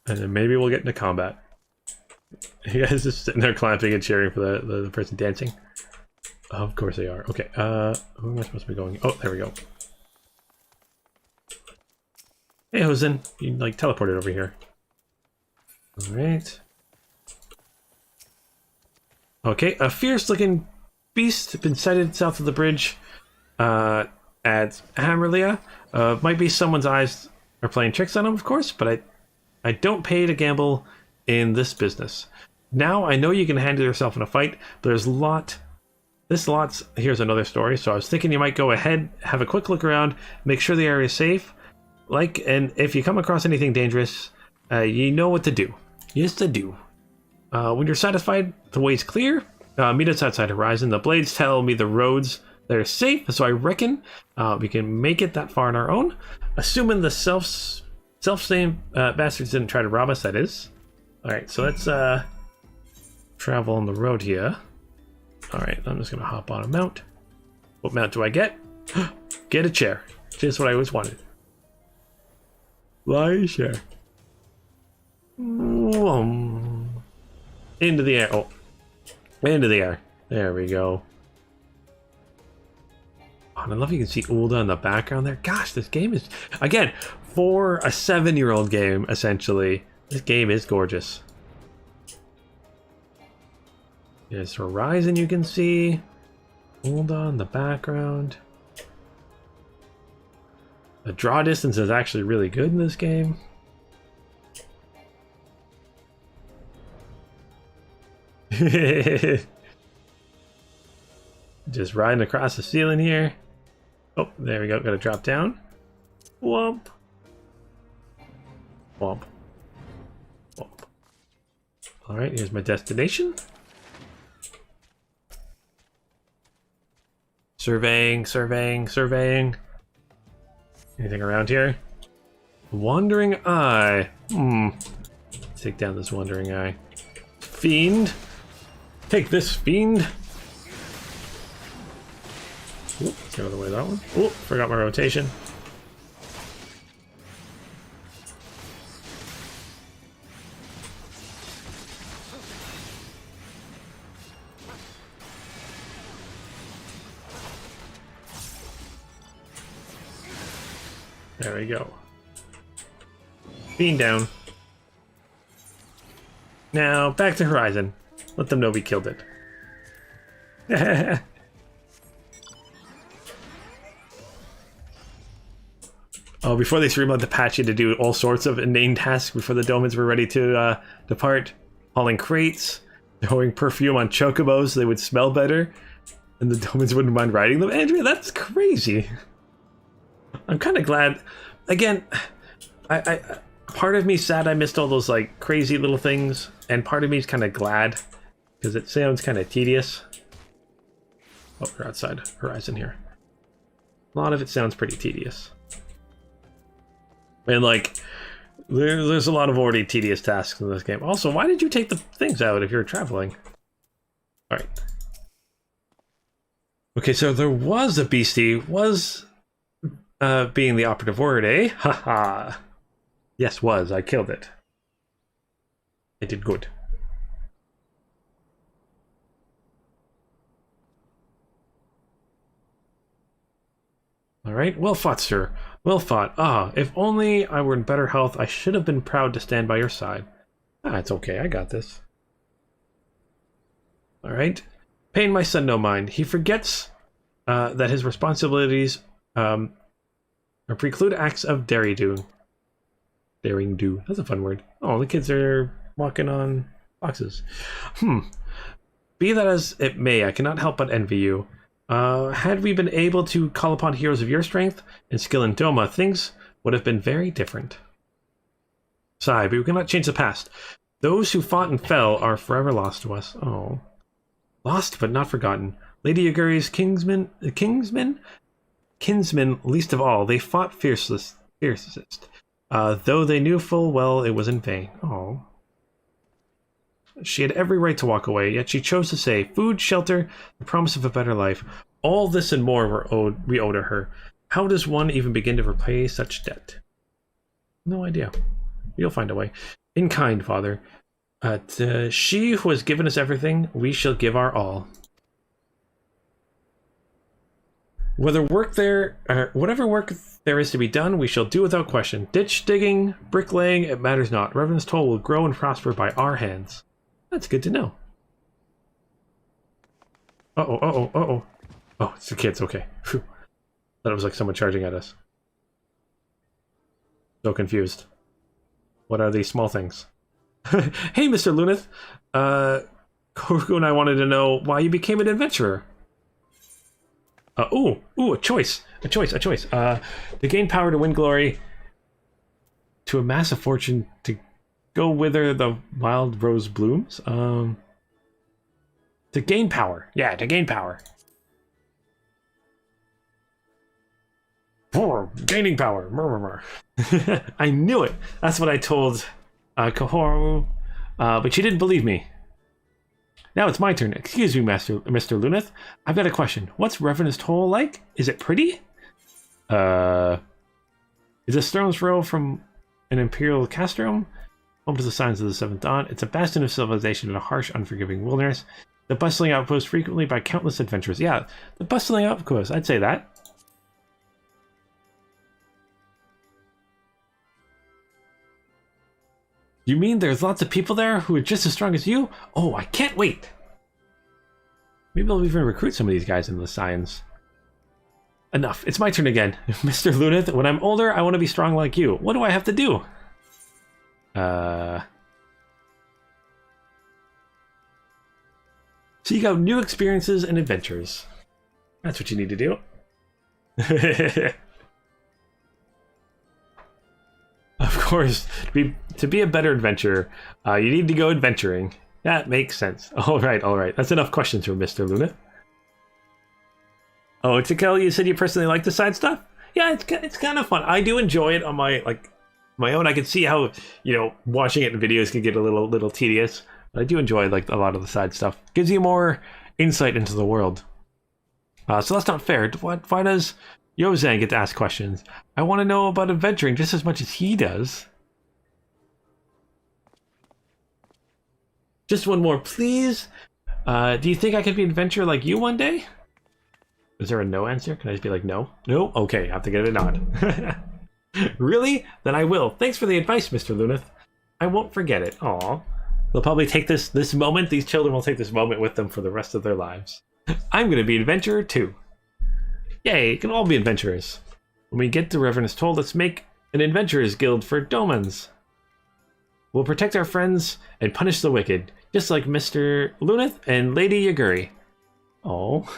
And then maybe we'll get into combat. You guys just sitting there clapping and cheering for the person dancing? Of course they are. Okay, who am I supposed to be going? Oh, there we go. Hey, Hosen. You, like, teleported over here. Alright. Okay, a fierce-looking beast has been sighted south of the bridge at Hammerlia. Might be someone's eyes are playing tricks on him, of course, but I don't pay to gamble in this business. Now, I know you can handle yourself in a fight, but there's here's another story, so I was thinking you might go ahead, have a quick look around, make sure the area is safe, and if you come across anything dangerous, you know what to do. Yes, I do. When you're satisfied the way's clear, meet us outside Horizon. The blades tell me the roads that are safe, so I reckon we can make it that far on our own, assuming the self-same bastards didn't try to rob us, that is. Alright, so let's travel on the road here. Alright, I'm just going to hop on a mount. What mount do I get? Get a chair. Just what I always wanted. Fly chair. Into the air. Oh. Into the air. There we go. Oh, and I love you can see Ul'dah in the background there. Gosh, this game is... Again, for a 7-year-old game, essentially, this game is gorgeous. There's Horizon you can see. Ul'dah in the background. The draw distance is actually really good in this game. Just riding across the ceiling here. Oh, there we go. Gotta drop down. Womp. Womp. Womp. Alright, here's my destination. Surveying, surveying, surveying. Anything around here? Wandering Eye. Let's take down this Wandering Eye. Fiend. Take this, Fiend. Ooh, let's get out of the way of that one. Oh, forgot my rotation. There we go. Fiend down. Now, back to Horizon. Let them know we killed it. Oh, before they streamlined the patch, you had to do all sorts of inane tasks before the Domans were ready to depart. Hauling crates, throwing perfume on chocobos so they would smell better, and the Domans wouldn't mind riding them. Andrea, that's crazy. I'm kind of glad. Again, I part of me sad I missed all those like crazy little things, and part of me is kind of glad because it sounds kind of tedious. Oh, we're outside Horizon here. A lot of it sounds pretty tedious. And like, there's a lot of already tedious tasks in this game. Also, why did you take the things out if you're traveling? All right. Okay, so there was a beastie. Was being the operative word, eh? Haha. Yes, was. I killed it. I did good. All right. Well fought, sir. Well fought. Ah, if only I were in better health, I should have been proud to stand by your side. Ah, it's okay. I got this. All right. Paying my son no mind. He forgets that his responsibilities preclude acts of daring do. That's a fun word. Oh, the kids are walking on boxes. Be that as it may, I cannot help but envy you. Had we been able to call upon heroes of your strength and skill in Doma, things would have been very different. Sigh, but we cannot change the past. Those who fought and fell are forever lost to us. Oh. Lost but not forgotten. Lady Yaguri's kinsmen, least of all, they fought fiercest. Though they knew full well it was in vain. Oh. She had every right to walk away, yet she chose to say, food, shelter, the promise of a better life. All this and more we owe to her. How does one even begin to repay such debt? No idea. You'll find a way. In kind, Father. To she who has given us everything, we shall give our all. Whatever work there is to be done, we shall do without question. Ditch digging, bricklaying, it matters not. Revenant's Toll will grow and prosper by our hands. That's good to know. Uh-oh. Oh, it's the kids, okay. Phew. Thought it was like someone charging at us. So confused. What are these small things? Hey, Mr. Luneth. Koruko and I wanted to know why you became an adventurer. A choice. To gain power, to win glory, to amass a fortune, to go whither the wild rose blooms. To gain power. Yeah, to gain power. Gaining power. I knew it. That's what I told Kahoru, but she didn't believe me. Now it's my turn. Excuse me, Mr. Luneth. I've got a question. What's Revenant's Toll like? Is it pretty? Is a stone's throw from an Imperial Castrum? Home to the signs of the Seventh Dawn. It's a bastion of civilization in a harsh, unforgiving wilderness. The bustling outpost frequently by countless adventurers. Yeah, the bustling outpost. I'd say that. You mean there's lots of people there who are just as strong as you? Oh, I can't wait. Maybe I'll even recruit some of these guys into the science. Enough. It's my turn again. Mr. Luneth, when I'm older, I want to be strong like you. What do I have to do? Seek out new experiences and adventures. That's what you need to do. Of course, to be a better adventurer, you need to go adventuring. That makes sense. All right. That's enough questions for Mr. Luneth. Oh, Tikel, you said you personally like the side stuff? Yeah, it's kind of fun. I do enjoy it on my own. I can see how, watching it in videos can get a little tedious. But I do enjoy a lot of the side stuff. Gives you more insight into the world. So that's not fair. Why does Yozan get to ask questions? I want to know about adventuring just as much as he does. Just one more, please. Do you think I could be an adventurer like you one day? Is there a no answer? Can I just be like, no? No? Okay, I have to get a nod. Really? Then I will. Thanks for the advice, Mr. Luneth. I won't forget it. Aw. They'll probably take this moment, these children will take this moment with them for the rest of their lives. I'm going to be an adventurer too. Yay, you can all be adventurers. When we get to Revenant's Toll, let's make an adventurers guild for Domans. We'll protect our friends and punish the wicked, just like Mr. Luneth and Lady Yaguri. Oh.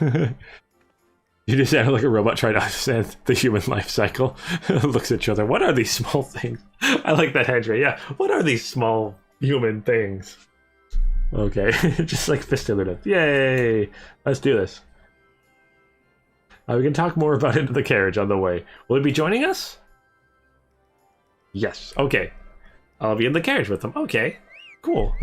You just sound like a robot trying to understand the human life cycle. Looks at each other. What are these small things? I like that headray. Yeah. What are these small human things? Okay. Just like Mr. Luneth. Yay. Let's do this. We can talk more about it in the carriage on the way. Will he be joining us? Yes. Okay. I'll be in the carriage with him. Okay. Cool.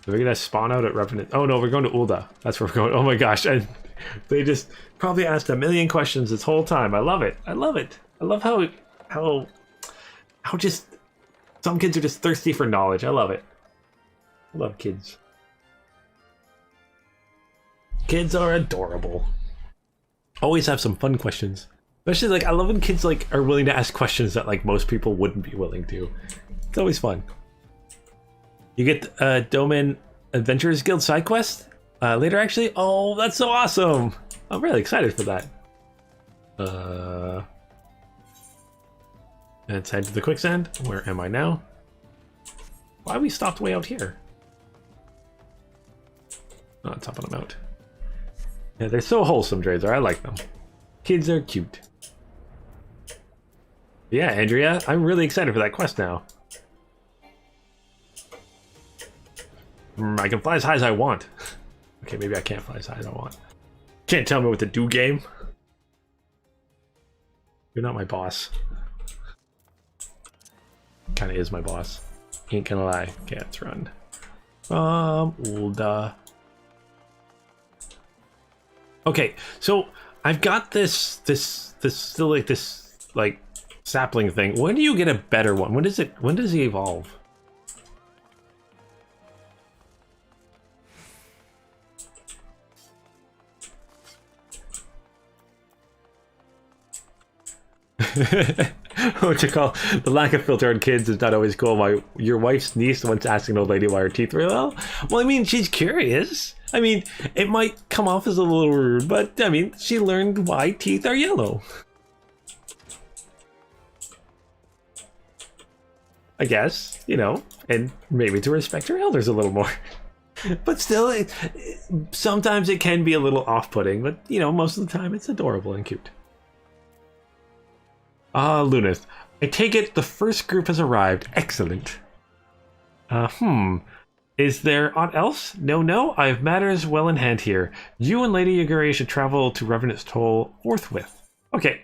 Are we gonna spawn out at Revenant? Oh no, we're going to Ul'dah. That's where we're going. Oh my gosh. And they just probably asked a million questions this whole time. I love it. I love it. I love how just some kids are just thirsty for knowledge. I love it. I love kids. Kids are adorable. Always have some fun questions. Especially I love when kids are willing to ask questions that most people wouldn't be willing to. It's always fun. You get Domain Adventurers Guild side quest later actually. Oh, that's so awesome. I'm really excited for that. Let's head to the quicksand. Where am I now? Why we stopped way out here? Oh, it's helping them out. Yeah, they're so wholesome, Drazer. I like them. Kids are cute. Yeah, Andrea, I'm really excited for that quest now. I can fly as high as I want. Okay, maybe I can't fly as high as I want. Can't tell me what to do, game. You're not my boss. kind of is my boss. Ain't gonna lie. Okay, let's run. From Ul'dah. Okay, so I've got this still like this like sapling thing. When do you get a better one? When does he evolve? What you call the lack of filter on kids is not always cool. Why your wife's niece once asking an old lady why her teeth were well? Well, I mean, she's curious. I mean, it might come off as a little rude, but I mean, she learned why teeth are yellow. I guess, you know, and maybe to respect her elders a little more. But still, sometimes it can be a little off-putting, but you know, most of the time it's adorable and cute. Ah, Lunith. I take it the first group has arrived. Excellent. Is there aught else? No, I have matters well in hand here. You and Lady Yuguri should travel to Revenant's Toll forthwith. Okay,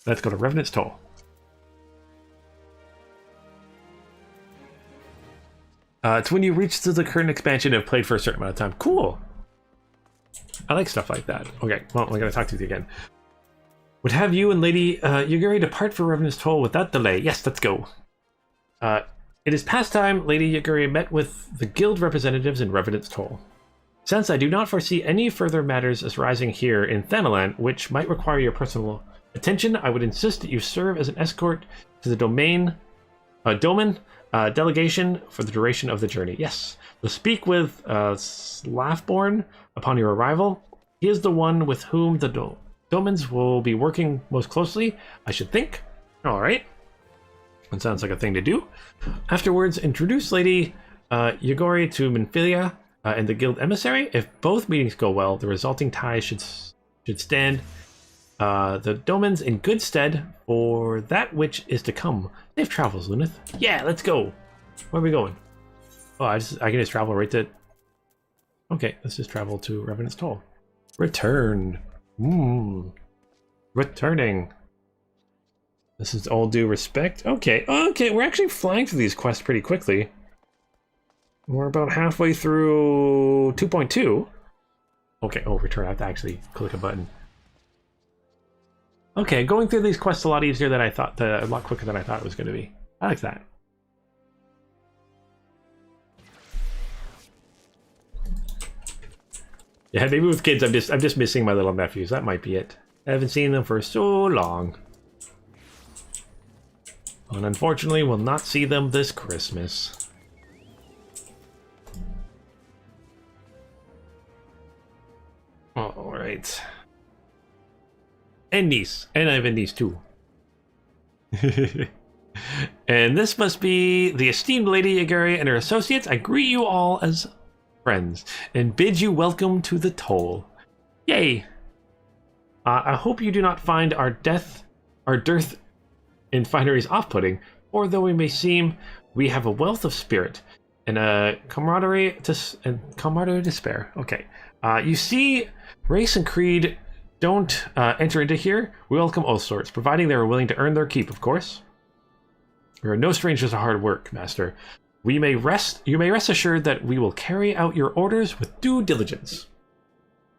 let's go to Revenant's Toll. It's when you reach to the current expansion and have played for a certain amount of time. Cool. I like stuff like that. Okay, well, I'm going to talk to you again. Would have you and Lady Yuguri depart for Revenant's Toll without delay. Yes, let's go. It is past time Lady Yuguri met with the guild representatives in Revenant's Toll. Since I do not foresee any further matters as rising here in THANALAN which might require your personal attention, I would insist that you serve as an escort to the domain delegation for the duration of the journey. Yes, we'll speak with Slaffborn upon your arrival. He is the one with whom the Domans will be working most closely, I should think. Alright. That sounds like a thing to do. Afterwards, introduce Lady Yuguri to Minfilia and the guild emissary. If both meetings go well, the resulting ties should stand the Domans in good stead for that which is to come. Safe travels, Lunith. Yeah, let's go. Where are we going? Oh, I can just travel right to... Okay, let's just travel to Revenant's Toll. Return. Returning. This is all due respect. Okay, we're actually flying through these quests pretty quickly. We're about halfway through 2.2. Okay, return. I have to actually click a button. Okay, going through these quests a lot easier than I thought, a lot quicker than I thought it was going to be. I like that. Yeah, maybe with kids, I'm just missing my little nephews. That might be it. I haven't seen them for so long. And unfortunately, we'll not see them this Christmas. Alright. And niece. And I have a niece too. And this must be the esteemed Lady Yuguri and her associates. I greet you all as friends and bid you welcome to the Toll. Yay! I hope you do not find our dearth in fineries off-putting, for though we may seem, we have a wealth of spirit and camaraderie to spare. Okay, you see, race and creed don't enter into here. We welcome all sorts, providing they are willing to earn their keep, of course. We are no strangers to hard work, Master. You may rest assured that we will carry out your orders with due diligence.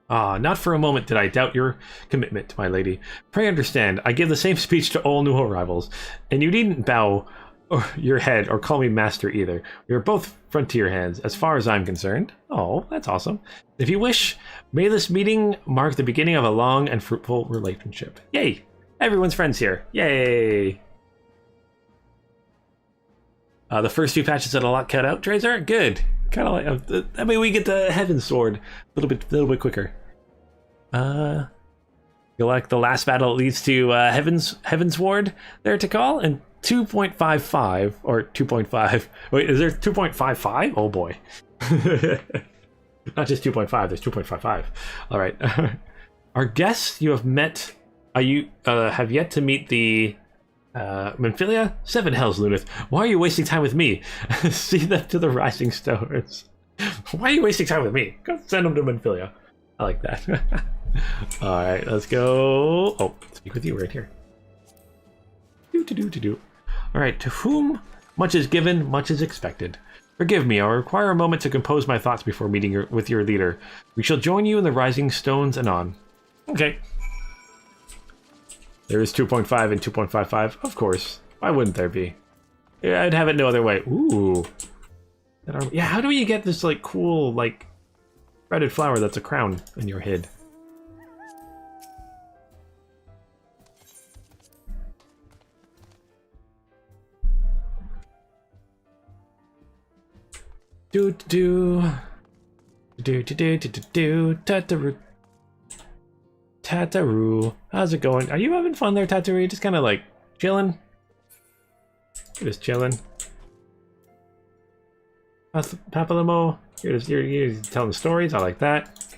Not for a moment did I doubt your commitment, my lady. Pray understand, I give the same speech to all new arrivals, and you needn't bow your head or call me master either. We are both frontier hands, as far as I'm concerned. Oh, that's awesome. If you wish, may this meeting mark the beginning of a long and fruitful relationship. Yay! Everyone's friends here. Yay! The first few patches had a lot cut out. Drazar, good. Kind of like, I mean, we get the Heaven's Sword a little bit quicker. You like the last battle leads to Heaven's Ward there to call, and 2.55 or 2.5. Wait, is there 2.55? Oh boy. Not just 2.5. There's 2.55. All right. Our guests you have met. You have yet to meet the Minfilia? 7 hells, Lunith. Why are you wasting time with me? See them to the Rising Stones. Why are you wasting time with me? Go send them to Minfilia. I like that. Alright, let's go. Oh, speak with you right here. Alright, to whom Much is given, much is expected. Forgive me, I'll require a moment to compose my thoughts before meeting with your leader. We shall join you in the Rising Stones anon. Okay. There is 2.5 and 2.55, of course. Why wouldn't there be? Yeah, I'd have it no other way. Ooh. Yeah, how do you get this, like, cool, like, threaded flower that's a crown in your head? Tataru. How's it going? Are you having fun there, Tataru? Just kind of like chilling? You're just chilling. Papalimo, you're just telling stories. I like that.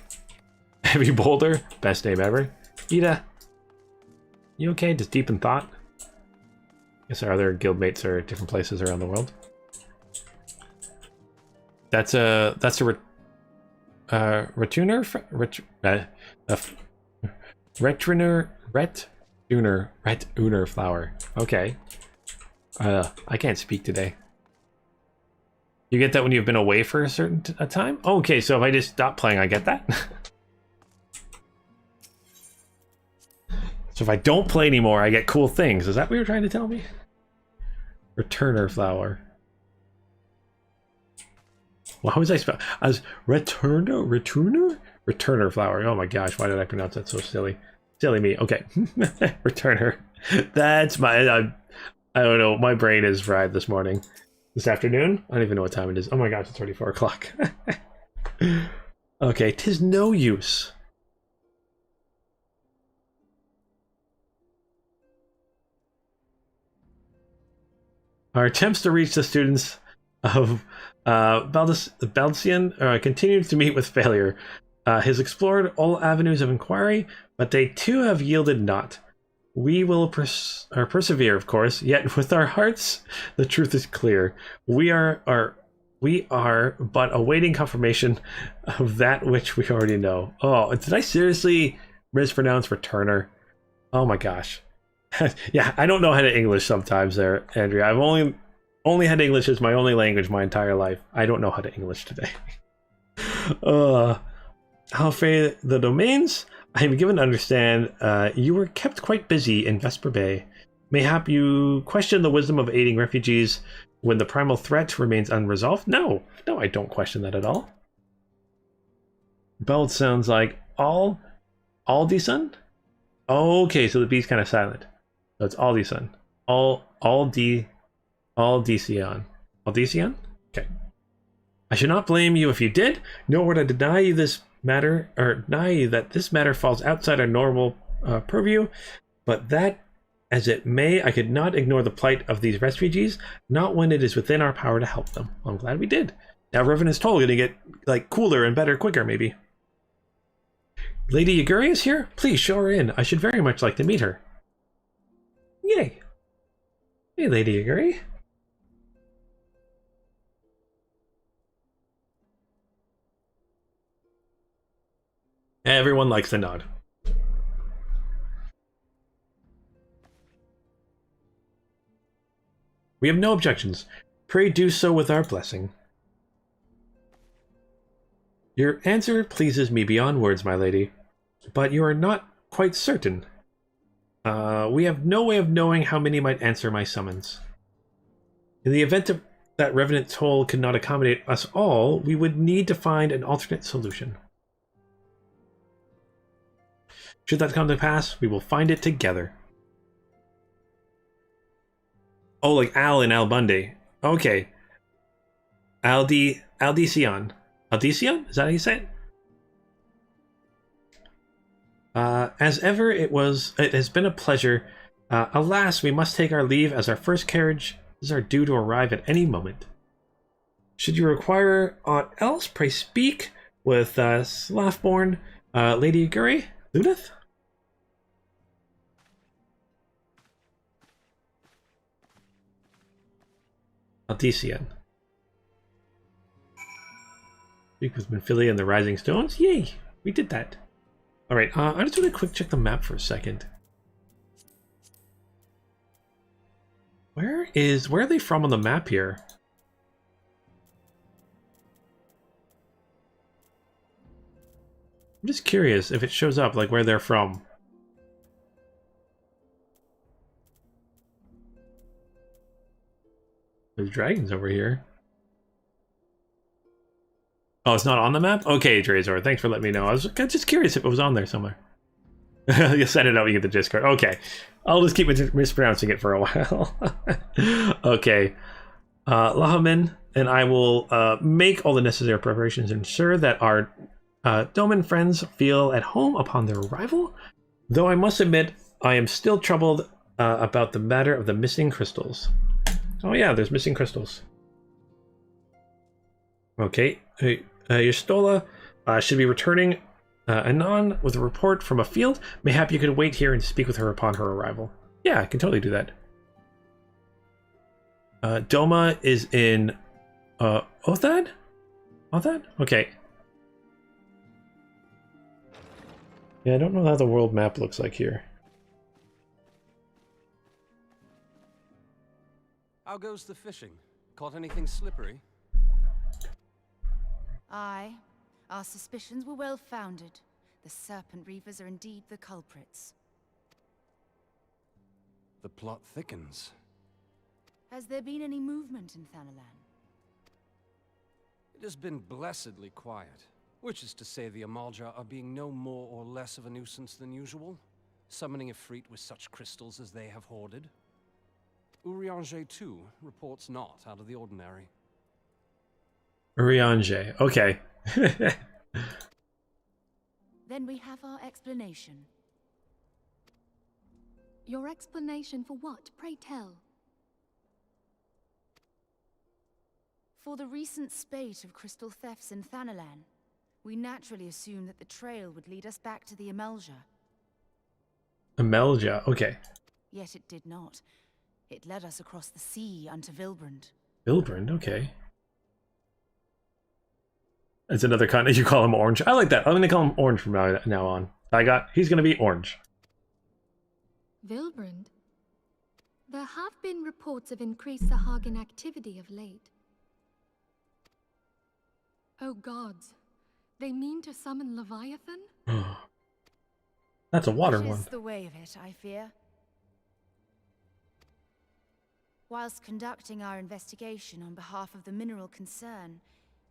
Heavy Boulder, best name ever. Ida, you okay? Just deep in thought. Guess our other guildmates are different places around the world. That's a retuner flower. Okay. I can't speak today. You get that when you've been away for a certain time? Okay, so if I just stop playing, I get that? So if I don't play anymore, I get cool things. Is that what you're trying to tell me? Returner flower. Well, how was I spell? As returner flower. Oh my gosh, why did I pronounce that so silly? Silly me. Okay. Returner. That's my... I don't know. My brain is fried this morning. This afternoon? I don't even know what time it is. Oh my gosh, it's already 4 o'clock. Okay, 'tis no use. Our attempts to reach the students of Balcian continued to meet with failure. Has explored all avenues of inquiry, but they too have yielded naught. We will persevere, of course, yet with our hearts, the truth is clear. We are but awaiting confirmation of that which we already know. Oh, did I seriously mispronounce returner? Oh my gosh. Yeah, I don't know how to English sometimes there, Andrea. I've only had English as my only language my entire life. I don't know how to English today. Alfred, the domains, I am given to understand you were kept quite busy in Vesper Bay. Mayhap you question the wisdom of aiding refugees when the primal threat remains unresolved? No, I don't question that at all. Belt sounds like Aldisun? Okay, so the B's kind of silent. So it's Aldisun. Aldision. Aldision? Okay. I should not blame you if you did, nor would I deny you this matter, or deny you that this matter falls outside our normal purview, but that as it may, I could not ignore the plight of these refugees, not when it is within our power to help them. Well, I'm glad we did. Now Revenant's Toll gonna get like cooler and better quicker, maybe. Lady Yaguri is here? Please show her in. I should very much like to meet her. Yay. Hey, Lady Yaguri. Everyone likes the nod. We have no objections. Pray do so with our blessing. Your answer pleases me beyond words, my lady, but you are not quite certain. We have no way of knowing how many might answer my summons. In the event that Revenant Toll could not accommodate us all, we would need to find an alternate solution. Should that come to pass, we will find it together. Oh, like Al and Al Bundy. Okay. Aldicion. Aldicion? Is that how you say it? As ever, it has been a pleasure. Alas, we must take our leave as our first carriages are due to arrive at any moment. Should you require aught else, pray speak with Slathborn, Lady Yaguri, Ludith? Aldicion. Speak with Minfilia and the Rising Stones? Yay! We did that. Alright, I just want to quick check the map for a second. Where are they from on the map here? I'm just curious if it shows up, like, where they're from. There's dragons over here. Oh, it's not on the map? Okay, Drazor, thanks for letting me know. I was just curious if it was on there somewhere. You set it up, you get the discard. Okay. I'll just keep mispronouncing it for a while. Okay. Lahamin and I will make all the necessary preparations and ensure that our Domin friends feel at home upon their arrival. Though I must admit, I am still troubled about the matter of the missing crystals. Oh yeah, there's missing crystals. Okay. Yustola should be returning anon with a report from a field. Mayhap you could wait here and speak with her upon her arrival. Yeah, I can totally do that. Doma is in Ul'dah? Ul'dah? Okay. Yeah, I don't know how the world map looks like here. How goes the fishing? Caught anything slippery? Aye. Our suspicions were well founded. The Serpent Reavers are indeed the culprits. The plot thickens. Has there been any movement in THANALAN? It has been blessedly quiet. Which is to say the Ul'dah are being no more or less of a nuisance than usual, summoning a fleet with such crystals as they have hoarded. Urianger, too, reports not out of the ordinary. Urianger, okay. Then we have our explanation. Your explanation for what, pray tell? For the recent spate of crystal thefts in THANALAN, we naturally assumed that the trail would lead us back to the Ul'dah. Ul'dah, okay. Yet it did not. It led us across the sea unto Vilbrand. Vilbrand, okay. It's another kind of, you call him Orange. I like that. I'm going to call him Orange from now on. He's going to be Orange. Vilbrand? There have been reports of increased Sahagin activity of late. Oh gods. They mean to summon Leviathan? That's a water Which one. is the way of it, I fear. Whilst conducting our investigation on behalf of the mineral concern,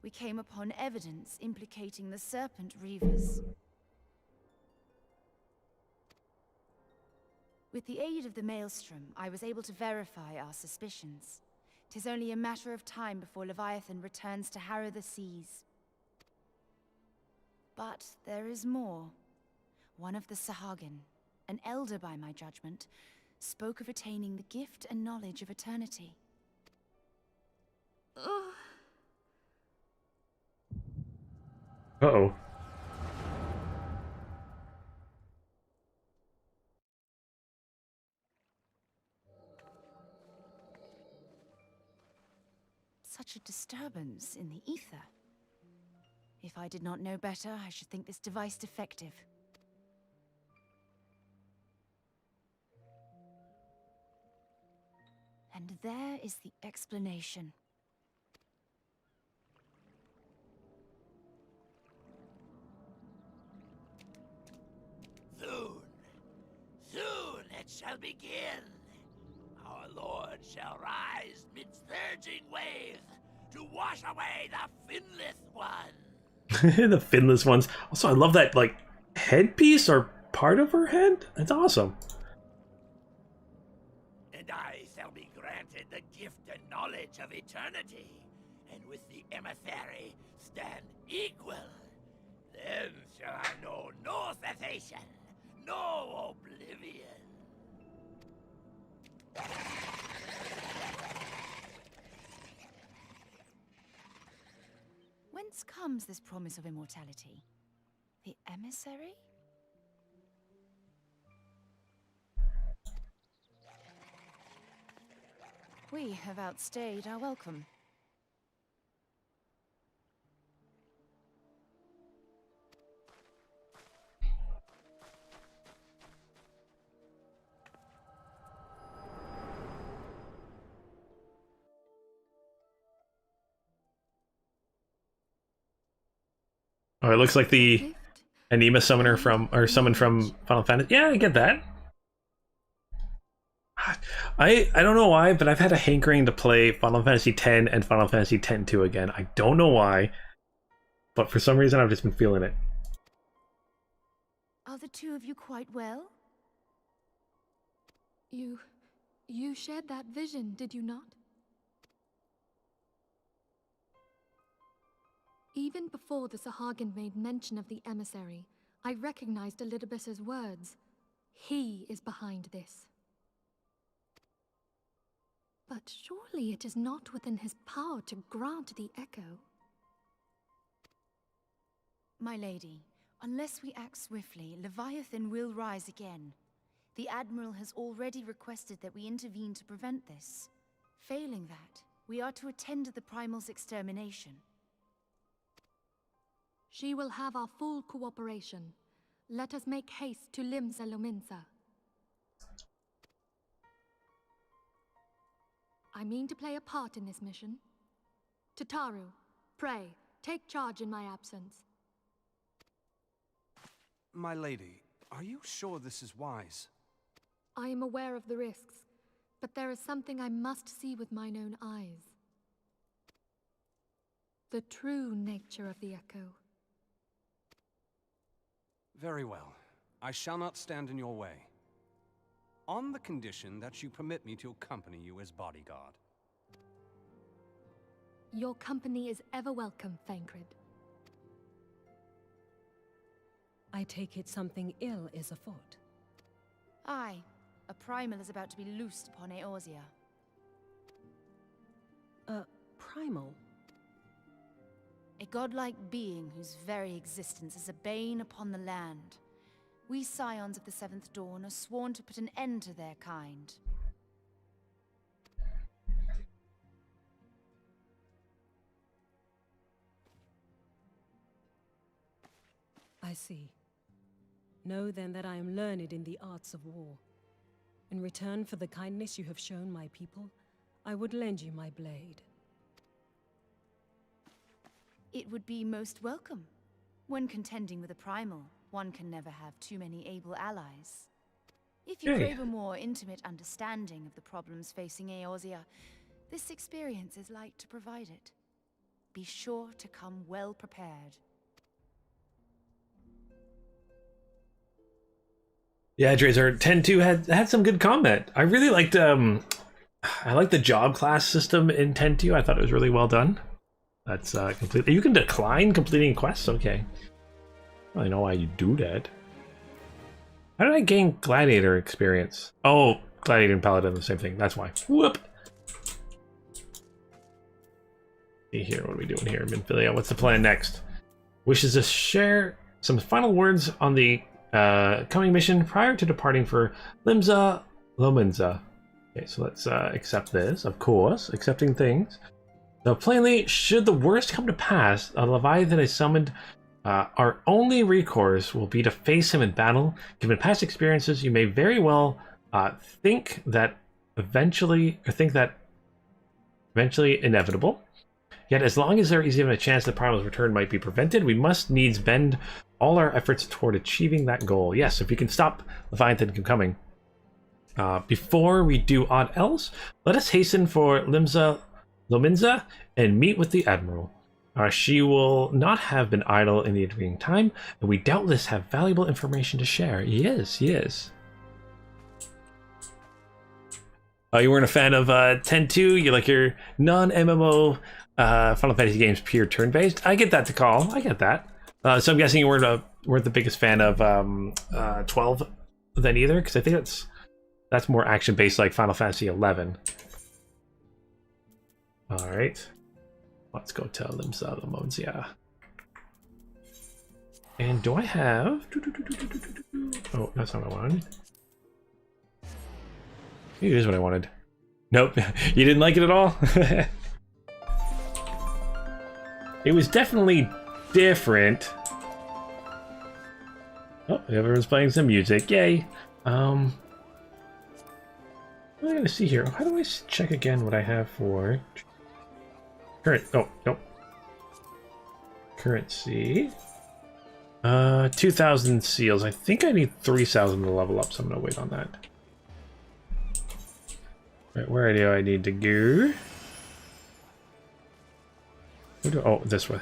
we came upon evidence implicating the Serpent Reavers. With the aid of the Maelstrom, I was able to verify our suspicions. 'Tis only a matter of time before Leviathan returns to harrow the seas. But there is more. One of the Sahagin, an elder by my judgment, spoke of attaining the gift and knowledge of eternity. Uh-oh. Such a disturbance in the ether. If I did not know better, I should think this device defective. And there is the explanation. Soon it shall begin. Our Lord shall rise midst surging wave to wash away the finless one. The finless ones. Also, I love that, like, headpiece or part of her head. That's awesome. And I shall be granted the gift and knowledge of eternity, and with the emissary stand equal. Then shall I know no cessation, no oblivion. Whence comes this promise of immortality? The emissary? We have outstayed our welcome. Oh, it looks like the Anima summoner from, or summon from Final Fantasy. Yeah, I get that. I don't know why, but I've had a hankering to play Final Fantasy X and Final Fantasy X-2 again. I don't know why, but for some reason I've just been feeling it. Are the two of you quite well? You shared that vision, did you not? Even before the Sahagin made mention of the emissary, I recognized Elidibus's words. He is behind this. But surely it is not within his power to grant the echo. My lady, unless we act swiftly, Leviathan will rise again. The Admiral has already requested that we intervene to prevent this. Failing that, we are to attend to the Primal's extermination. She will have our full cooperation. Let us make haste to Limsa Lominsa. I mean to play a part in this mission. Tataru, pray, take charge in my absence. My lady, are you sure this is wise? I am aware of the risks, but there is something I must see with mine own eyes. The true nature of the echo. Very well. I shall not stand in your way. On the condition that you permit me to accompany you as bodyguard. Your company is ever welcome, Thancred. I take it something ill is afoot. Aye, a primal is about to be loosed upon Eorzea. A primal? A godlike being whose very existence is a bane upon the land. We scions of the Seventh Dawn are sworn to put an end to their kind. I see. Know then that I am learned in the arts of war. In return for the kindness you have shown my people, I would lend you my blade. It would be most welcome. When contending with a primal, one can never have too many able allies. If you crave a more intimate understanding of the problems facing Eorzea, this experience is like to provide it. Be sure to come well prepared. Yeah, Drazer, 10-2 had some good combat. I really liked I like the job class system in 10-2. I thought it was really well done. That's completely. You can decline completing quests. Okay, I don't know why you do that. How did I gain gladiator experience? Oh, gladiator and paladin, the same thing. That's why. Whoop. See here, what are we doing here, Minfilia? What's the plan next? Wishes to share some final words on the coming mission prior to departing for Limsa Lominsa. Okay, so let's accept this, of course, accepting things. So plainly, should the worst come to pass, a Leviathan is summoned. Our only recourse will be to face him in battle. Given past experiences, you may very well think that eventually inevitable. Yet, as long as there is even a chance the primal's return might be prevented, we must needs bend all our efforts toward achieving that goal. Yes, if we can stop Leviathan from coming. Before we do aught else, let us hasten for Limsa Lominsa and meet with the Admiral. She will not have been idle in the intervening time, and we doubtless have valuable information to share. Yes, yes. Oh, you weren't a fan of 10-2? You like your non-MMO Final Fantasy games pure turn-based? I get that to call. I get that. So I'm guessing you weren't the biggest fan of 12 then either, because I think that's more action-based like Final Fantasy XI. All right, let's go tell them Solomon's, yeah. And do I have? Oh, that's not what I wanted. It is what I wanted. Nope, you didn't like it at all. It was definitely different. Oh, everyone's playing some music. Yay. What am I gonna see here? How do I check again what I have for current? Oh, nope. Currency. 2,000 seals. I think I need 3,000 to level up, so I'm gonna wait on that. Right, where do I need to go? Oh, this way.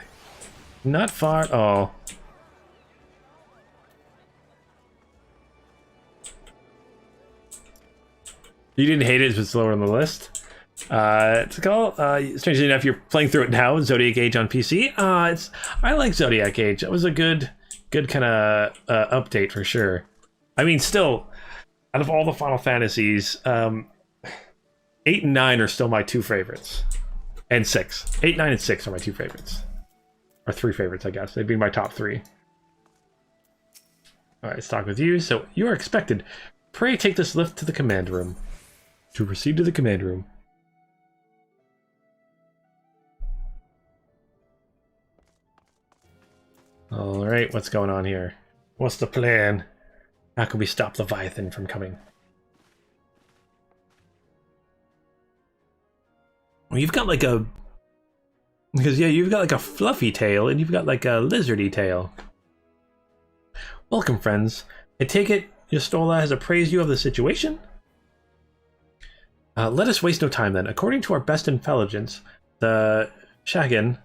Not far at all. You didn't hate it, it's lower on the list. It's called, strangely enough, you're playing through it now, Zodiac Age on PC. I like Zodiac Age. That was a good kind of update for sure. I mean, still, out of all the Final Fantasies, 8 and 9 are still my two favorites. And 6. 8, 9, and 6 are my two favorites. Or 3 favorites, I guess. They'd be my top 3. Alright, let's talk with you. So, you are expected. Pray take this lift to the command room. To proceed to the command room. Alright, what's going on here? What's the plan? How can we stop Leviathan from coming? Well, you've got like a... Because, yeah, you've got like a fluffy tail, and you've got like a lizardy tail. Welcome, friends. I take it Yastola has appraised you of the situation? Let us waste no time then. According to our best intelligence, the Shahagan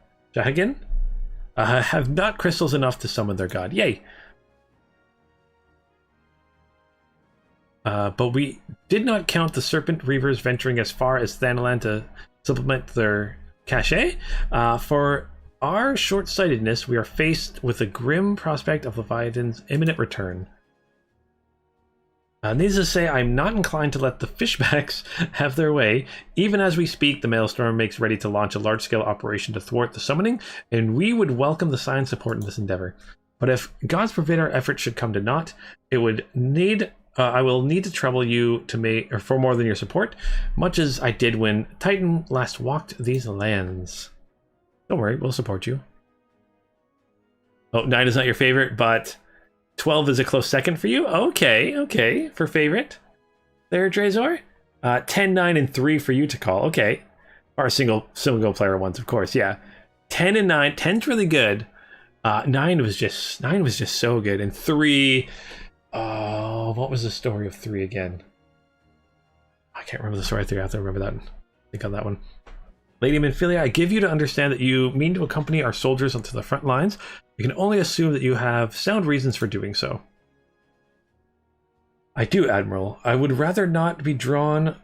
have not crystals enough to summon their god. Yay! But we did not count the Serpent Reavers venturing as far as THANALAN to supplement their cachet. For our short-sightedness, we are faced with the grim prospect of Leviathan's imminent return. Needless to say, I'm not inclined to let the fishbacks have their way. Even as we speak, the Maelstrom makes ready to launch a large-scale operation to thwart the summoning, and we would welcome the Science support in this endeavor. But if gods forbid our efforts should come to naught, it would need... I will need to trouble you for more than your support, much as I did when Titan last walked these lands. Don't worry, we'll support you. Oh, 9 is not your favorite, but 12 is a close second for you? Okay, for favorite. There, Drazor. 10, 9, and 3 for you to call. Okay. Or single player ones, of course, yeah. 10 and 9. 10's really good. 9 was just so good. And 3... Oh, what was the story of 3 again? I can't remember the story of 3. I have to remember that. Think on that one. Lady Minfilia, I give you to understand that you mean to accompany our soldiers onto the front lines. We can only assume that you have sound reasons for doing so. I do, Admiral. I would rather not be drawn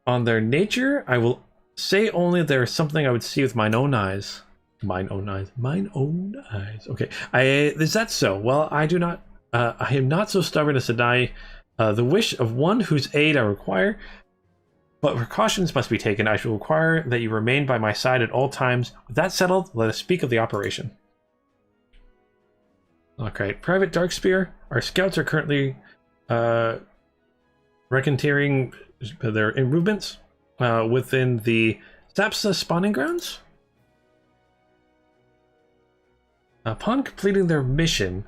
on their nature. I will say only there is something I would see with mine own eyes. Mine own eyes. Mine own eyes. Okay. Is that so? Well, I do not... I am not so stubborn as to deny the wish of one whose aid I require, but precautions must be taken. I shall require that you remain by my side at all times. With that settled, let us speak of the operation. Okay, Private Darkspear. Our scouts are currently reconnoitering their movements within the Sapsa spawning grounds. Upon completing their mission,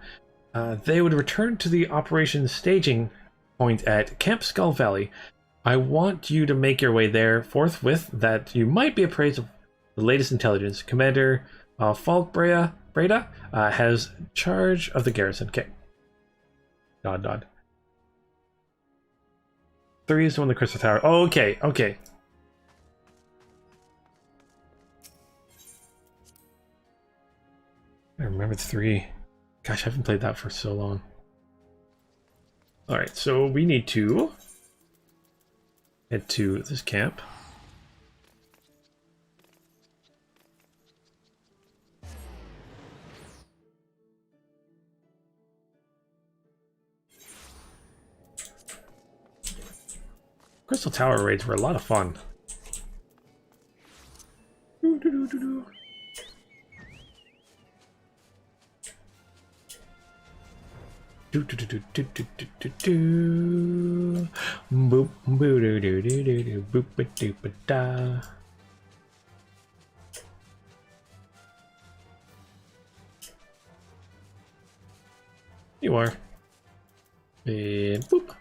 they would return to the operations staging point at Camp Skull Valley. I want you to make your way there forthwith, that you might be appraised of the latest intelligence. Commander Falk Breda has charge of the garrison. Okay. Nod. 3 is the one in the Crystal Tower. Oh, okay. I remember 3. Gosh, I haven't played that for so long. Alright, so we need to head to this camp. Crystal Tower raids were a lot of fun. You are. And boop.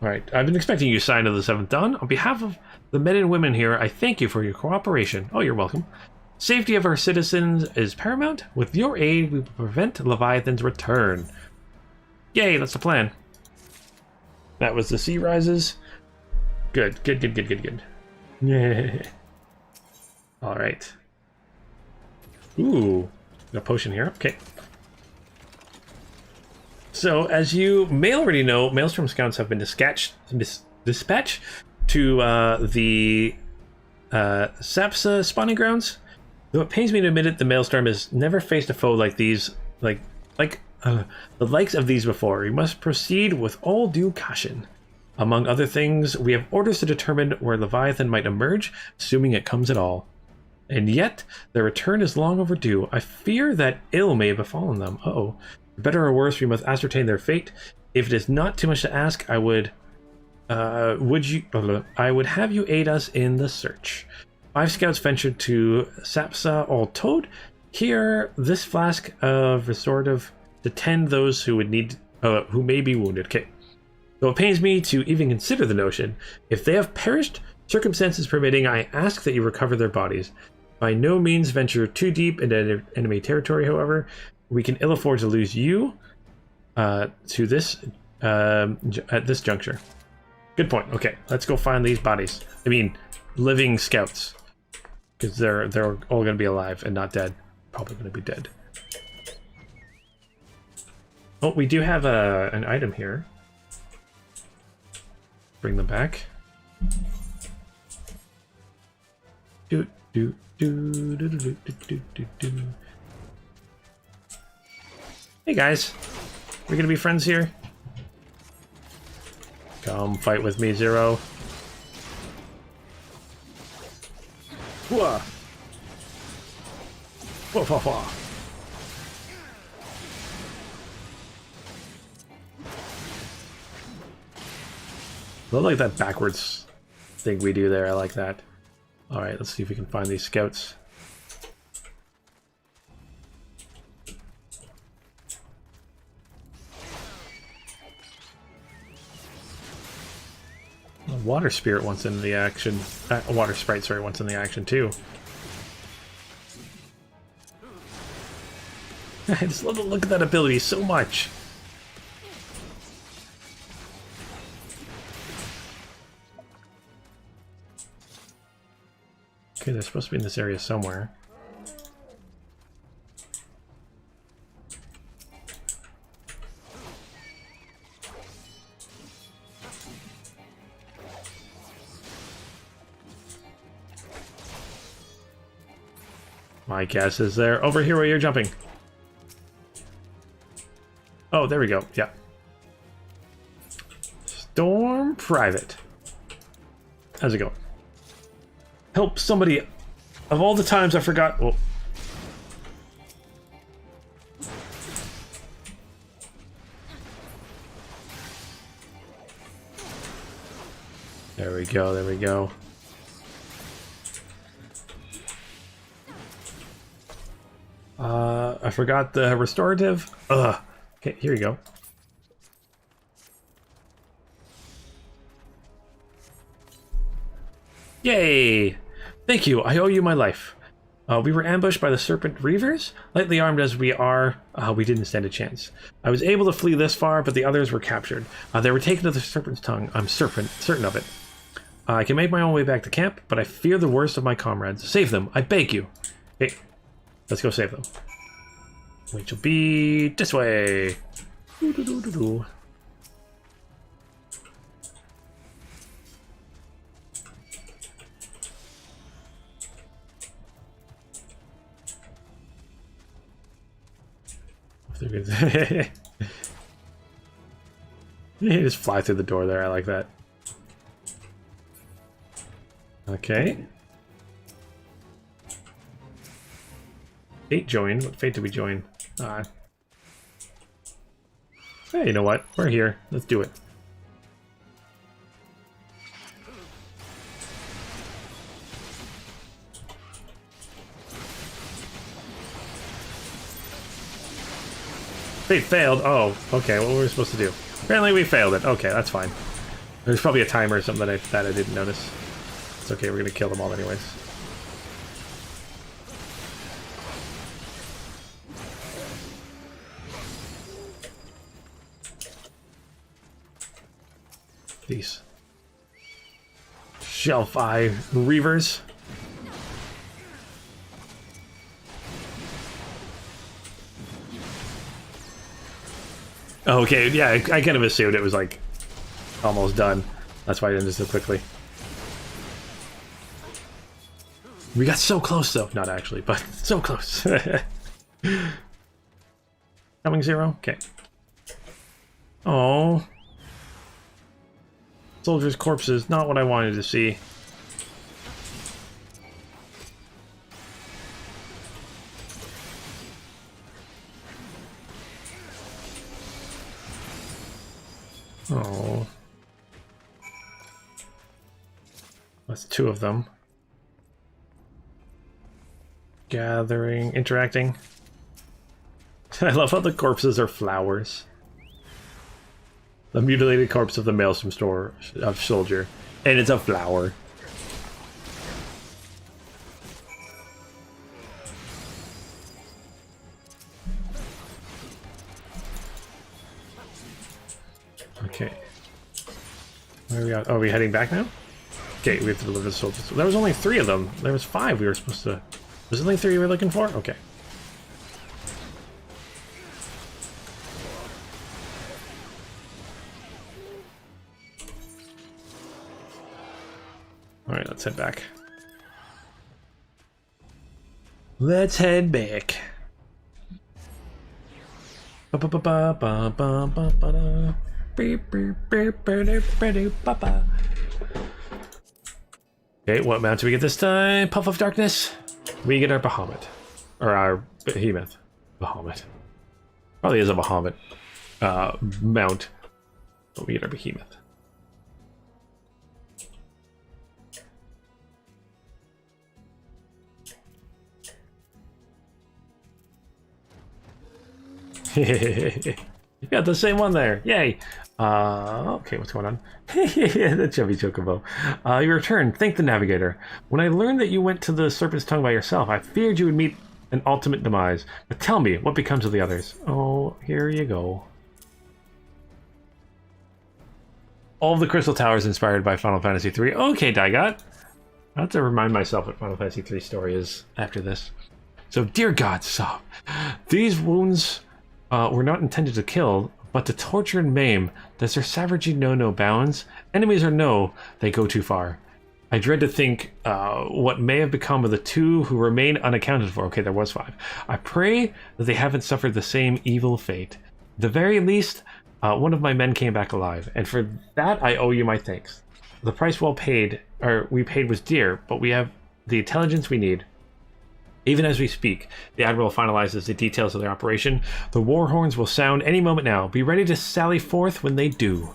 Alright, I've been expecting you to sign to the 7th Dawn. On behalf of the men and women here, I thank you for your cooperation. Oh, you're welcome. Safety of our citizens is paramount. With your aid, we will prevent Leviathan's return. Yay, that's the plan. That was the sea rises. Good. Yeah. Alright. Ooh. Got a potion here. Okay. So, as you may already know, Maelstrom scouts have been dispatched to the Sapsa spawning grounds. Though it pains me to admit it, the Maelstrom has never faced a foe like these, the likes of these before. We must proceed with all due caution. Among other things, we have orders to determine where Leviathan might emerge, assuming it comes at all. And yet, their return is long overdue. I fear that ill may have befallen them. Uh-oh. For better or worse, we must ascertain their fate. If it is not too much to ask, I would have you aid us in the search. 5 scouts ventured to Sapsa all told. Here, this flask of restorative to tend those who would need, who may be wounded. Okay. Though it pains me to even consider the notion, if they have perished, circumstances permitting, I ask that you recover their bodies. By no means venture too deep into enemy territory, however. We can ill afford to lose you to this at this juncture. Good point. Okay, let's go find these bodies. I mean, living scouts, because they're all going to be alive and not dead. Probably going to be dead. Oh, we do have an item here. Bring them back. Do do do do do do do do. Hey guys, we're gonna be friends here. Come fight with me, Zero. Whoa! Whoa, whoa, whoa. I like that backwards thing we do there. I like that. Alright, let's see if we can find these scouts. A water spirit wants in the action. A water sprite, sorry, wants in the action too. I just love to look at that ability so much. Okay, they're supposed to be in this area somewhere. My guess is they're over here where you're jumping. Oh, there we go. Yeah. Storm Private. How's it going? Help somebody. Of all the times I forgot. Oh. There we go. There we go. I forgot the restorative. Ugh. Okay, here you go. Yay! Thank you, I owe you my life. We were ambushed by the Serpent Reavers. Lightly armed as we are, we didn't stand a chance. I was able to flee this far, but the others were captured. They were taken to the Serpent's Tongue. I'm certain of it. I can make my own way back to camp, but I fear the worst of my comrades. Save them, I beg you. Okay, let's go save them. Which will be this way. Doo-doo-doo-doo-doo. You just fly through the door there. I like that. Okay. Fate join. What fate did we join? Hey, you know what? We're here. Let's do it. Fate failed. Oh, okay. What were we supposed to do? Apparently we failed it. Okay, that's fine. There's probably a timer or something that I didn't notice. It's okay. We're gonna kill them all anyways. These Shelf Eye Reavers. Okay, yeah, I kind of assumed it was like almost done. That's why I did it so quickly. We got so close though. Not actually, but so close. Coming 0? Okay. Oh. Soldiers' corpses, not what I wanted to see. Oh. That's 2 of them. Gathering, interacting. I love how the corpses are flowers. The mutilated corpse of the maelstrom store of soldier, and it's a flower. Okay. Where are we at? Oh, are we heading back now? Okay, we have to deliver the soldiers. There was only 3 of them. There was 5 we were supposed to... Was there only 3 we were looking for? Okay. Alright, let's head back. Let's head back. Okay, what mount do we get this time? Puff of Darkness? We get our Bahamut. Or our Behemoth. Bahamut. Probably is a Bahamut mount. But we get our Behemoth. You got the same one there. Yay. Okay, what's going on? The chubby chocobo. You returned. Thank the navigator. When I learned that you went to the Serpent's Tongue by yourself, I feared you would meet an ultimate demise. But tell me, what becomes of the others? Oh, here you go. All of the Crystal Towers inspired by Final Fantasy III. Okay, Daigot. I have to remind myself what Final Fantasy III story is after this. So, dear God, stop. These wounds were not intended to kill, but to torture and maim. Does their savagery know no bounds? Enemies or no, they go too far. I dread to think what may have become of the 2 who remain unaccounted for. Okay, there was 5. I pray that they haven't suffered the same evil fate. At the very least, one of my men came back alive, and for that I owe you my thanks. The price we paid was dear, but we have the intelligence we need. Even as we speak, the Admiral finalizes the details of their operation. The war horns will sound any moment now. Be ready to sally forth when they do.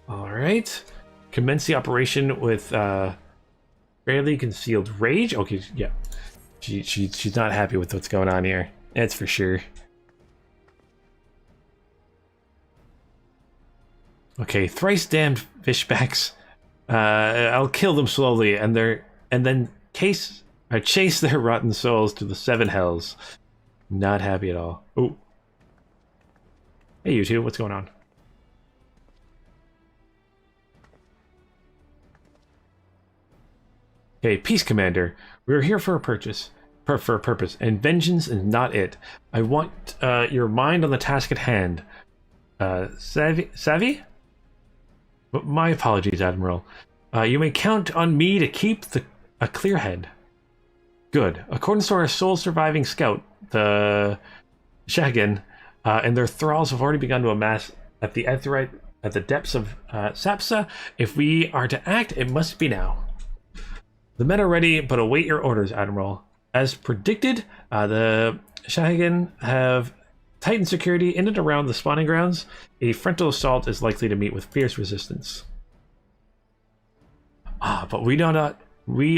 Alright. Commence the operation with barely concealed rage. Okay, yeah. She's not happy with what's going on here. That's for sure. Okay, thrice damned fishbacks. I'll kill them slowly, and then chase their rotten souls to the 7 hells. Not happy at all. Oh, hey you 2, what's going on? Okay, peace, Commander. We are here for a purpose, and vengeance is not it. I want your mind on the task at hand. Savvy? But my apologies, Admiral. You may count on me to keep a clear head. Good. According to our sole surviving scout, the Shahagan, and their thralls have already begun to amass at the depths of Sapsa. If we are to act, it must be now. The men are ready, but await your orders, Admiral. As predicted, the Shahagan have tightened security in and around the spawning grounds. A frontal assault is likely to meet with fierce resistance. But we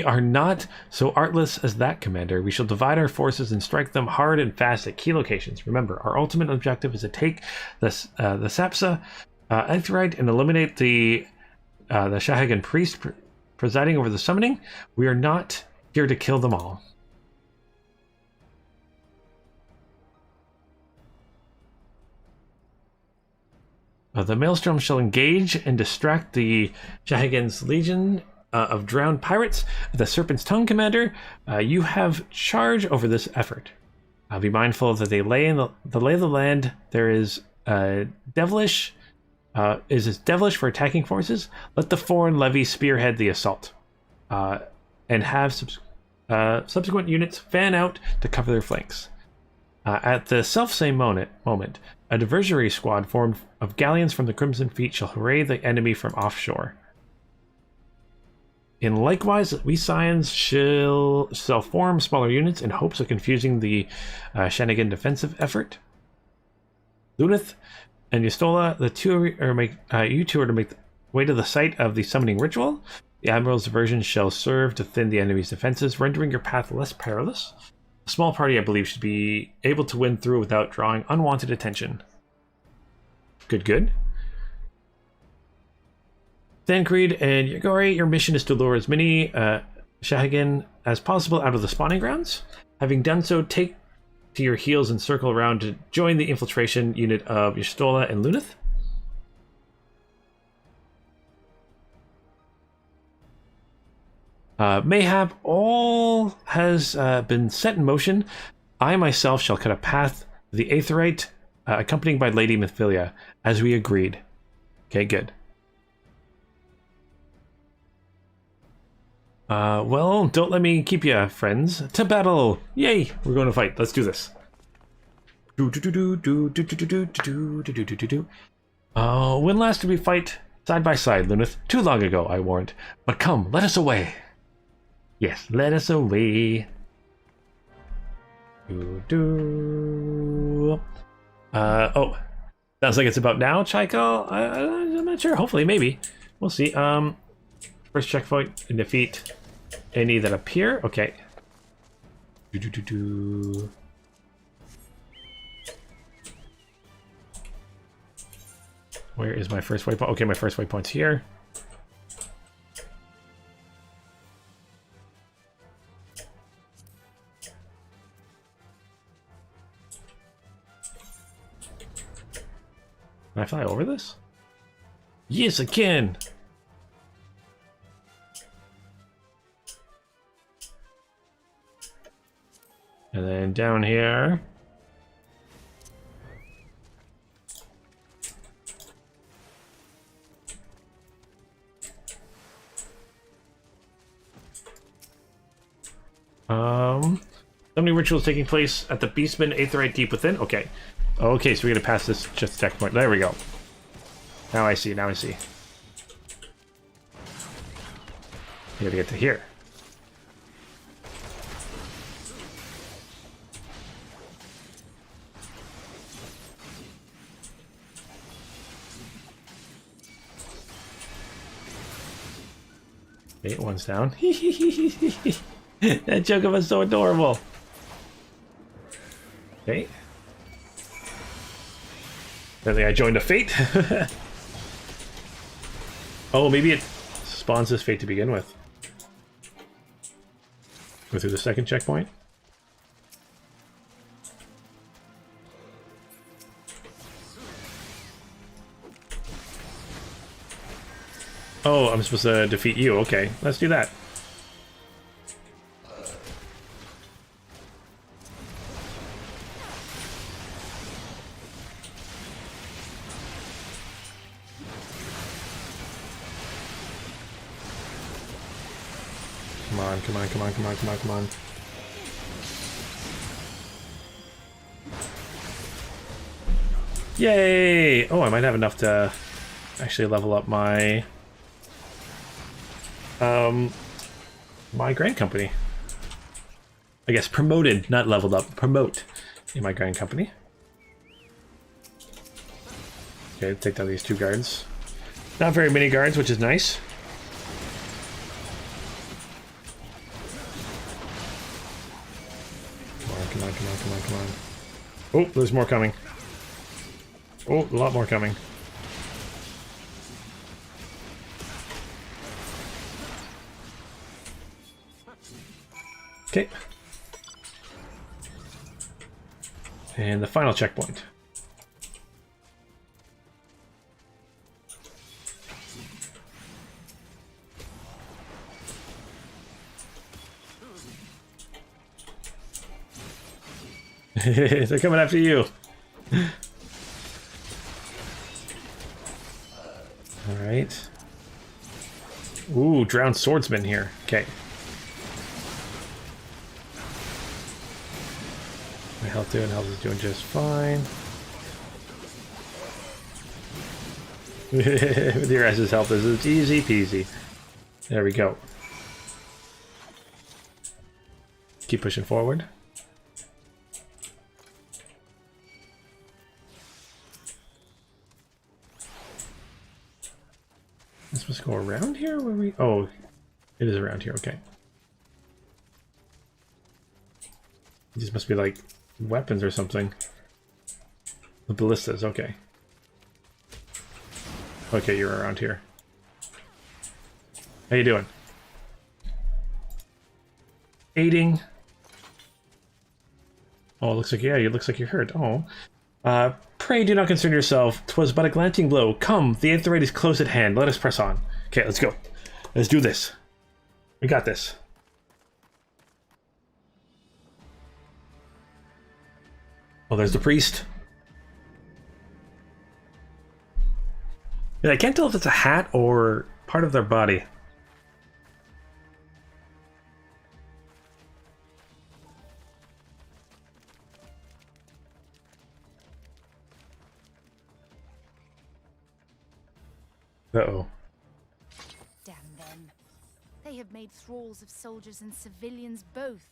are not so artless as that, Commander. We shall divide our forces and strike them hard and fast at key locations. Remember, our ultimate objective is to take the Sapsa Aetheryte and eliminate the Shahagan priest presiding over the summoning. We are not here to kill them all. The Maelstrom shall engage and distract the Shahagan's legion of drowned pirates. The Serpent's Tongue commander, you have charge over this effort. Be mindful that they lay in the lay of the land. There is devilish. Is as devilish for attacking forces. Let the foreign levy spearhead the assault, and have subsequent units fan out to cover their flanks. At the selfsame moment, a diversionary squad formed of galleons from the Crimson Fleet shall harass the enemy from offshore. In likewise, we Scions shall form smaller units in hopes of confusing the Shanagan defensive effort. Lunith and Y'shtola, you two are to make the way to the site of the summoning ritual. The Admiral's diversion shall serve to thin the enemy's defenses, rendering your path less perilous. A small party, I believe, should be able to win through without drawing unwanted attention. Good. Thancred and Yagori, your mission is to lure as many Shahagan as possible out of the spawning grounds. Having done so, take to your heels and circle around to join the infiltration unit of Y'shtola and Lunith. Mayhap all has been set in motion. I myself shall cut a path to the Aetheryte, accompanied by Lady Mephilia, as we agreed. Okay, good. Well, don't let me keep you, friends. To battle! Yay! We're going to fight. Let's do this. When last did we fight side by side, Lunith? Too long ago, I warned. But come, let us away. Yes, let us away. Oh. Sounds like it's about now, Chaiko? I'm not sure. Hopefully, maybe. We'll see. First checkpoint and defeat any that appear. Okay. Where is my first waypoint? Okay, my first waypoint's here. Can I fly over this? Yes, I can! And then down here. Summoning rituals taking place at the Beastman Aetheryte deep within. Okay. Okay, so we're gonna pass this just checkpoint. There we go. Now I see, You gotta get to here. Okay, one's down. That joke was so adorable. Okay. Apparently I joined a fate. Oh, maybe it spawns this fate to begin with. Go through the second checkpoint. Oh, I'm supposed to defeat you. Okay, let's do that. Come on. Yay! Oh, I might have enough to actually level up my my Grand Company. I guess promoted, not leveled up. Promote in my Grand Company. Okay, take down these two guards. Not very many guards, which is nice. Come on. Oh, there's more coming. Oh, a lot more coming. Okay. And the final checkpoint. They're coming after you. Alright. Ooh, drowned swordsman here. Okay. My health doing? Health is doing just fine. With your guys' help, this is easy peasy. There we go. Keep pushing forward. Am I supposed to go around here? Where we? Oh, it is around here. Okay. These must be like weapons or something. The ballistas. Okay. Okay, you're around here. How you doing? Aiding. Oh, it looks like, yeah, it looks like you're hurt. Oh. Pray do not concern yourself. 'Twas but a glancing blow. Come, the eighth right is close at hand. Let us press on. Okay, let's go. Let's do this. We got this. Oh, there's the priest. Yeah, I can't tell if it's a hat or part of their body. Uh-oh. Damn them. They have made thralls of soldiers and civilians both.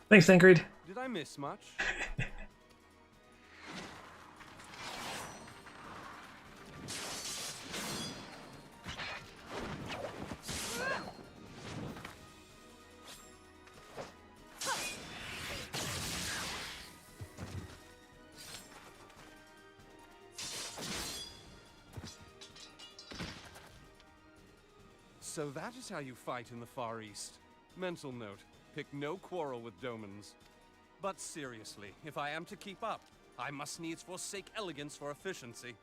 Thanks, Tancred. Did I miss much? So that is how you fight in the Far East. Mental note, pick no quarrel with domans. But seriously, if I am to keep up, I must needs forsake elegance for efficiency.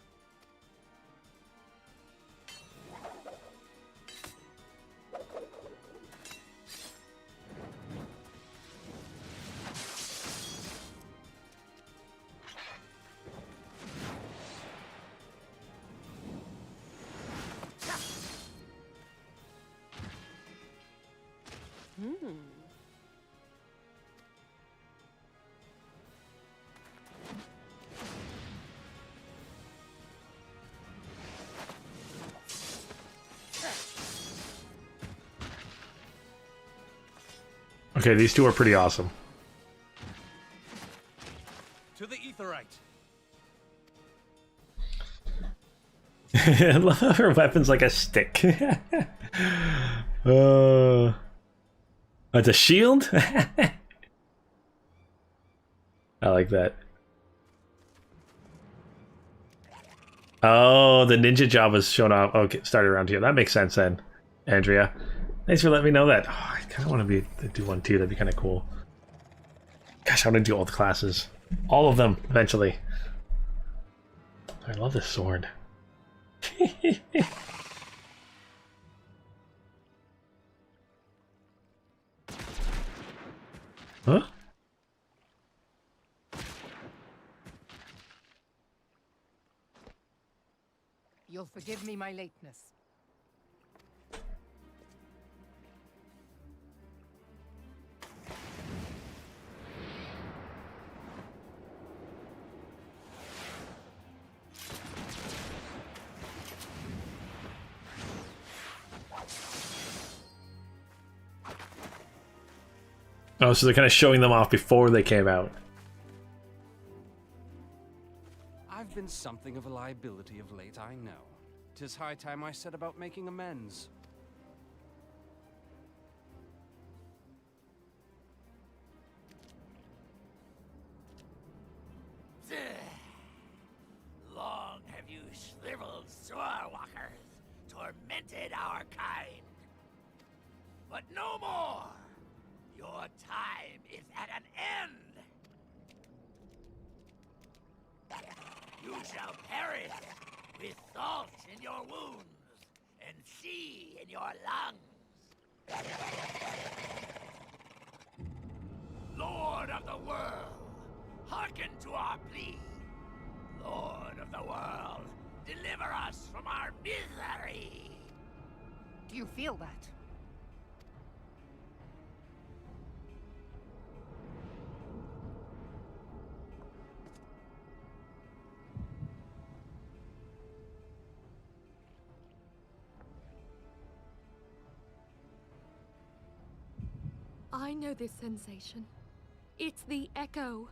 Okay, these two are pretty awesome. To the Aetheryte. I love how her weapon's like a stick. It's a shield? I like that. Oh, the ninja job was shown off. Okay, started around here. That makes sense then, Andrea. Thanks for letting me know that. Oh, I kind of want to do one too. That'd be kind of cool. Gosh, I want to do all the classes. All of them, eventually. I love this sword. Huh? You'll forgive me my lateness. Oh, so they're kind of showing them off before they came out. I've been something of a liability of late, I know. 'Tis high time I set about making amends. Long have you shriveled swordwalkers tormented our kind. But no more! Your time is at an end! You shall perish with salt in your wounds and sea in your lungs. Lord of the world, hearken to our plea. Lord of the world, deliver us from our misery. Do you feel that? I know this sensation. It's the echo.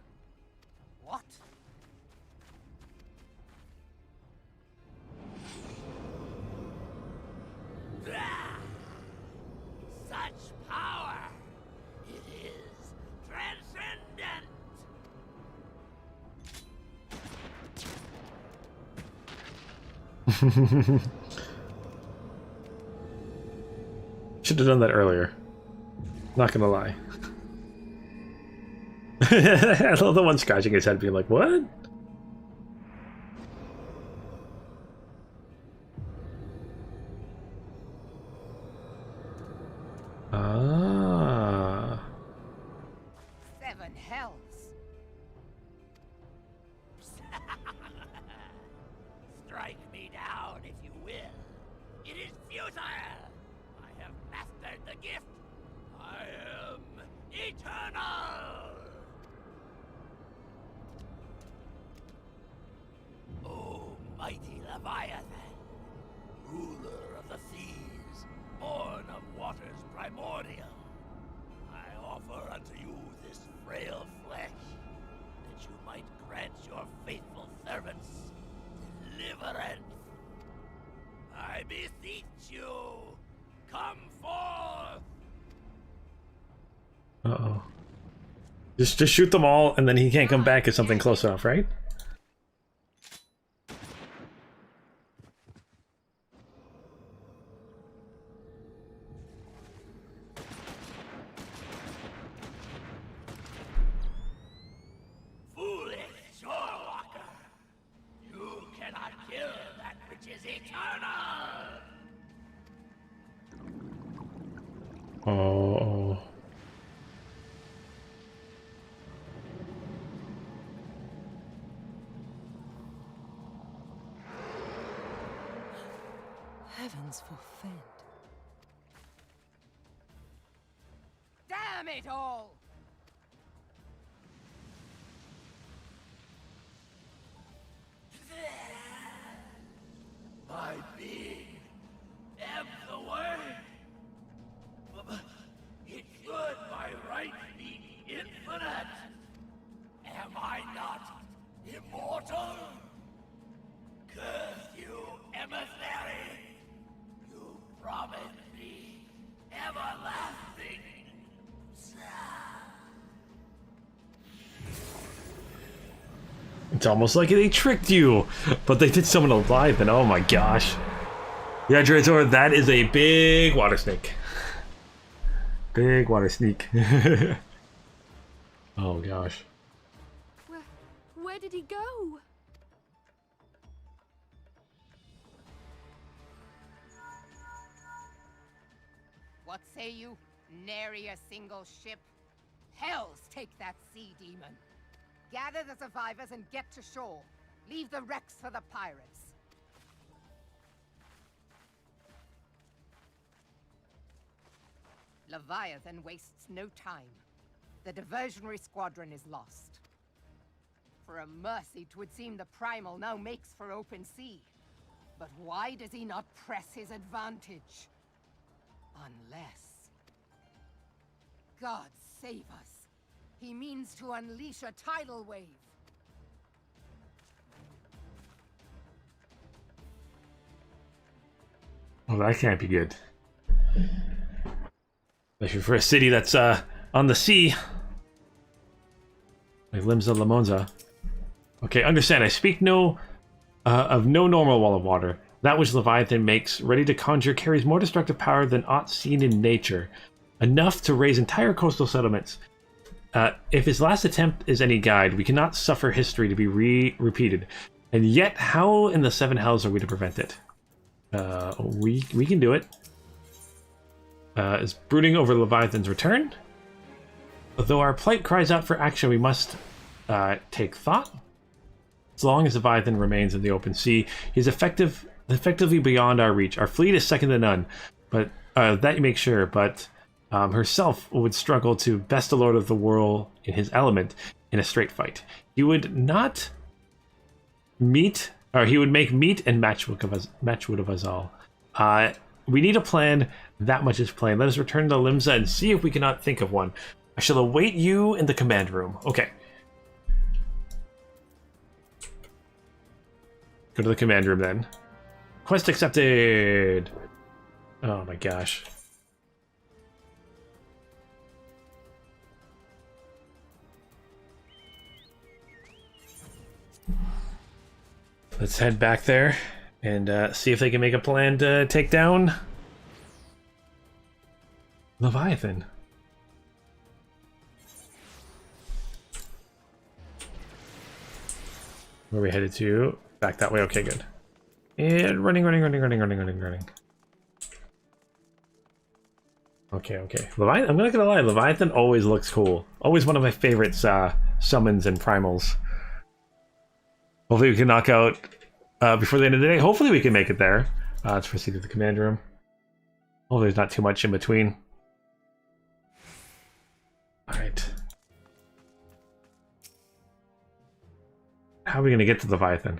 What? Such power! It is transcendent! Should have done that earlier. Not gonna lie. I love the one scratching his head being like, what? Ah. 7 hells. Strike me down if you will. It is futile! I have mastered the gift. I am eternal! O mighty Leviathan, ruler of the seas, born of waters primordial, I offer unto you this frail flesh, that you might grant your faithful servants deliverance. I beseech you, come forth! Uh-oh. Just shoot them all, and then he can't come back if something close enough, right? Foolish shorewalker! You cannot kill that which is eternal! Oh. Heavens forfend. Damn it all! My being ebbs away. It should by right be infinite. Am I not immortal? Curse you, emissary! You promised me everlasting. It's almost like they tricked you, but they did summon alive, and oh my gosh. Yeah, Drazor, that is a big water snake. Big water snake. Oh gosh. Where did he go? What say you? Nary a single ship? Hells take that sea demon. Gather the survivors and get to shore. Leave the wrecks for the pirates. Leviathan wastes no time. The diversionary squadron is lost. For a mercy, 'twould seem the Primal now makes for open sea. But why does he not press his advantage? Unless... God save us. He means to unleash a tidal wave. Oh, that can't be good. Especially for a city that's on the sea. Like Limsa Lamonza. Okay, understand. I speak of no normal wall of water. That which Leviathan makes ready to conjure carries more destructive power than aught seen in nature. Enough to raise entire coastal settlements. If his last attempt is any guide, we cannot suffer history to be repeated. And yet, how in the seven hells are we to prevent it? We can do it. Is brooding over Leviathan's return? Though our plight cries out for action, we must take thought. As long as Leviathan remains in the open sea, he is effectively beyond our reach. Our fleet is second to none, but that you make sure. But herself would struggle to best the Lord of the World in his element in a straight fight. He would not meet, or he would make meat and matchwood of us all. We need a plan. That much is plain. Let us return to Limsa and see if we cannot think of one. I shall await you in the command room. Okay. Go to the command room then. Quest accepted! Oh my gosh. Let's head back there and see if they can make a plan to take down Leviathan. Where are we headed to? Back that way. Okay, good. And running. Okay. Leviathan, I'm not gonna lie, Leviathan always looks cool. Always one of my favorites summons and primals. Hopefully we can knock out before the end of the day. Hopefully we can make it there. Let's proceed to the command room. Hopefully there's not too much in between. Alright. How are we going to get to Leviathan?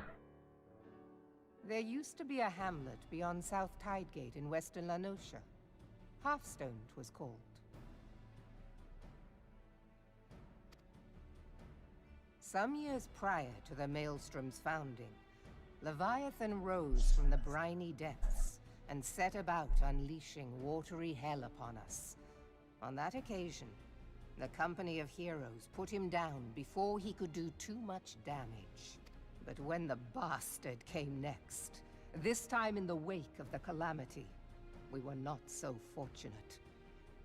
There used to be a hamlet beyond South Tidegate in western La Noscia. Hearthstone 'twas called. Some years prior to the Maelstrom's founding, Leviathan rose from the briny depths and set about unleashing watery hell upon us. On that occasion, the company of heroes put him down before he could do too much damage. But when the bastard came next, this time in the wake of the calamity, we were not so fortunate.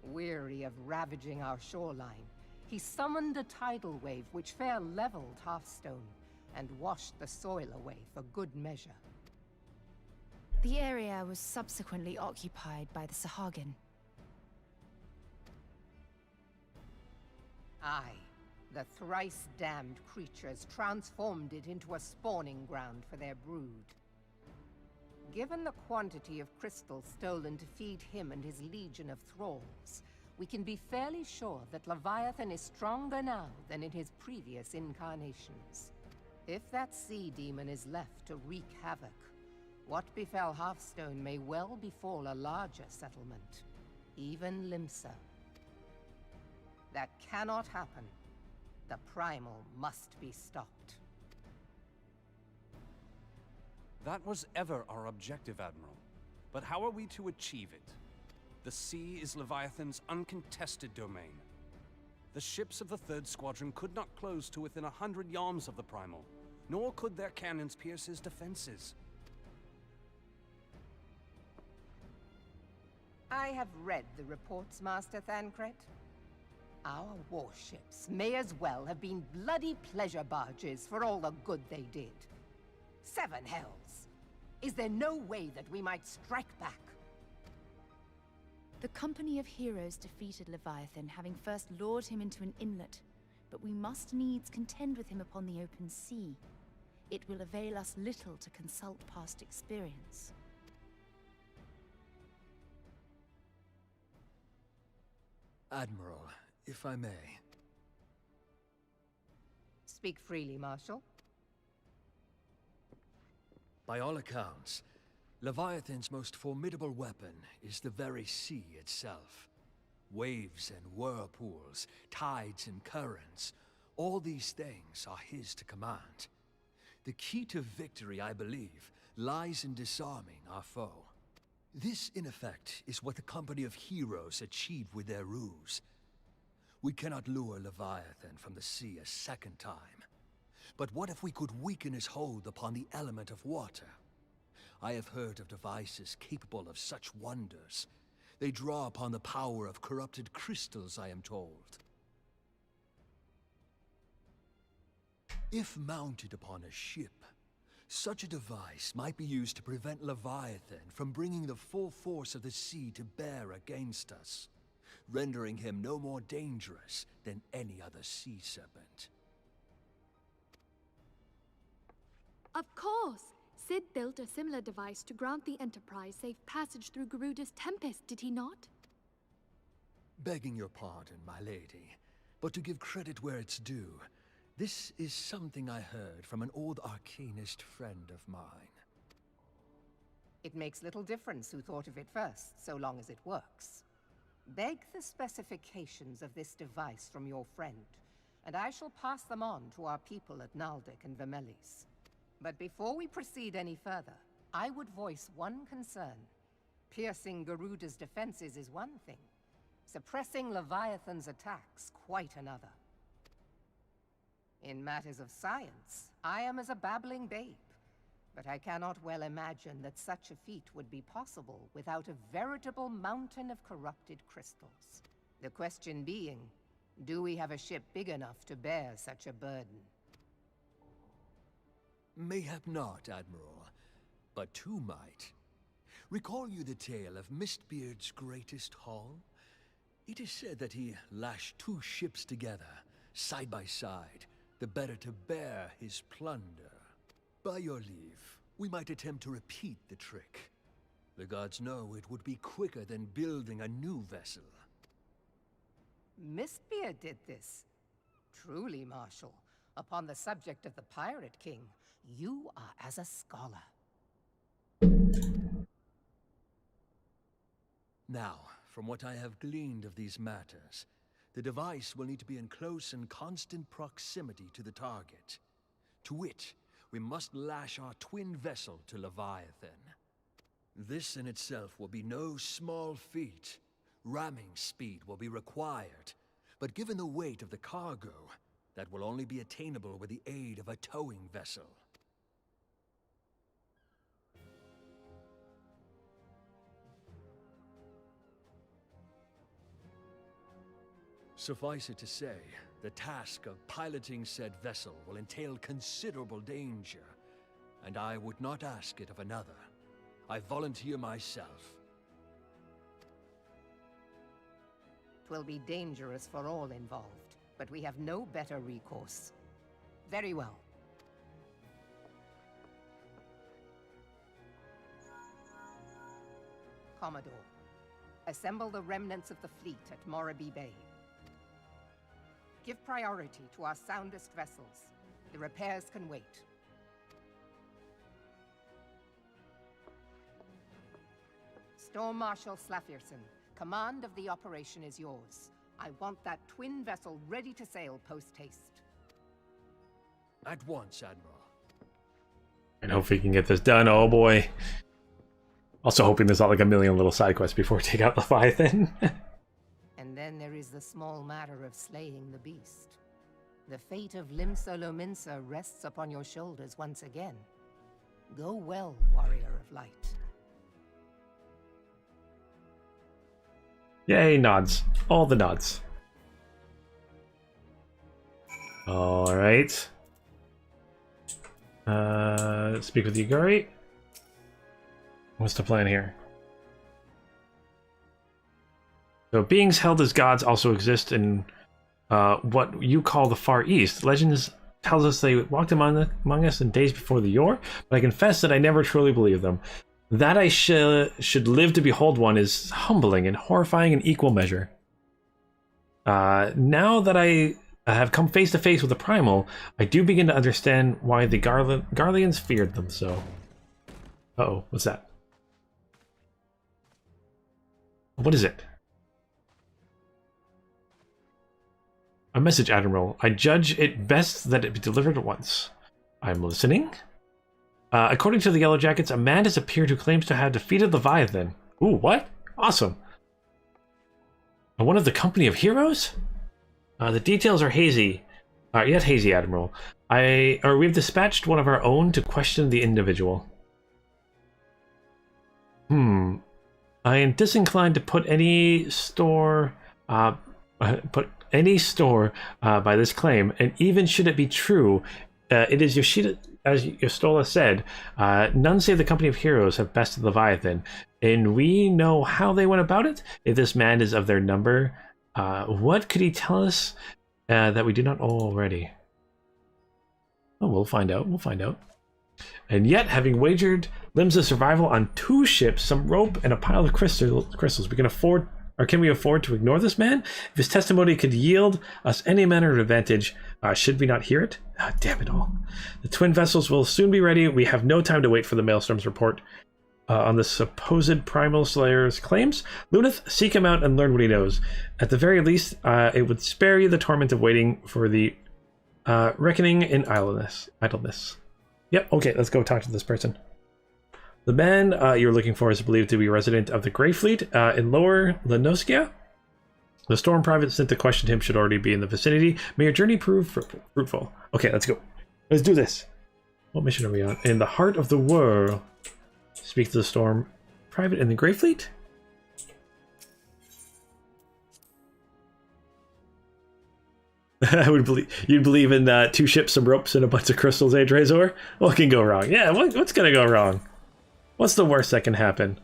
Weary of ravaging our shoreline, he summoned a tidal wave which fair leveled Hearthstone and washed the soil away for good measure. The area was subsequently occupied by the Sahagin. Aye, the thrice-damned creatures transformed it into a spawning ground for their brood. Given the quantity of crystals stolen to feed him and his legion of thralls, we can be fairly sure that Leviathan is stronger now than in his previous incarnations. If that sea demon is left to wreak havoc, what befell Hearthstone may well befall a larger settlement, even Limsa. That cannot happen. The primal must be stopped. That was ever our objective, Admiral. But how are we to achieve it? The sea is Leviathan's uncontested domain. The ships of the 3rd Squadron could not close to within 100 yards of the primal, nor could their cannons pierce his defenses. I have read the reports, Master Thancred. Our warships may as well have been bloody pleasure barges for all the good they did. 7 hells! Is there no way that we might strike back? The company of heroes defeated Leviathan, having first lured him into an inlet, but we must needs contend with him upon the open sea. It will avail us little to consult past experience. Admiral, if I may. Speak freely, Marshal. By all accounts, Leviathan's most formidable weapon is the very sea itself. Waves and whirlpools, tides and currents, all these things are his to command. The key to victory, I believe, lies in disarming our foe. This, in effect, is what the company of heroes achieved with their ruse. We cannot lure Leviathan from the sea a second time. But what if we could weaken his hold upon the element of water? I have heard of devices capable of such wonders. They draw upon the power of corrupted crystals, I am told. If mounted upon a ship, Such a device might be used to prevent Leviathan from bringing the full force of the sea to bear against us, rendering him no more dangerous than any other sea serpent. Of course! Sid built a similar device to grant the Enterprise safe passage through Garuda's Tempest, did he not? Begging your pardon, my lady, but to give credit where it's due, this is something I heard from an old arcanist friend of mine. It makes little difference who thought of it first, so long as it works. Beg the specifications of this device from your friend, and I shall pass them on to our people at Naldic and Vermelis. But before we proceed any further, I would voice one concern. Piercing Garuda's defenses is one thing. Suppressing Leviathan's attacks, quite another. In matters of science, I am as a babbling babe. But I cannot well imagine that such a feat would be possible without a veritable mountain of corrupted crystals. The question being, do we have a ship big enough to bear such a burden? Mayhap not, Admiral, but two might. Recall you the tale of Mistbeard's greatest haul? It is said that he lashed two ships together, side by side, the better to bear his plunder. By your leave, we might attempt to repeat the trick. The gods know it would be quicker than building a new vessel. Mistbeard did this. Truly, Marshal, upon the subject of the Pirate King, you are as a scholar. Now, from what I have gleaned of these matters, the device will need to be in close and constant proximity to the target. To wit, we must lash our twin vessel to Leviathan. This in itself will be no small feat. Ramming speed will be required, but given the weight of the cargo, that will only be attainable with the aid of a towing vessel. Suffice it to say, the task of piloting said vessel will entail considerable danger, and I would not ask it of another. I volunteer myself. 'Twill be dangerous for all involved, but we have no better recourse. Very well. Commodore, assemble the remnants of the fleet at Morabee Bay. Give priority to our soundest vessels. The repairs can wait. Storm Marshal Slafierson, command of the operation is yours. I want that twin vessel ready to sail post-haste. At once, Admiral. And hope we can get this done. Oh boy. Also hoping there's not like a million little side quests before we take out Leviathan. And then there is the small matter of slaying the beast. The fate of Limsa Lominsa rests upon your shoulders once again. Go well, warrior of light. Yay, nods. All the nods. Alright. Speak with Yugari. What's the plan here? So beings held as gods also exist in what you call the Far East. Legends tells us they walked among us in days before the yore, but I confess that I never truly believed them. That I should live to behold one is humbling and horrifying in equal measure. Now that I have come face to face with the Primal, I do begin to understand why the Garleans feared them so. Uh-oh, what's that? What is it? A message, Admiral. I judge it best that it be delivered at once. I'm listening. According to the Yellow Jackets, a man has appeared who claims to have defeated Leviathan. Ooh, what? Awesome. One of the company of heroes? The details are hazy. Yet hazy, Admiral. We've dispatched one of our own to question the individual. I am disinclined to put any store by this claim, and even should it be true, it is as Yostola said, none save the company of heroes have bested Leviathan, and we know how they went about it. If this man is of their number, what could he tell us that we do not know already? Oh, we'll find out. We'll find out. And yet, having wagered limbs of survival on 2 ships, some rope, and a pile of crystals, we can afford, or can we afford to ignore this man? If his testimony could yield us any manner of advantage, should we not hear it? Damn it all. The twin vessels will soon be ready. We have no time to wait for the Maelstrom's report on the supposed Primal Slayer's claims. Luneth, seek him out and learn what he knows. At the very least, it would spare you the torment of waiting for the reckoning in idleness. Yep, okay, let's go talk to this person. The man you're looking for is believed to be a resident of the Grey Fleet in Lower Lenoskia. The Storm Private sent to question him should already be in the vicinity. May your journey prove fruitful. Okay, let's go. Let's do this. What mission are we on? In the heart of the world. Speak to the Storm Private in the Grey Fleet? I would believe you'd believe in 2 ships, some ropes, and a bunch of crystals, eh, Drazor? What can go wrong? Yeah, what's gonna go wrong? What's the worst that can happen?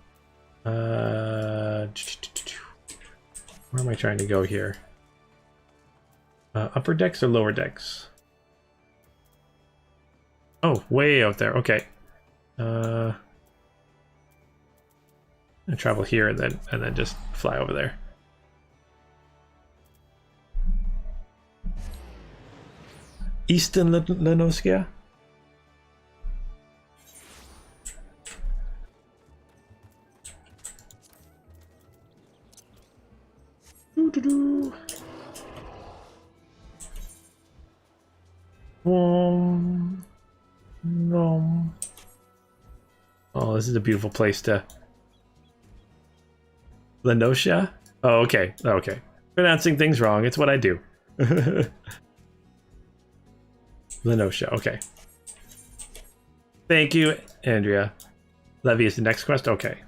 Where am I trying to go here? Upper decks or lower decks? Oh, way out there. Okay. I travel here and then just fly over there. Eastern Lenoskia? Doo-doo-doo. Oh, this is a beautiful place to... Lenoskia? Oh, okay. Okay. Pronouncing things wrong. It's what I do. Lenoskia, okay. Thank you, Andrea. Levy is the next quest? Okay.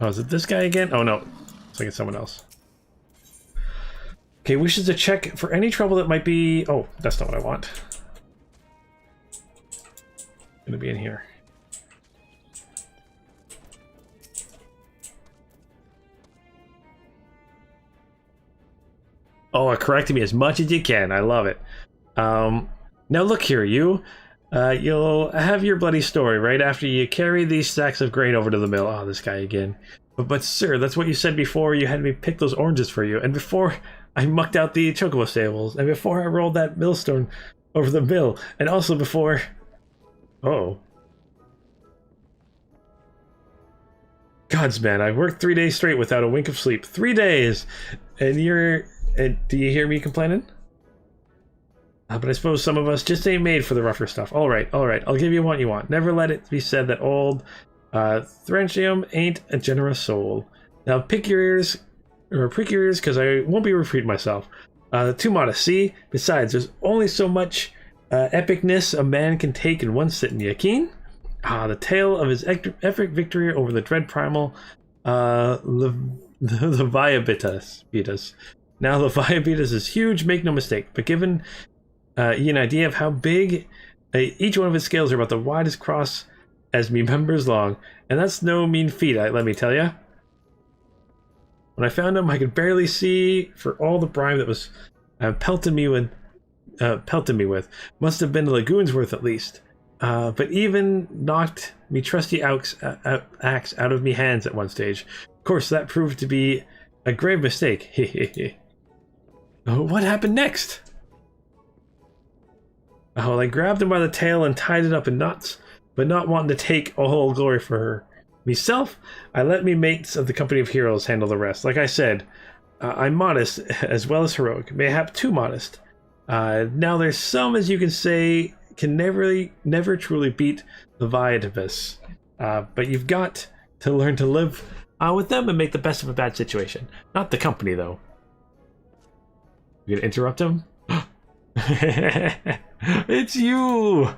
Oh, is it this guy again? Oh no, it's like it's someone else. Okay, wishes to check for any trouble that might be... Oh, that's not what I want. Gonna be in here. Oh, correcting me as much as you can. I love it. Now look here, you. You'll have your bloody story right after you carry these sacks of grain over to the mill. Oh, this guy again. But sir, that's what you said before you had me pick those oranges for you, and before I mucked out the chocobo stables, and before I rolled that millstone over the mill, and also before... Oh. Gods, man, I worked 3 days straight without a wink of sleep. 3 days! And you're... And do you hear me complaining? But I suppose some of us just ain't made for the rougher stuff. Alright, I'll give you what you want. Never let it be said that old Thrantium ain't a generous soul. Now pick your ears, because I won't be repeating myself. Too modest, see? Besides, there's only so much epicness a man can take in one sitting. You keen? The tale of his epic victory over the dread primal Leviabitus. Now Leviabitus is huge, make no mistake, but given you an idea of how big each one of his scales are about the widest cross as me members long, and that's no mean feat, let me tell ya. When I found him, I could barely see for all the brine that was pelting me with. Must have been a lagoon's worth at least. But even knocked me trusty axe out of me hands at one stage. Of course, that proved to be a grave mistake. What happened next? Oh, I grabbed him by the tail and tied it up in knots, but not wanting to take all glory for her. Myself, I let me mates of the company of heroes handle the rest. Like I said, I'm modest as well as heroic, mayhap too modest. Now there's some, as you can say, can never truly beat the Leviathan. But you've got to learn to live with them and make the best of a bad situation. Not the company, though. You gonna interrupt him? It's you!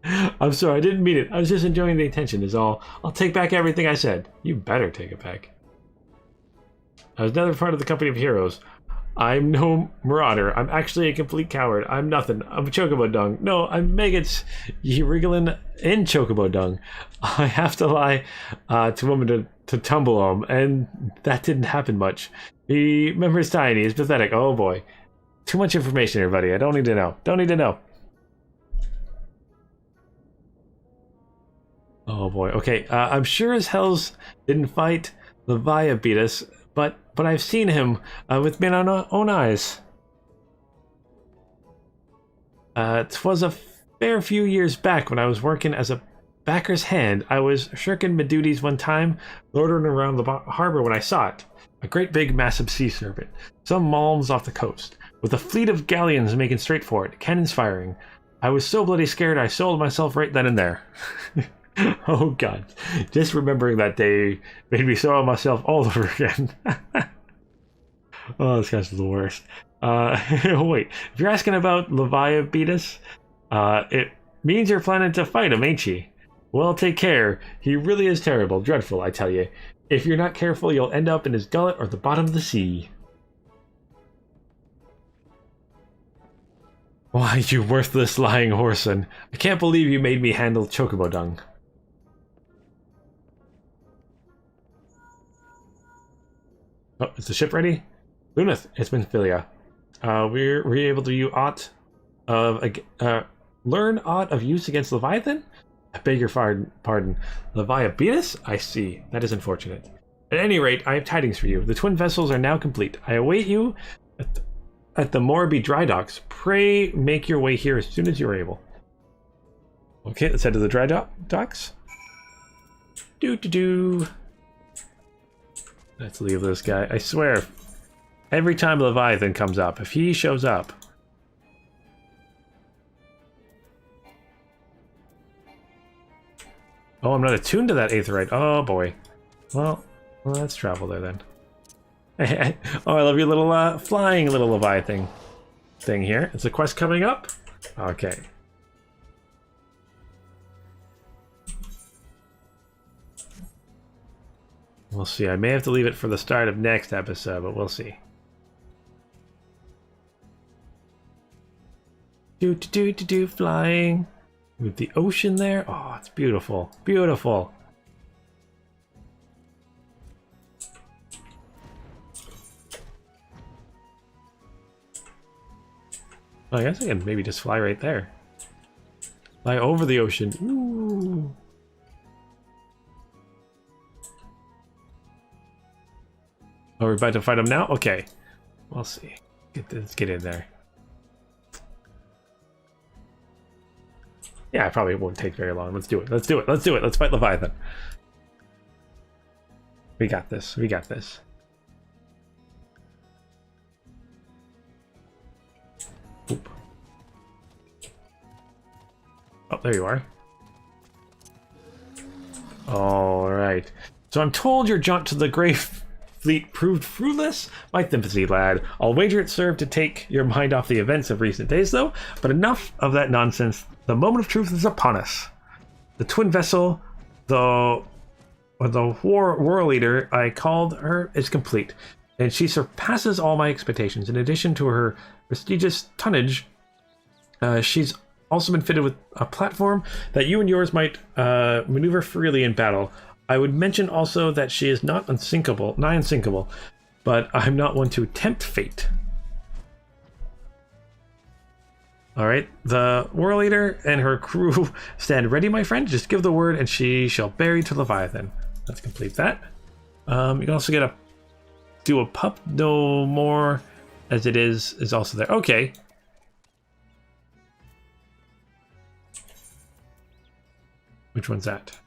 I'm sorry, I didn't mean it. I was just enjoying the attention is all. I'll take back everything I said. You better take it back. I was never part of the company of heroes. I'm no marauder. I'm actually a complete coward. I'm nothing. I'm a chocobo dung. No, I'm maggots. You wriggling in chocobo dung. I have to lie to women to tumble them, and that didn't happen much. He remembers tiny. He's pathetic. Oh boy. Too much information, everybody. I don't need to know. Don't need to know. Oh boy. Okay. I'm sure as hells didn't fight. Leviah beat us, but I've seen him with my own eyes. 'Twas a fair few years back when I was working as a backer's hand. I was shirking my duties one time, loitering around the harbor when I saw it. A great big massive sea serpent, some miles off the coast, with a fleet of galleons making straight for it, cannons firing. I was so bloody scared I sold myself right then and there. Oh god, just remembering that day made me throw myself all over again. Oh, this guy's the worst. Wait, if you're asking about Leviah beat us, it means you're planning to fight him, ain't ye? Well, take care. He really is terrible, dreadful, I tell you. If you're not careful, you'll end up in his gullet or the bottom of the sea. Why, you worthless lying whoreson. I can't believe you made me handle chocobo dung. Oh, is the ship ready? Luneth, it's been Philia. Were we able to learn aught of use against Leviathan? I beg your pardon. Leviah beat us? I see. That is unfortunate. At any rate, I have tidings for you. The twin vessels are now complete. I await you at the Morby dry docks. Pray make your way here as soon as you're able. Okay, let's head to the dry docks. Let's leave this guy. I swear, every time Leviathan comes up, if he shows up... Oh, I'm not attuned to that aetherite. Oh, boy. Well, let's travel there, then. Oh, I love your little flying little Leviathan thing here. Is the quest coming up? Okay. We'll see. I may have to leave it for the start of next episode, but we'll see. Flying. With the ocean there. Oh, it's beautiful. Beautiful. Well, I guess I can maybe just fly right there. Fly over the ocean. Ooh. Oh, we're about to fight him now? Okay. We'll see. Let's get in there. Yeah, it probably won't take very long. Let's do it. Let's do it. Let's do it. Let's fight Leviathan. We got this. We got this. Oop. Oh, there you are. All right. So I'm told your jaunt to the Grave Fleet proved fruitless? My sympathy, lad. I'll wager it served to take your mind off the events of recent days, though. But enough of that nonsense. The moment of truth is upon us. The twin vessel, the war leader I called her, is complete, and she surpasses all my expectations. In addition to her prestigious tonnage, she's also been fitted with a platform that you and yours might maneuver freely in battle. I would mention also that she is not nigh unsinkable, but I'm not one to tempt fate. Alright, the war leader and her crew stand ready, my friend. Just give the word and she shall bear you to Leviathan. Let's complete that. You can also get do a pup no more as it is also there. Okay. Which one's that?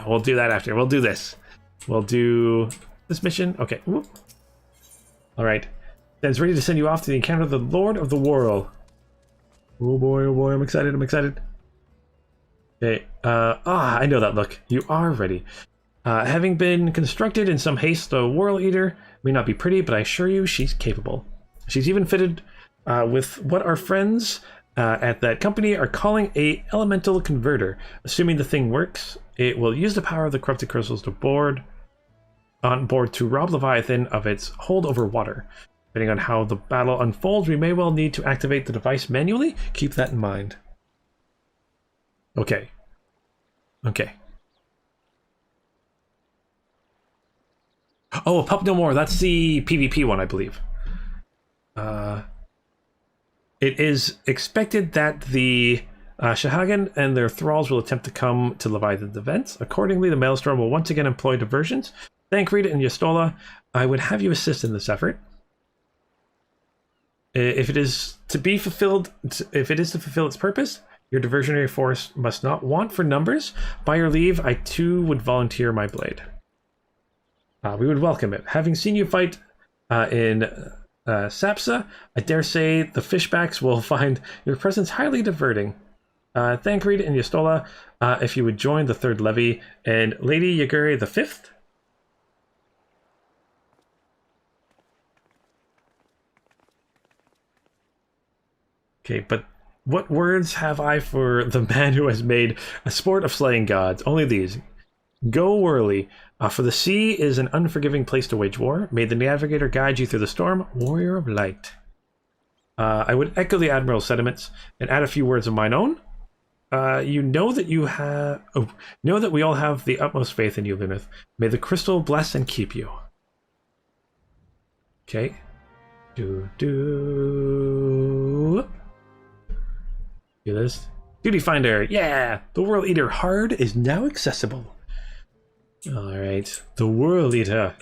We'll do that after. We'll do this. We'll do this mission. Okay. All right. Dan's ready to send you off to the encounter of the Lord of the Whirl. Oh boy, I'm excited. I'm excited. Okay. I know that look. You are ready. Having been constructed in some haste, the World Eater may not be pretty, but I assure you she's capable. She's even fitted with what our friends at that company are calling a elemental converter. Assuming the thing works, it will use the power of the corrupted crystals on board to rob Leviathan of its hold over water. Depending on how the battle unfolds, we may well need to activate the device manually. Keep that in mind. Okay. Okay. Oh, Pup No More. That's the PvP one, I believe. It is expected that the Shahagan and their thralls will attempt to come to Leviathan's events. Accordingly, the Maelstrom will once again employ diversions. Thancred and Yastola, I would have you assist in this effort. If it is to fulfill its purpose, your diversionary force must not want for numbers. By your leave, I too would volunteer my blade. We would welcome it. Having seen you fight in Sapsa, I dare say the fishbacks will find your presence highly diverting. Thancred and Yastola, if you would join the third levy, and Lady Yaguri the fifth. Okay, but what words have I for the man who has made a sport of slaying gods? Only these. Go warily, for the sea is an unforgiving place to wage war. May the navigator guide you through the storm, warrior of light. I would echo the Admiral's sentiments and add a few words of mine own. You know that know that we all have the utmost faith in you, Luneth. May the crystal bless and keep you. Okay. Do this. Duty Finder, yeah! The World Eater Hard is now accessible. Alright, the World Eater.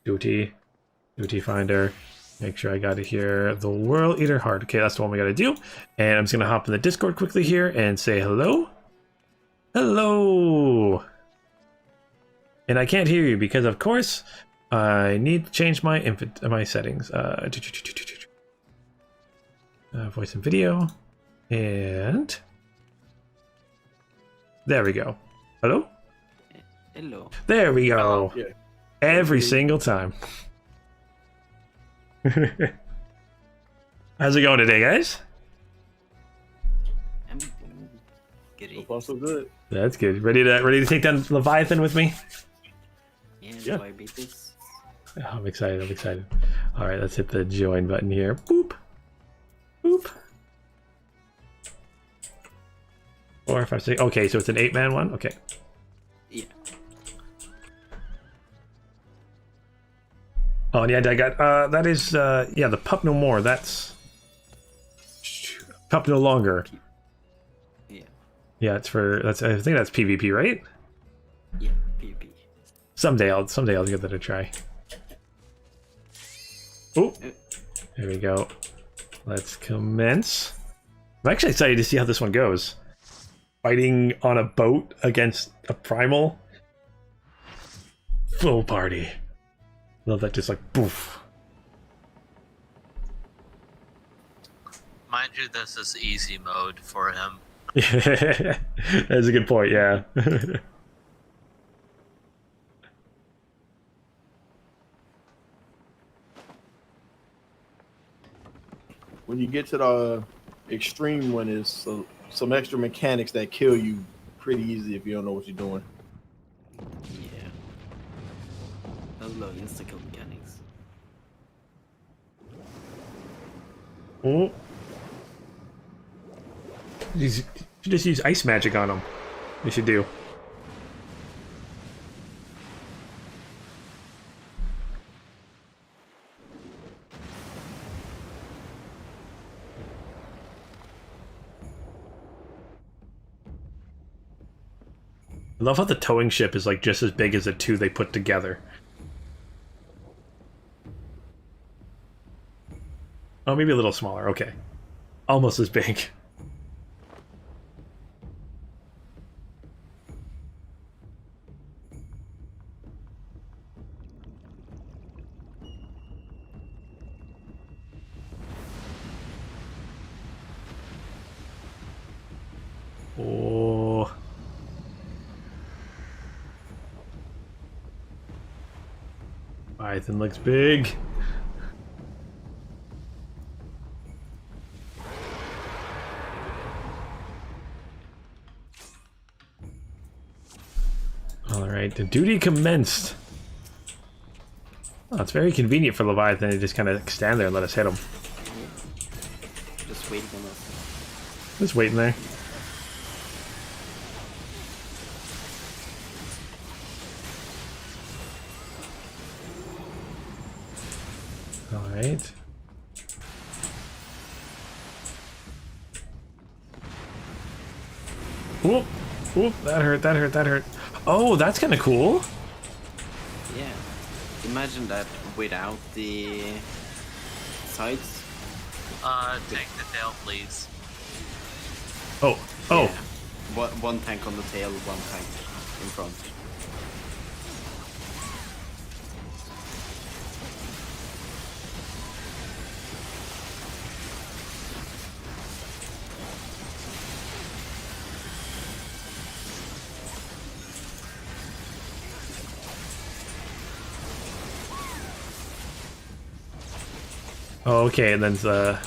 Duty Finder. Make sure I got it here. The World Eater Hard. Okay, that's the one we gotta do. And I'm just gonna hop in the Discord quickly here and say hello. Hello! And I can't hear you because, of course, I need to change my settings. Voice and video. And there we go. Hello? Hello. There we go. Yeah. Every single time. How's it going today, guys? I'm good. So far, so good. That's good. Ready to take down Leviathan with me? Yeah. Do I beat this? Oh, I'm excited. All right, let's hit the join button here. Boop. Boop. 4, 5, 6. Okay, so it's an 8-man one. Okay. Yeah. Oh, yeah, I got that is yeah, the Pup No More. That's Pup No Longer. Yeah. Yeah, I think that's PvP, right? Yeah, PvP. Someday I'll give that a try. Oh, there we go. Let's commence. I'm actually excited to see how this one goes. Fighting on a boat against a primal. Full party. Love that, just like poof. Mind you, this is easy mode for him. Yeah, that's a good point, yeah. When you get to the extreme one, is some extra mechanics that kill you pretty easy if you don't know what you're doing. Yeah. Those low insta-kill mechanics. Oh. You should just use ice magic on them. You should do. I love how the towing ship is like just as big as the two they put together. Oh, maybe a little smaller. Okay. Almost as big. Oh. Leviathan looks big. Alright, the duty commenced. Oh, it's very convenient for Leviathan to just kind of stand there and let us hit him. Just waiting on us. Just waiting there. Alright. Whoop! Whoop! That hurt, that hurt, that hurt. Oh, that's kind of cool. Yeah. Imagine that without the sides. Take the tail, please. Oh, oh. Yeah. One tank on the tail, one tank in front. Oh, okay, and then some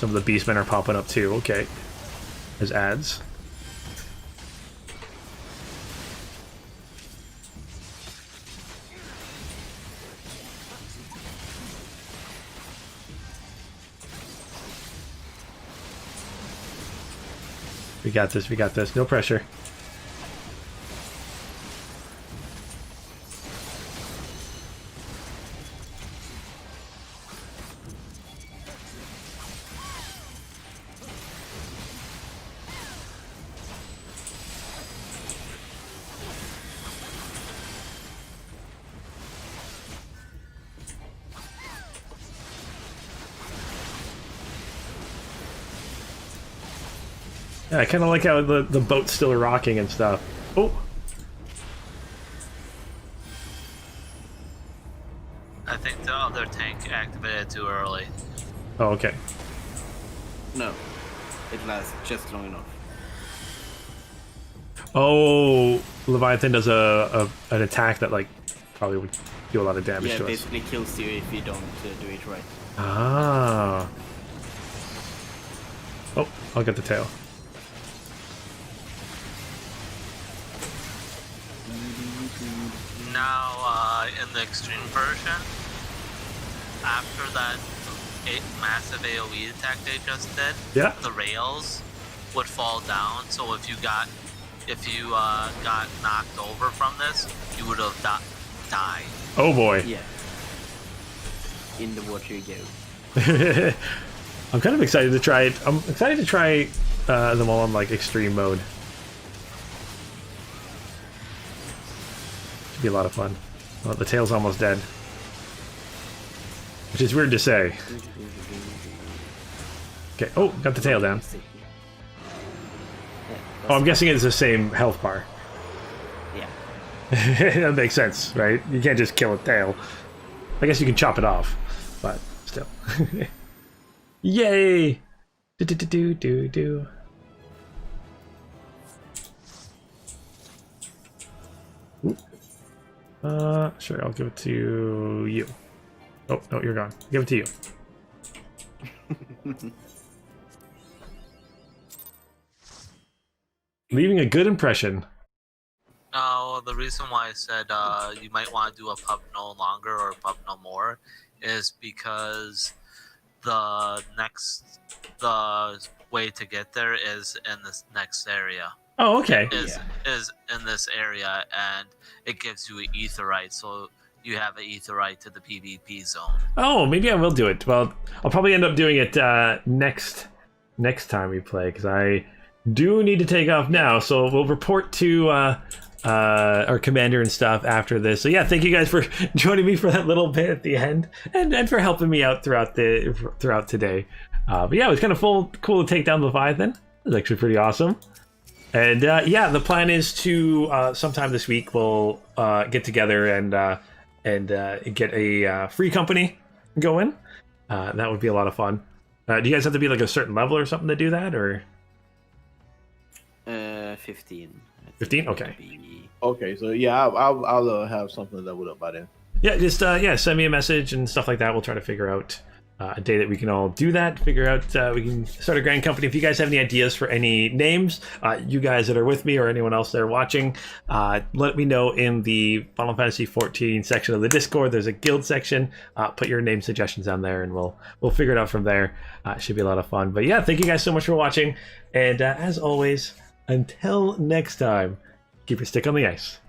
of the beastmen are popping up too. Okay, as ads. We got this. We got this. No pressure. Yeah, I kind of like how the boat's still rocking and stuff. Oh! I think the other tank activated too early. Oh, okay. No. It lasts just long enough. Oh, Leviathan does an attack that like probably would do a lot of damage to us. Yeah, basically kills you if you don't do it right. Ah. Oh, I'll get the tail. Now, in the extreme version, after that massive AoE attack they just did, yeah, the rails would fall down. So if you got knocked over from this, you would have died. Oh boy. Yeah. In the water you go. I'm kind of excited to try it. I'm excited to try them all on like extreme mode. Should be a lot of fun. Well, the tail's almost dead, which is weird to say. Okay. Oh, got the tail down. Oh, I'm guessing it's the same health bar. Yeah. That makes sense, right? You can't just kill a tail. I guess you can chop it off, but still. Yay! Do. Sure, I'll give it to you. Oh, no, you're gone. Give it to you. Leaving a good impression. No, the reason why I said you might want to do a pub no longer or pub no more is because the way to get there is in this next area. Oh, okay. Is in this area, and it gives you an aetherite, so you have an aetherite to the PvP zone. Oh, maybe I will do it. Well, I'll probably end up doing it next time we play, because I do need to take off now. So we'll report to our commander and stuff after this. So yeah, thank you guys for joining me for that little bit at the end, and for helping me out throughout today. But yeah, it was kind of cool to take down Leviathan. It was actually pretty awesome. And yeah, the plan is to sometime this week we'll get together and get a free company going. That would be a lot of fun. Do you guys have to be like a certain level or something to do that, or? 15. 15? Okay. Okay, so yeah, I'll have something leveled up by then. Yeah, just send me a message and stuff like that. We'll try to figure out a day that we can all do that. Figure out we can start a grand company. If you guys have any ideas for any names, you guys that are with me or anyone else there watching, let me know in the Final Fantasy XIV section of the Discord. There's a guild section. Put your name suggestions down there, and we'll figure it out from there. It should be a lot of fun. But yeah, thank you guys so much for watching. And as always, until next time, keep your stick on the ice.